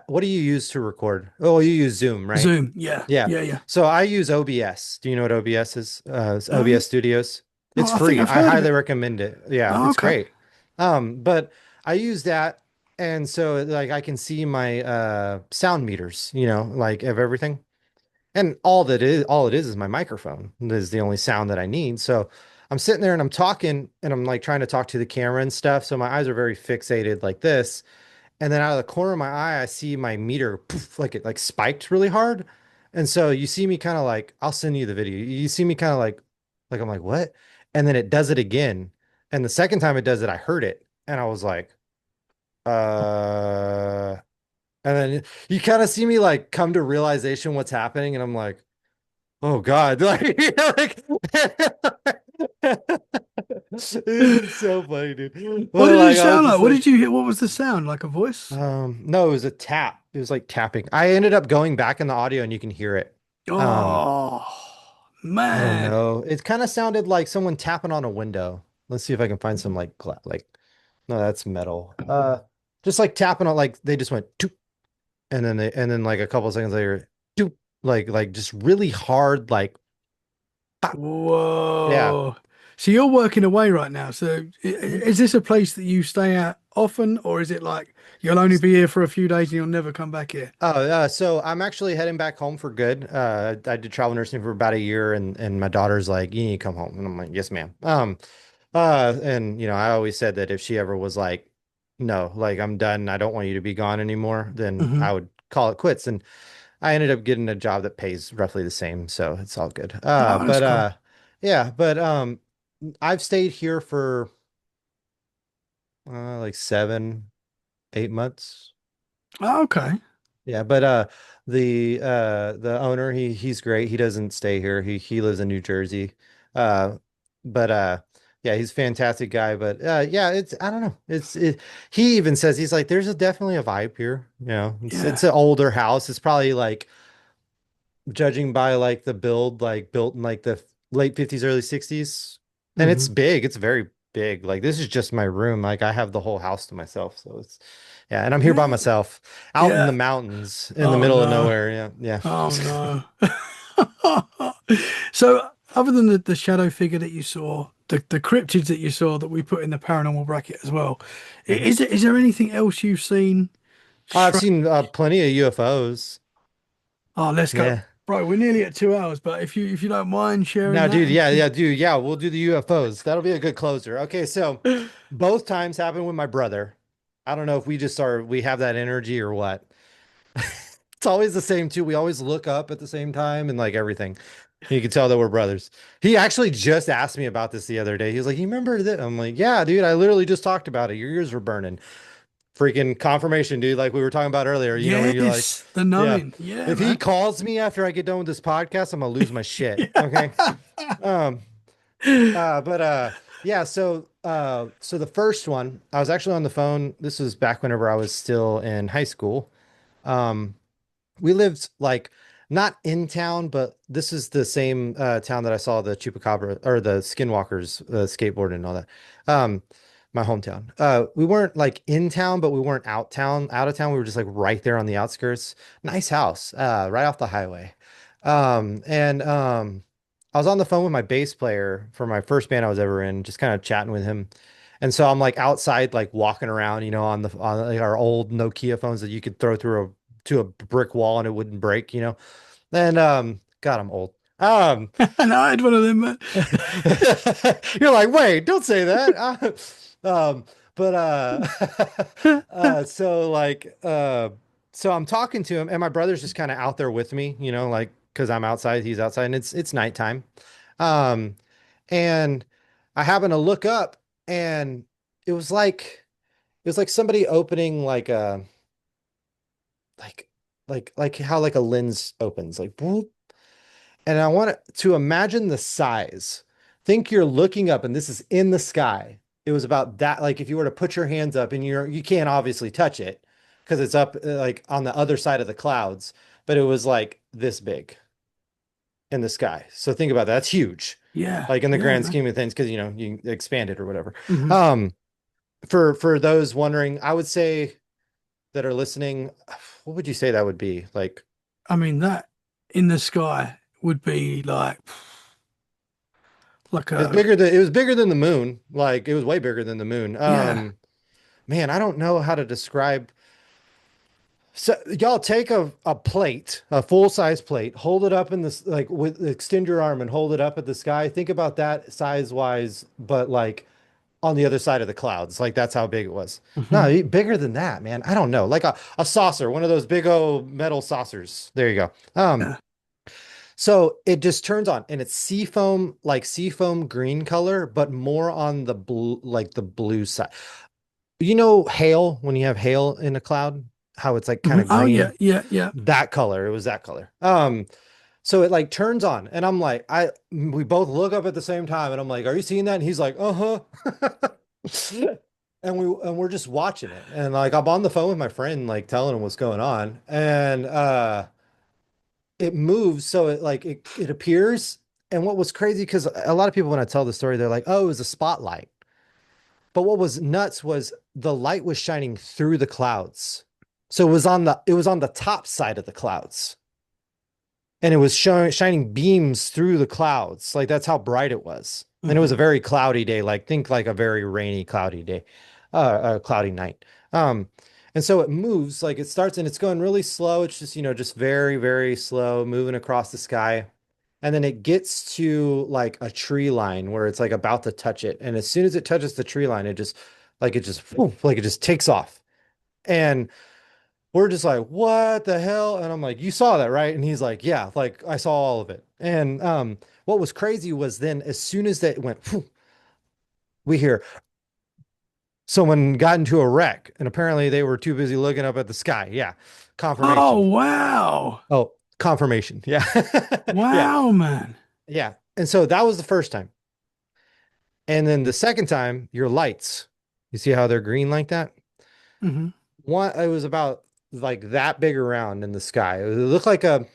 what do you use to record? Oh, you use Zoom, right? Zoom, yeah, Yeah. yeah, yeah. So I use OBS. Do you know what OBS is? It's Um, OBS Studios. It's oh, I think free. I've I heard of highly it. recommend it. Yeah, Oh, it's okay. great. But I use that and so like I can see my sound meters, like of everything. And all it is my microphone. This is the only sound that I need. So I'm sitting there and I'm talking and I'm like trying to talk to the camera and stuff. So my eyes are very fixated like this. And then out of the corner of my eye, I see my meter poof, like it like spiked really hard. And so you see me kind of like, I'll send you the video. You see me kind of like I'm like, what? And then it does it again. And the second time it does it, I heard it. And I was like, uh, and then you kind of see me like come to realization what's happening. And I'm like, oh God. Like, it's so funny, dude. What But did it like I was sound like? just What like, did you hear? What was the sound? Like a voice? no, it was a tap. It was like tapping. I ended up going back in the audio and you can hear it. Um, Oh, I don't man. know. It kind of sounded like someone tapping on a window. Let's see if I can find some like like no, that's metal. Just like tapping on like they just went toop, and then like a couple of seconds later, doop, like just really hard, like pop. Yeah. Whoa. So you're working away right now. So is this a place that you stay at often, or is it like you'll only be here for a few days and you'll never come back here? Oh, so I'm actually heading back home for good. I did travel nursing for about a year, and my daughter's like, "You need to come home," and I'm like, "Yes, ma'am." And I always said that if she ever was like, "No, like I'm done. I don't want you to be gone anymore," then Hmm. I would call it quits. And I ended up getting a job that pays roughly the same, so it's all good. Oh, that's cool. Yeah, but I've stayed here for like 7, 8 months. Oh, okay. Yeah, but the owner, he's great. He doesn't stay here. He lives in New Jersey. Uh but yeah, he's a fantastic guy, but yeah, it's I don't know. He even says he's like there's definitely a vibe here, Yeah. it's an older house. It's probably like judging by like the build like built in like the late 50s early 60s. And it's Hmm. big. It's very big. Like this is just my room. Like I have the whole house to myself. So it's yeah, and I'm here by Yeah. myself out in the Yeah. mountains in the Oh middle of no. nowhere. Yeah. Yeah. Oh no. So other than the shadow figure that you saw, the cryptids that you saw that we put in the paranormal bracket as well, Mhm. is there anything else you've seen I've strange? seen plenty of UFOs. Oh, let's go. Yeah. Bro, we're nearly at 2 hours, but if you don't mind sharing No, that dude. and Yeah, yeah, dude. Yeah, we'll do the UFOs. That'll be a good closer. Okay, so both times happened with my brother. I don't know if we just are we have that energy or what. It's always the same too. We always look up at the same time and like everything. You can tell that we're brothers. He actually just asked me about this the other day. He was like, "You remember that?" I'm like, "Yeah, dude. I literally just talked about it. Your ears were burning." Freaking confirmation, dude. Like we were talking about earlier. You know, when you're like, yes, the "Yeah." knowing. Yeah, If he man. calls me after I get done with this podcast, I'm gonna lose my shit. Okay. Um. But Yeah. So the first one, I was actually on the phone. This was back whenever I was still in high school. Um we lived like not in town, but this is the same town that I saw the Chupacabra or the skinwalkers skateboard and all that. Um, my hometown. We weren't like in town, but we weren't out of town. We were just like right there on the outskirts. Nice house, right off the highway. And I was on the phone with my bass player for my first band I was ever in, just kind of chatting with him. And so I'm like outside, like walking around, on like our old Nokia phones that you could throw through a brick wall and it wouldn't break, And God, I'm old. And I had one of them, man. You're like, wait, don't say that. But so like so I'm talking to him and my brother's just kind of out there with me, like because I'm outside, he's outside, and it's nighttime. Um, and I happen to look up and it was like it was like somebody opening like like how like a lens opens, like boop. And I want to imagine the size. Think you're looking up and this is in the sky. It was about that, like if you were to put your hands up and you can't obviously touch it because it's up like on the other side of the clouds, but it was like this big in the sky. So think about that. That's huge. Yeah, Like in the yeah, grand man. scheme of things, because you expand it or whatever. Hmm. Um, for those wondering, I would say that are listening, what would you say that would be? Like I mean, that in the sky would be like a, it was bigger than the moon. Like it was way bigger than the moon. yeah. Man, I don't know how to describe. So y'all take a plate, a full-size plate, hold it up in this like with extend your arm and hold it up at the sky. Think about that size-wise, but like on the other side of the clouds. Like that's how big it was. Hmm. No, bigger than that, man. I don't know. Like a saucer, one of those big old metal saucers. There you go. Yeah. So it just turns on and it's seafoam, like seafoam green color, but more on the blue, like the blue side. You know, hail, when you have hail in a cloud, how it's like kind Mhm. of Oh, yeah, green, yeah, yeah. that color. It was that color. So it like turns on and I'm like, we both look up at the same time and I'm like, are you seeing that? And he's like, uh-huh. And we're just watching it. And like I'm on the phone with my friend, like telling him what's going on. And it moves so it appears. And what was crazy, because a lot of people when I tell the story they're like, oh, it was a spotlight, but what was nuts was the light was shining through the clouds, so it was on the top side of the clouds, and it was showing shining beams through the clouds, like that's how bright it was. And it was Hmm. a very cloudy day, like think like a very rainy cloudy day, a cloudy night. um and so it moves, like it starts and it's going really slow. It's just just very very slow moving across the sky, and then it gets to like a tree line where it's like about to touch it, and as soon as it touches the tree line like it just takes off. And we're just like, what the hell? And I'm like, you saw that, right? And he's like, yeah, like I saw all of it. And what was crazy was then as soon as that went, phew, we hear someone got into a wreck, and apparently they were too busy looking up at the sky. Yeah, Oh, confirmation. wow. Oh, confirmation. Yeah, yeah, Wow, man. yeah. And so that was the first time. And then the second time, your lights. You see how they're green like that? Hmm. One, it was about like that big around in the sky. It looked like it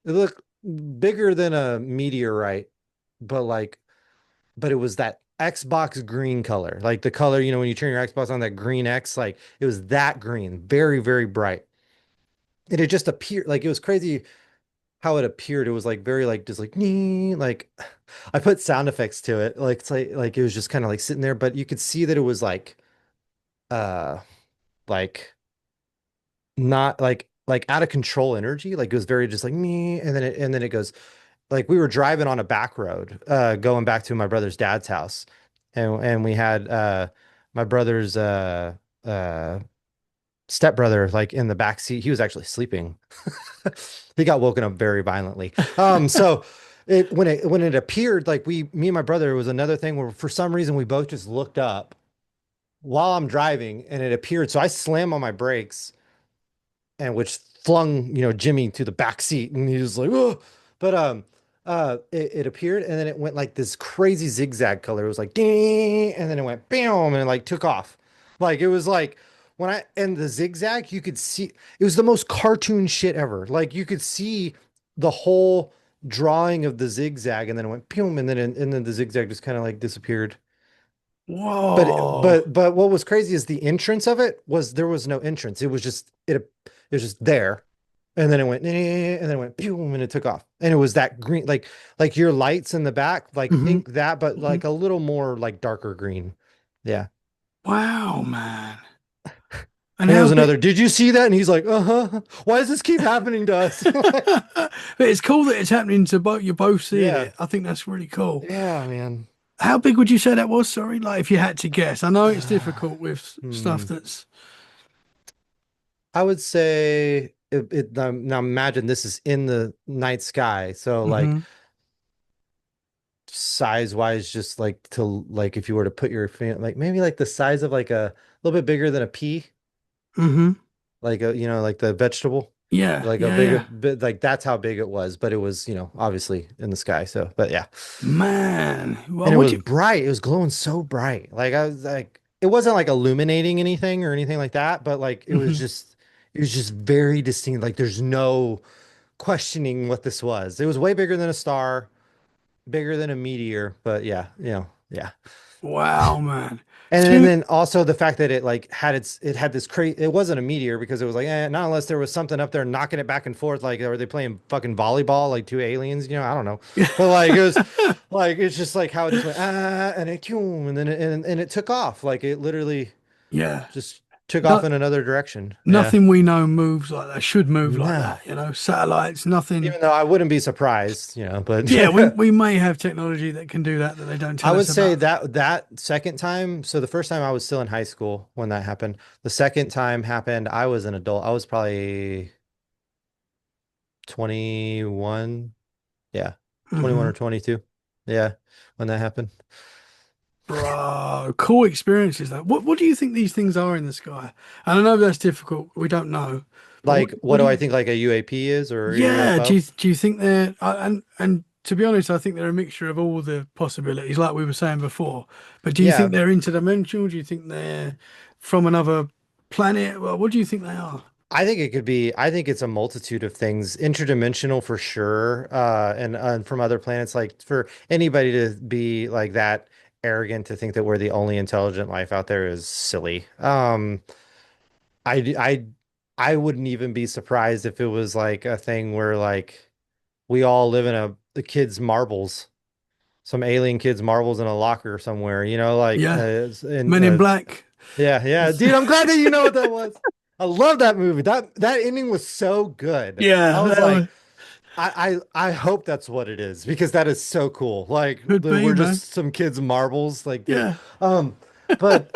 looked bigger than a meteorite, but but it was that Xbox green color, like the color, when you turn your Xbox on, that green X, like it was that green, very, very bright. And it just appeared like it was crazy how it appeared. It was like very like just like nee, like I put sound effects to it. Like it's like it was just kind of like sitting there, but you could see that it was uh like not like out of control energy. Like it was very just like me, and then it goes like we were driving on a back road, going back to my brother's dad's house, and we had my brother's uh stepbrother like in the back seat. He was actually sleeping. He got woken up very violently. So it when it appeared, like me and my brother, it was another thing where for some reason we both just looked up while I'm driving and it appeared. So I slammed on my brakes and which flung, Jimmy to the back seat and he was like, oh, but it appeared and then it went like this crazy zigzag color. It was like ding, and then it went bam and it like took off. Like it was like when I and the zigzag, you could see it was the most cartoon shit ever. Like you could see the whole drawing of the zigzag and then it went boom and then the zigzag just kind of like disappeared. Whoa. But what was crazy is the entrance of it was there was no entrance. It was just there. And then it went and then it went boom and it took off. And it was that green like your lights in the back, like Hmm. think that, but Hmm. like a little more like darker green. Yeah. Wow, man. And And it how was big? another, did you see that? And he's like, uh-huh. Why does this keep happening to us? But it's cool that it's happening to both. You're both seeing Yeah. it. I think that's really cool. Yeah, man. How big would you say that was? Sorry, like if you had to guess. I know it's difficult with stuff Hmm. that's. I would say now imagine this is in the night sky. So like Hmm. size wise, just like to like if you were to put your like maybe like the size of like a little bit bigger than a pea, Hmm. like a like the vegetable, Yeah, like a yeah, bigger yeah. bit like that's how big it was, but it was obviously in the sky. So, but yeah, Man, and well, it would was you? bright. It was glowing so bright. Like I was like, it wasn't like illuminating anything or anything like that, but like Hmm. it was just very distinct. Like there's no questioning what this was. It was way bigger than a star, bigger than a meteor, but yeah, yeah. Wow, man. And Two. then also the fact that it like had it had this crazy it wasn't a meteor because it was like not unless there was something up there knocking it back and forth like are they playing fucking volleyball like two aliens I don't know but like it was like it's just like how it just went and it and then and it took off like it literally Yeah. just took off No, in another direction. Yeah. nothing we know moves like that. Should move like No. that. Satellites. Nothing. Even though I wouldn't be surprised, but Yeah, we may have technology that can do that they don't I tell would us say about. that that second time, so the first time I was still in high school when that happened. The second time happened, I was an adult. I was probably 21. Yeah. 21 Hmm. or 22. Yeah, when that happened. Bro, cool experiences though. What do you think these things are in the sky? And I know that's difficult. We don't know, but Like, what what do do I you? think like a UAP is or a Yeah, UFO? do you think they're and to be honest, I think they're a mixture of all the possibilities, like we were saying before. But do you think Yeah, they're interdimensional? Do you think they're from another planet? Well, what do you think they are? I think it could be, I think it's a multitude of things, interdimensional for sure. And from other planets, like for anybody to be like that arrogant to think that we're the only intelligent life out there is silly. I I I wouldn't even be surprised if it was like a thing where like we all live in the kids' marbles, some alien kids' marbles in a locker somewhere, like Yeah, and Men in Black. yeah, yeah, dude, I'm glad that you know what that was. I love that movie. That ending was so good. I Yeah, was that like, was, I hope that's what it is because that is so cool. Like could be, we're man. just some kids' marbles, like Yeah. um, but.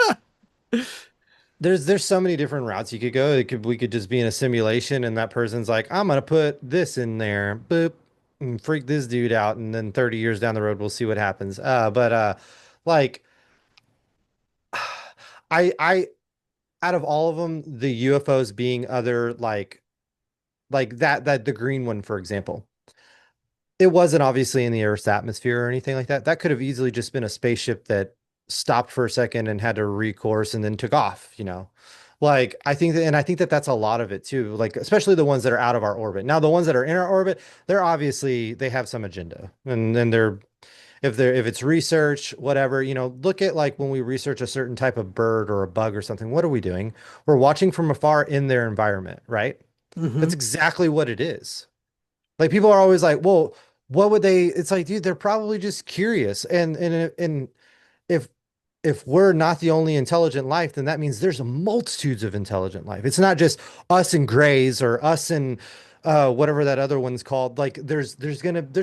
There's so many different routes you could go. We could just be in a simulation and that person's like, I'm gonna put this in there, boop, and freak this dude out, and then 30 years down the road we'll see what happens. But like I out of all of them, the UFOs being other like that the green one, for example. It wasn't obviously in the Earth's atmosphere or anything like that. That could have easily just been a spaceship that stopped for a second and had to recourse and then took off. Like I think that that's a lot of it too. Like especially the ones that are out of our orbit. Now the ones that are in our orbit, they're obviously they have some agenda. And then if it's research, whatever, look at like when we research a certain type of bird or a bug or something, what are we doing? We're watching from afar in their environment, right? That's Hmm. exactly what it is. Like people are always like, well, what would they? It's like, dude, they're probably just curious. And if if we're not the only intelligent life, then that means there's multitudes of intelligent life. It's not just us and grays or us and whatever that other one's called. Like there's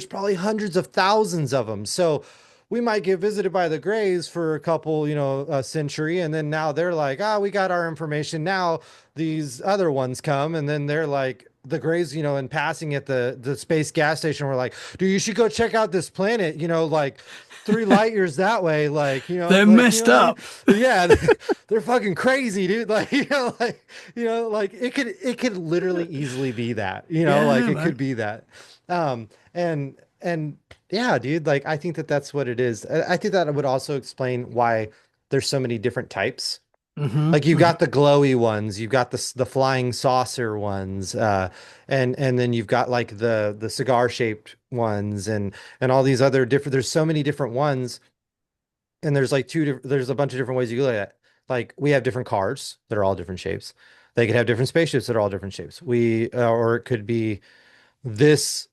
probably hundreds of thousands of them. So we might get visited by the grays for a couple, a century, and then now they're like, ah, we got our information. Now these other ones come, and then they're like, the grays, in passing at the space gas station, we're like, dude, you should go check out this planet, like 3 light years that way, like, They're like, messed what I mean? up. Yeah, they're fucking crazy, dude. Like, like it could literally easily be that, like Yeah, it could man. be that. And yeah, dude, like I think that that's what it is. I think that would also explain why there's so many different types. Like you've Hmm. got the glowy ones, you've got the flying saucer ones, and then you've got like the cigar shaped ones, and all these other different. There's so many different ones, and there's like there's a bunch of different ways you can look at it. Like we have different cars that are all different shapes. They could have different spaceships that are all different shapes. Or it could be this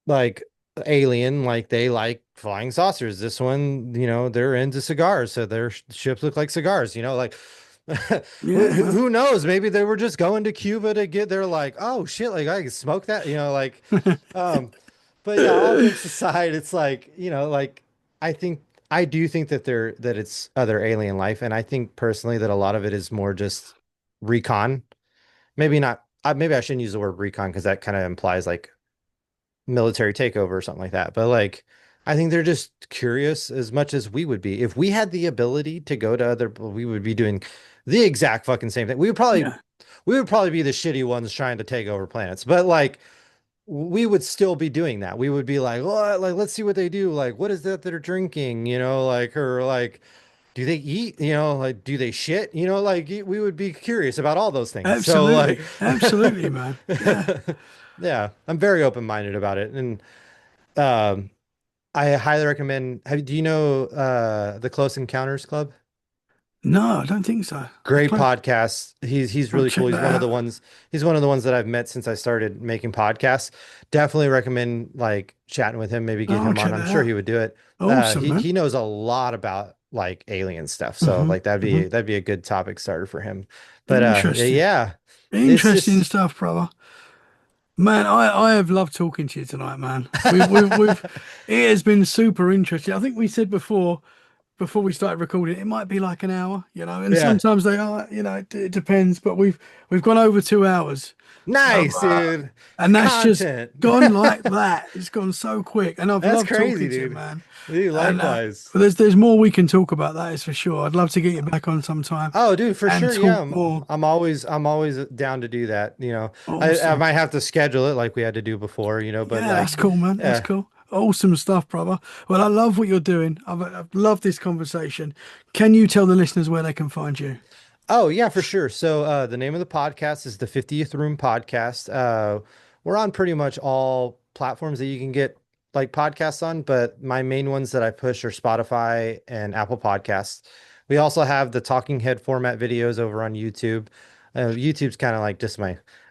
like alien, like they like flying saucers. This one, they're into cigars, so their ships look like cigars. Like Yeah, man. who knows? Maybe they were just going to Cuba to get. They're like, oh shit, like I can smoke that. Like, um, but yeah, all jokes aside, it's like, like I think I do think that it's other alien life, and I think personally that a lot of it is more just recon. Maybe not. Maybe I shouldn't use the word recon because that kind of implies like military takeover or something like that. But like, I think they're just curious as much as we would be. If we had the ability to go to other, we would be doing the exact fucking same thing. Yeah, We would probably be the shitty ones trying to take over planets. But like, we would still be doing that. We would be like, well, like, let's see what they do. Like, what is that they're drinking? Like, or like, do they eat? Like, do they shit? Like, we would be curious about all those things. So, like, absolutely. Absolutely, man. Yeah. yeah, I'm very open-minded about it. And, um, I highly recommend. Do you know the Close Encounters Club? No, I don't think so. The Great close. podcast. He's I'll really cool. check that out. He's one of the ones that I've met since I started making podcasts. Definitely recommend like chatting with him, maybe get I'll him on. check I'm that sure out. he would do it. Awesome, He man. knows a lot about like alien stuff. So Hmm. like Hmm. that'd be a good topic starter for him. But Interesting. yeah, it's Interesting just stuff, brother. Man, I have loved talking to you tonight, man. We've it has been super interesting. I think we said before we started recording, it might be like an hour, and yeah. sometimes they are, it depends, but we've gone over 2 hours of Nice, dude. and that's just Content. gone like that. It's gone so quick, and I've That's loved crazy, talking to you, dude. man. Dude, And likewise. there's more we can talk about, that is for sure. I'd love to get you back on sometime Oh, dude, for and sure. Yeah, talk more. I'm always down to do that. I Awesome. might have to schedule it like we had to do before, but Yeah, that's like, cool, man. That's yeah. cool. Awesome stuff, brother. Well, I love what you're doing. I've loved this conversation. Can you tell the listeners where they can find you? Oh, yeah, for sure. So, the name of the podcast is the 50th Room Podcast. We're on pretty much all platforms that you can get like podcasts on, but my main ones that I push are Spotify and Apple Podcasts. We also have the talking head format videos over on YouTube. YouTube's kind of like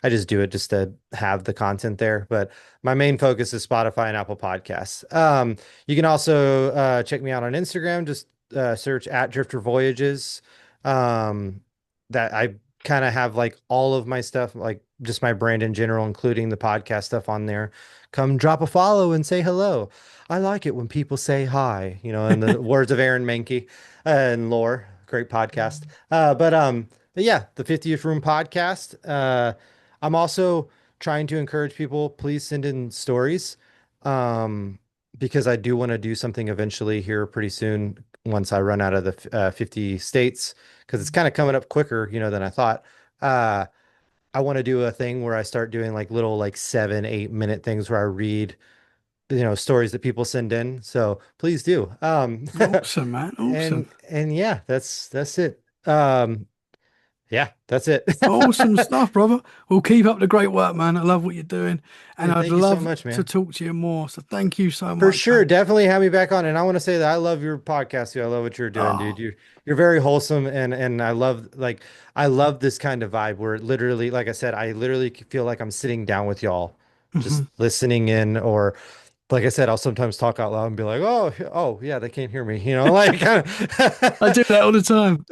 I just do it just to have the content there, but my main focus is Spotify and Apple Podcasts. You can also check me out on Instagram, just search at Drifter Voyages. Um, that I kind of have like all of my stuff, like just my brand in general, including the podcast stuff on there. Come drop a follow and say hello. I like it when people say hi, in the words of Aaron Mankey and Lore. Great podcast. But yeah, the 50th Room Podcast. I'm also trying to encourage people, please send in stories. Um, because I do want to do something eventually here pretty soon once I run out of the 50 states because it's kind of coming up quicker, than I thought. Uh, I want to do a thing where I start doing like little like 7, 8 minute things where I read, stories that people send in. So please do. Awesome, man. Awesome. And yeah, that's it. Yeah, that's it. Awesome stuff, brother. Well, keep up the great work, man. I love what you're doing, and Dude, I'd thank you so love much, to man. talk to you more. So thank you so For much, sure, man. definitely have me back on. And I want to say that I love your podcast too. I love what you're doing, dude. Oh, You're very wholesome and I love this kind of vibe where like I said, I literally feel like I'm sitting down with y'all, just mhm. listening in or like I said, I'll sometimes talk out loud and be like, "Oh, oh, yeah, they can't hear me," like kind I do of. that all the time.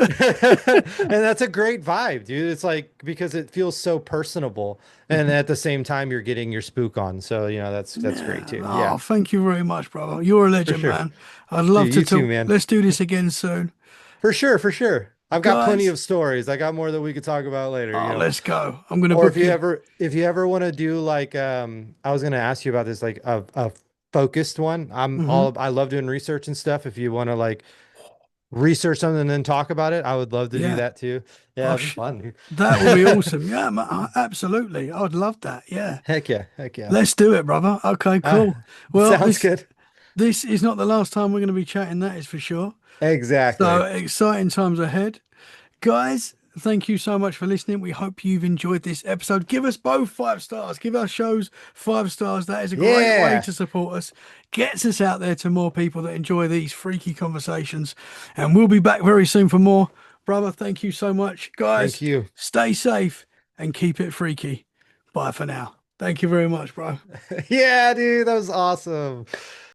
And that's a great vibe, dude. It's like because it feels so personable, and at the same time, you're getting your spook on. So, that's great Yeah. too. Yeah, Oh, thank you very much, brother. You're a for legend, sure. man. I'd love Dude, to you too, talk. man. Let's do this again soon. For sure, for sure. I've got plenty Guys, of stories. I got more that we could talk about later, oh, let's go. I'm gonna Or book you. if you ever want to do like I was gonna ask you about this like a focused one. Hmm. I love doing research and stuff. If you want to like research something and then talk about it, I would love to do Yeah. that too. Yeah, Oh, it'd be fun, dude. that would be awesome. Yeah, absolutely. I'd love that. Yeah. Heck yeah, heck yeah. Let's do it, brother. Okay, cool. Well, Sounds this good. this is not the last time we're going to be chatting, that is for sure. So Exactly. exciting times ahead. Guys, thank you so much for listening. We hope you've enjoyed this episode. Give us both 5 stars. Give our shows 5 stars. That is a great way Yeah. to support us. Gets us out there to more people that enjoy these freaky conversations. And we'll be back very soon for more. Brother, thank you so much. Thank Guys, you. stay safe and keep it freaky. Bye for now. Thank you very much, bro. Yeah, dude, that was awesome.